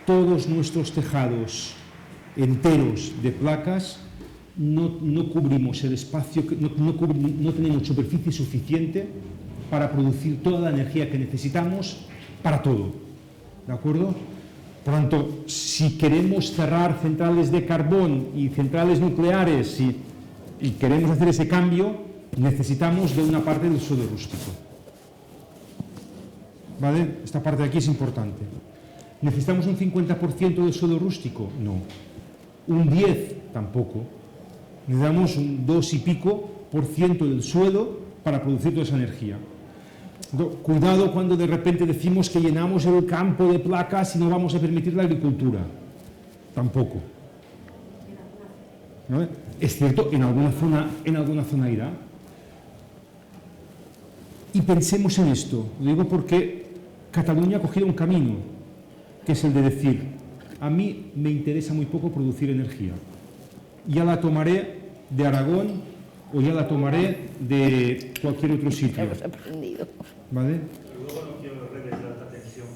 todos nuestros tejados enteros de placas, no cubrimos el espacio, no tenemos superficie suficiente para producir toda la energía que necesitamos para todo, ¿de acuerdo? Por lo tanto, si queremos cerrar centrales de carbón y centrales nucleares y queremos hacer ese cambio, necesitamos de una parte del suelo rústico, ¿vale? Esta parte de aquí es importante. ¿Necesitamos un 50% del suelo rústico? No. ¿Un 10%? Tampoco. Necesitamos un 2 y pico % del suelo para producir toda esa energía. Cuidado cuando de repente decimos que llenamos el campo de placas y no vamos a permitir la agricultura. Tampoco. ¿No? Es cierto, en alguna zona irá. Y pensemos en esto. Lo digo porque Cataluña ha cogido un camino, que es el de decir, a mí me interesa muy poco producir energía. Ya la tomaré de Aragón o ya la tomaré de cualquier otro sitio. ¿Vale? Luego no quiero redes de alta tensión.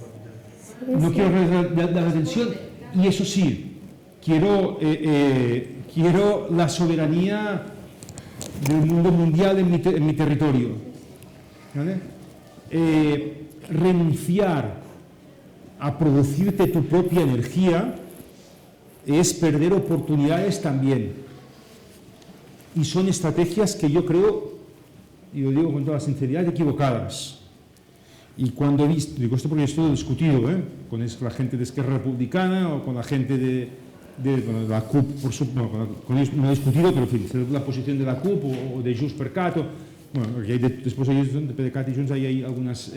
No quiero redes de alta tensión, y eso sí, quiero la soberanía del mundo mundial en mi territorio. ¿Vale? Renunciar a producirte tu propia energía es perder oportunidades también. Y son estrategias que yo creo, y lo digo con toda sinceridad, equivocadas. Y cuando he visto, digo esto porque esto lo he discutido con la gente de Esquerra Republicana o con la gente de la CUP, por supuesto, con ellos no he discutido, pero en fin, la posición de la CUP o de Junts per Cat, porque después de PDeCAT y Junts hay algunas...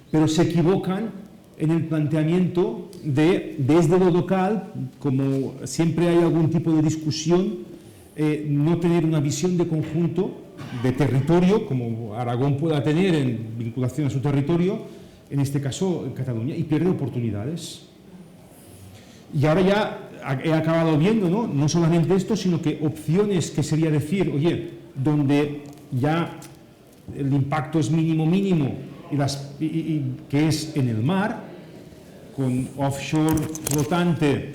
pero se equivocan en el planteamiento desde lo local, como siempre hay algún tipo de discusión, no tener una visión de conjunto, de territorio, como Aragón pueda tener en vinculación a su territorio, en este caso en Cataluña, y pierde oportunidades. Y ahora ya he acabado viendo, no solamente esto, sino que opciones que sería decir, oye, donde ya el impacto es mínimo, y que es en el mar, con offshore flotante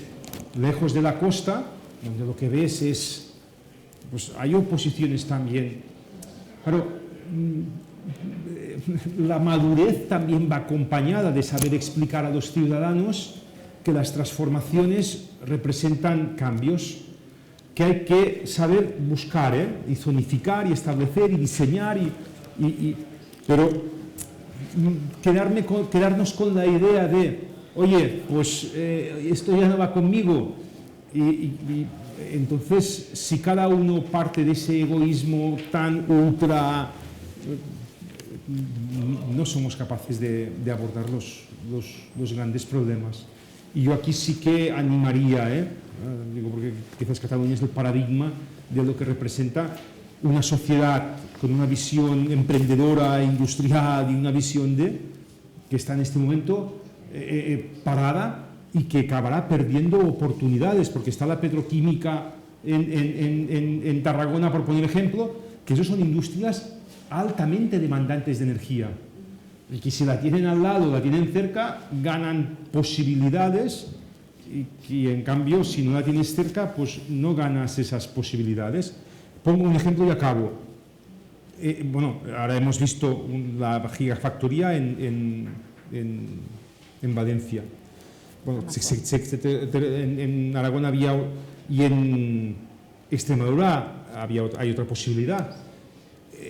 lejos de la costa, donde lo que ves es, pues hay oposiciones también. Claro, la madurez también va acompañada de saber explicar a los ciudadanos que las transformaciones representan cambios, que hay que saber buscar y zonificar y establecer y diseñar, pero quedarnos con la idea de, oye, pues esto ya no va conmigo, y entonces si cada uno parte de ese egoísmo tan ultra, no somos capaces de abordar los grandes problemas. Y yo aquí sí que animaría, digo porque quizás Cataluña es el paradigma de lo que representa una sociedad con una visión emprendedora, industrial y una visión que está en este momento parada y que acabará perdiendo oportunidades, porque está la petroquímica en Tarragona, por poner ejemplo, que eso son industrias altamente demandantes de energía y que si la tienen al lado, la tienen cerca, ganan posibilidades y en cambio si no la tienes cerca, pues no ganas esas posibilidades. Pongo un ejemplo y acabo. Bueno, ahora hemos visto la gigafactoría en Valencia. Bueno, en Aragón había y en Extremadura hay otra posibilidad.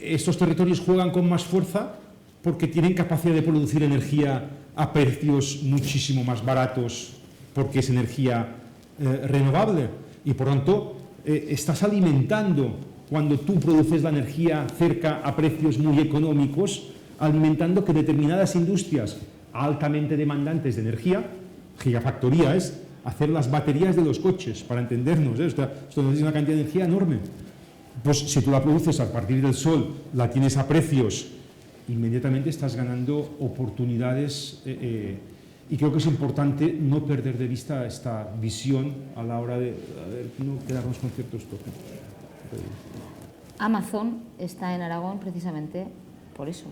Estos territorios juegan con más fuerza porque tienen capacidad de producir energía a precios muchísimo más baratos porque es energía renovable y por tanto estás alimentando, cuando tú produces la energía cerca a precios muy económicos, alimentando que determinadas industrias altamente demandantes de energía, gigafactoría es hacer las baterías de los coches, para entendernos, esto necesita una cantidad de energía enorme. Pues si tú la produces a partir del sol, la tienes a precios, inmediatamente estás ganando oportunidades y creo que es importante no perder de vista esta visión a la hora de no quedarnos con ciertos toques. Amazon está en Aragón precisamente por eso.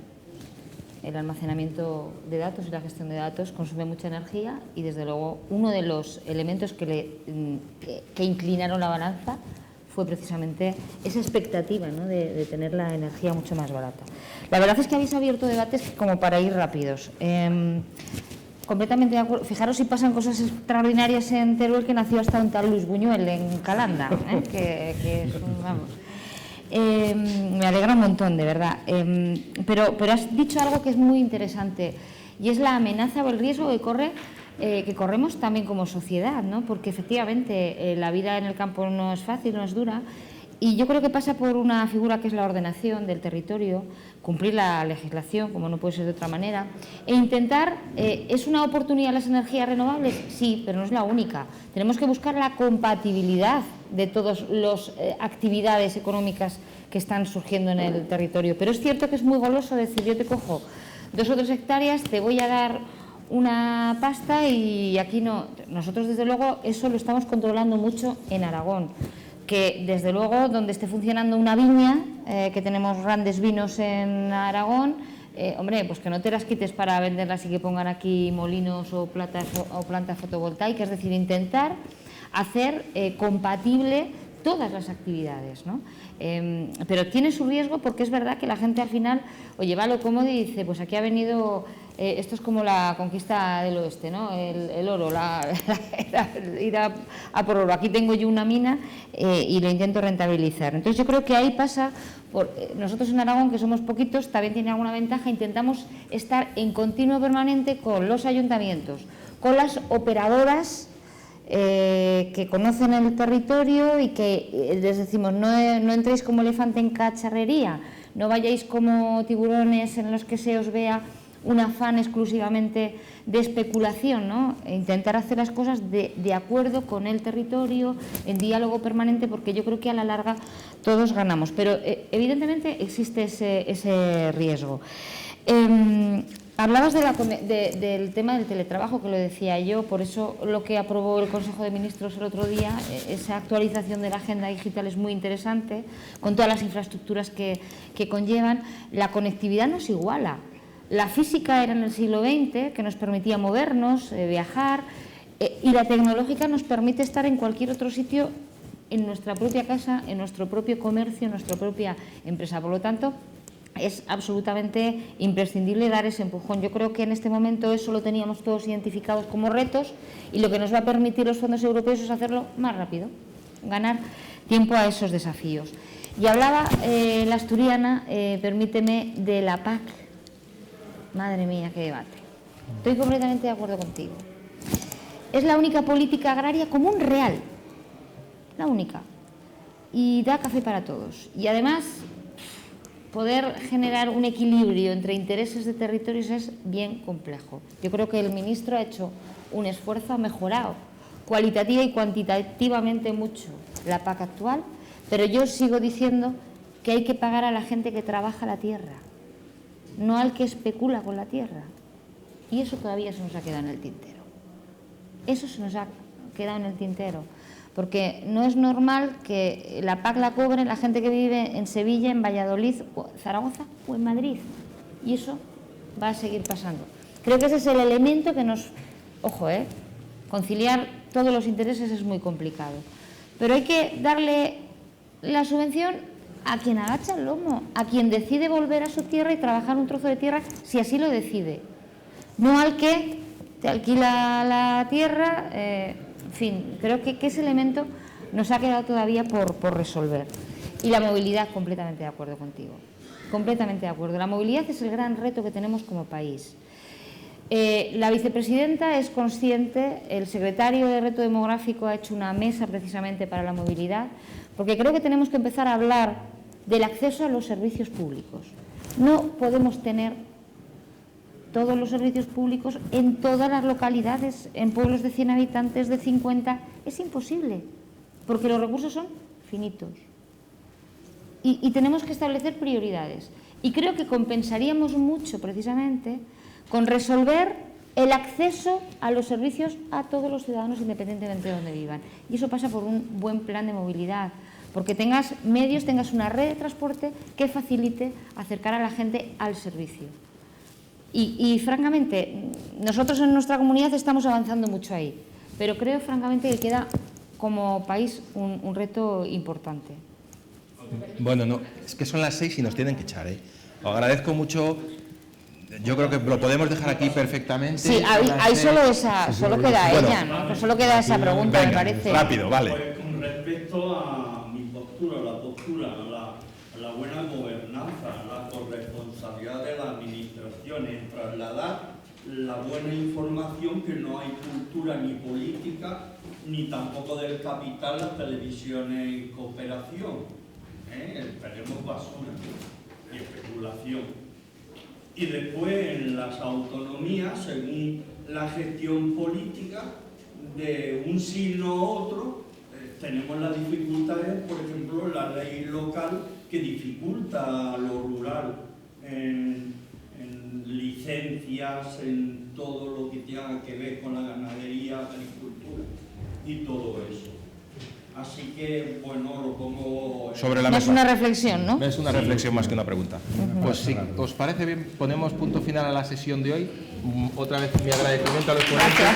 El almacenamiento de datos y la gestión de datos consume mucha energía y desde luego uno de los elementos que inclinaron la balanza fue precisamente esa expectativa, ¿no?, de tener la energía mucho más barata. La verdad es que habéis abierto debates como para ir rápidos. Completamente de acuerdo. Fijaros si pasan cosas extraordinarias en Teruel, que nació hasta un tal Luis Buñuel en Calanda, que es un, vamos. Me alegra un montón, de verdad. Pero has dicho algo que es muy interesante y es la amenaza o el riesgo que corremos también como sociedad, ¿no? Porque efectivamente la vida en el campo no es fácil, no es dura y yo creo que pasa por una figura que es la ordenación del territorio, cumplir la legislación, como no puede ser de otra manera, e intentar, ¿es una oportunidad las energías renovables? Sí, pero no es la única. Tenemos que buscar la compatibilidad de todas las actividades económicas que están surgiendo en el territorio. Pero es cierto que es muy goloso decir, yo te cojo 2 o 3 hectáreas, te voy a dar una pasta y aquí no. Nosotros, desde luego, eso lo estamos controlando mucho en Aragón, que desde luego donde esté funcionando una viña, que tenemos grandes vinos en Aragón, hombre, pues que no te las quites para venderlas y que pongan aquí molinos o plantas fotovoltaicas, es decir, intentar hacer compatible todas las actividades, ¿no? Pero tiene su riesgo porque es verdad que la gente al final, oye, va lo cómodo y dice, pues aquí ha venido, esto es como la conquista del oeste, ¿no? El oro, ir a por oro. Aquí tengo yo una mina y lo intento rentabilizar. Entonces yo creo que ahí pasa, nosotros en Aragón, que somos poquitos, también tiene alguna ventaja, intentamos estar en continuo permanente con los ayuntamientos, con las operadoras que conocen el territorio y que les decimos no entréis como elefante en cacharrería, no vayáis como tiburones en los que se os vea un afán exclusivamente de especulación, ¿no? Intentar hacer las cosas de acuerdo con el territorio, en diálogo permanente, porque yo creo que a la larga todos ganamos, pero evidentemente existe ese riesgo. Hablabas del tema del teletrabajo, que lo decía yo, por eso lo que aprobó el Consejo de Ministros el otro día, esa actualización de la agenda digital es muy interesante, con todas las infraestructuras que conllevan. La conectividad nos iguala. La física era en el siglo XX, que nos permitía movernos, viajar, y la tecnológica nos permite estar en cualquier otro sitio, en nuestra propia casa, en nuestro propio comercio, en nuestra propia empresa. Por lo tanto, es absolutamente imprescindible dar ese empujón. Yo creo que en este momento eso lo teníamos todos identificados como retos y lo que nos va a permitir los fondos europeos es hacerlo más rápido, ganar tiempo a esos desafíos. Y hablaba la asturiana, permíteme, de la PAC. Madre mía, qué debate. Estoy completamente de acuerdo contigo. Es la única política agraria común real, la única, y da café para todos. Y además, poder generar un equilibrio entre intereses de territorios es bien complejo. Yo creo que el ministro ha hecho un esfuerzo, ha mejorado cualitativa y cuantitativamente mucho la PAC actual, pero yo sigo diciendo que hay que pagar a la gente que trabaja la tierra, no al que especula con la tierra. Y eso todavía se nos ha quedado en el tintero. Eso se nos ha quedado en el tintero. porque no es normal que la PAC la cobre la gente que vive en Sevilla, en Valladolid, Zaragoza o en Madrid, y eso va a seguir pasando. Creo que ese es el elemento que nos... Ojo, conciliar todos los intereses es muy complicado, pero hay que darle la subvención a quien agacha el lomo, a quien decide volver a su tierra y trabajar un trozo de tierra si así lo decide, no al que te alquila la tierra. En fin, creo que ese elemento nos ha quedado todavía por resolver. Y la movilidad, completamente de acuerdo contigo, completamente de acuerdo. La movilidad es el gran reto que tenemos como país. La vicepresidenta es consciente, el secretario de Reto Demográfico ha hecho una mesa precisamente para la movilidad, porque creo que tenemos que empezar a hablar del acceso a los servicios públicos. No podemos tener todos los servicios públicos en todas las localidades, en pueblos de 100 habitantes, de 50, es imposible, porque los recursos son finitos. Y tenemos que establecer prioridades. Y creo que compensaríamos mucho, precisamente, con resolver el acceso a los servicios a todos los ciudadanos, independientemente de donde vivan. Y eso pasa por un buen plan de movilidad, porque tengas medios, tengas una red de transporte que facilite acercar a la gente al servicio. Y francamente, nosotros en nuestra comunidad estamos avanzando mucho ahí, pero creo francamente que queda como país un reto importante. Bueno, no, es que son las 6 y nos tienen que echar, Os agradezco mucho. Yo creo que lo podemos dejar aquí perfectamente. Sí, ahí solo queda ella, ¿no? Solo queda esa pregunta, venga, me parece. Rápido, vale. Pues con respecto a mi postura, la buena gobernanza, la corresponsabilidad de la administración en trasladar la buena información, que no hay cultura ni política, ni tampoco del capital, las televisiones y cooperación. Tenemos basura y especulación. Y después en las autonomías, según la gestión política, de un signo a otro, tenemos las dificultades, por ejemplo, la ley local que dificulta lo rural en licencias, en todo lo que tenga que ver con la ganadería, agricultura y todo eso. Así que, bueno, lo pongo... Sobre la mesa. Es una reflexión, ¿no? Es una reflexión más que una pregunta. Pues si os parece bien, ponemos punto final a la sesión de hoy. Otra vez mi agradecimiento a los ponentes.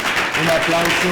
Un aplauso.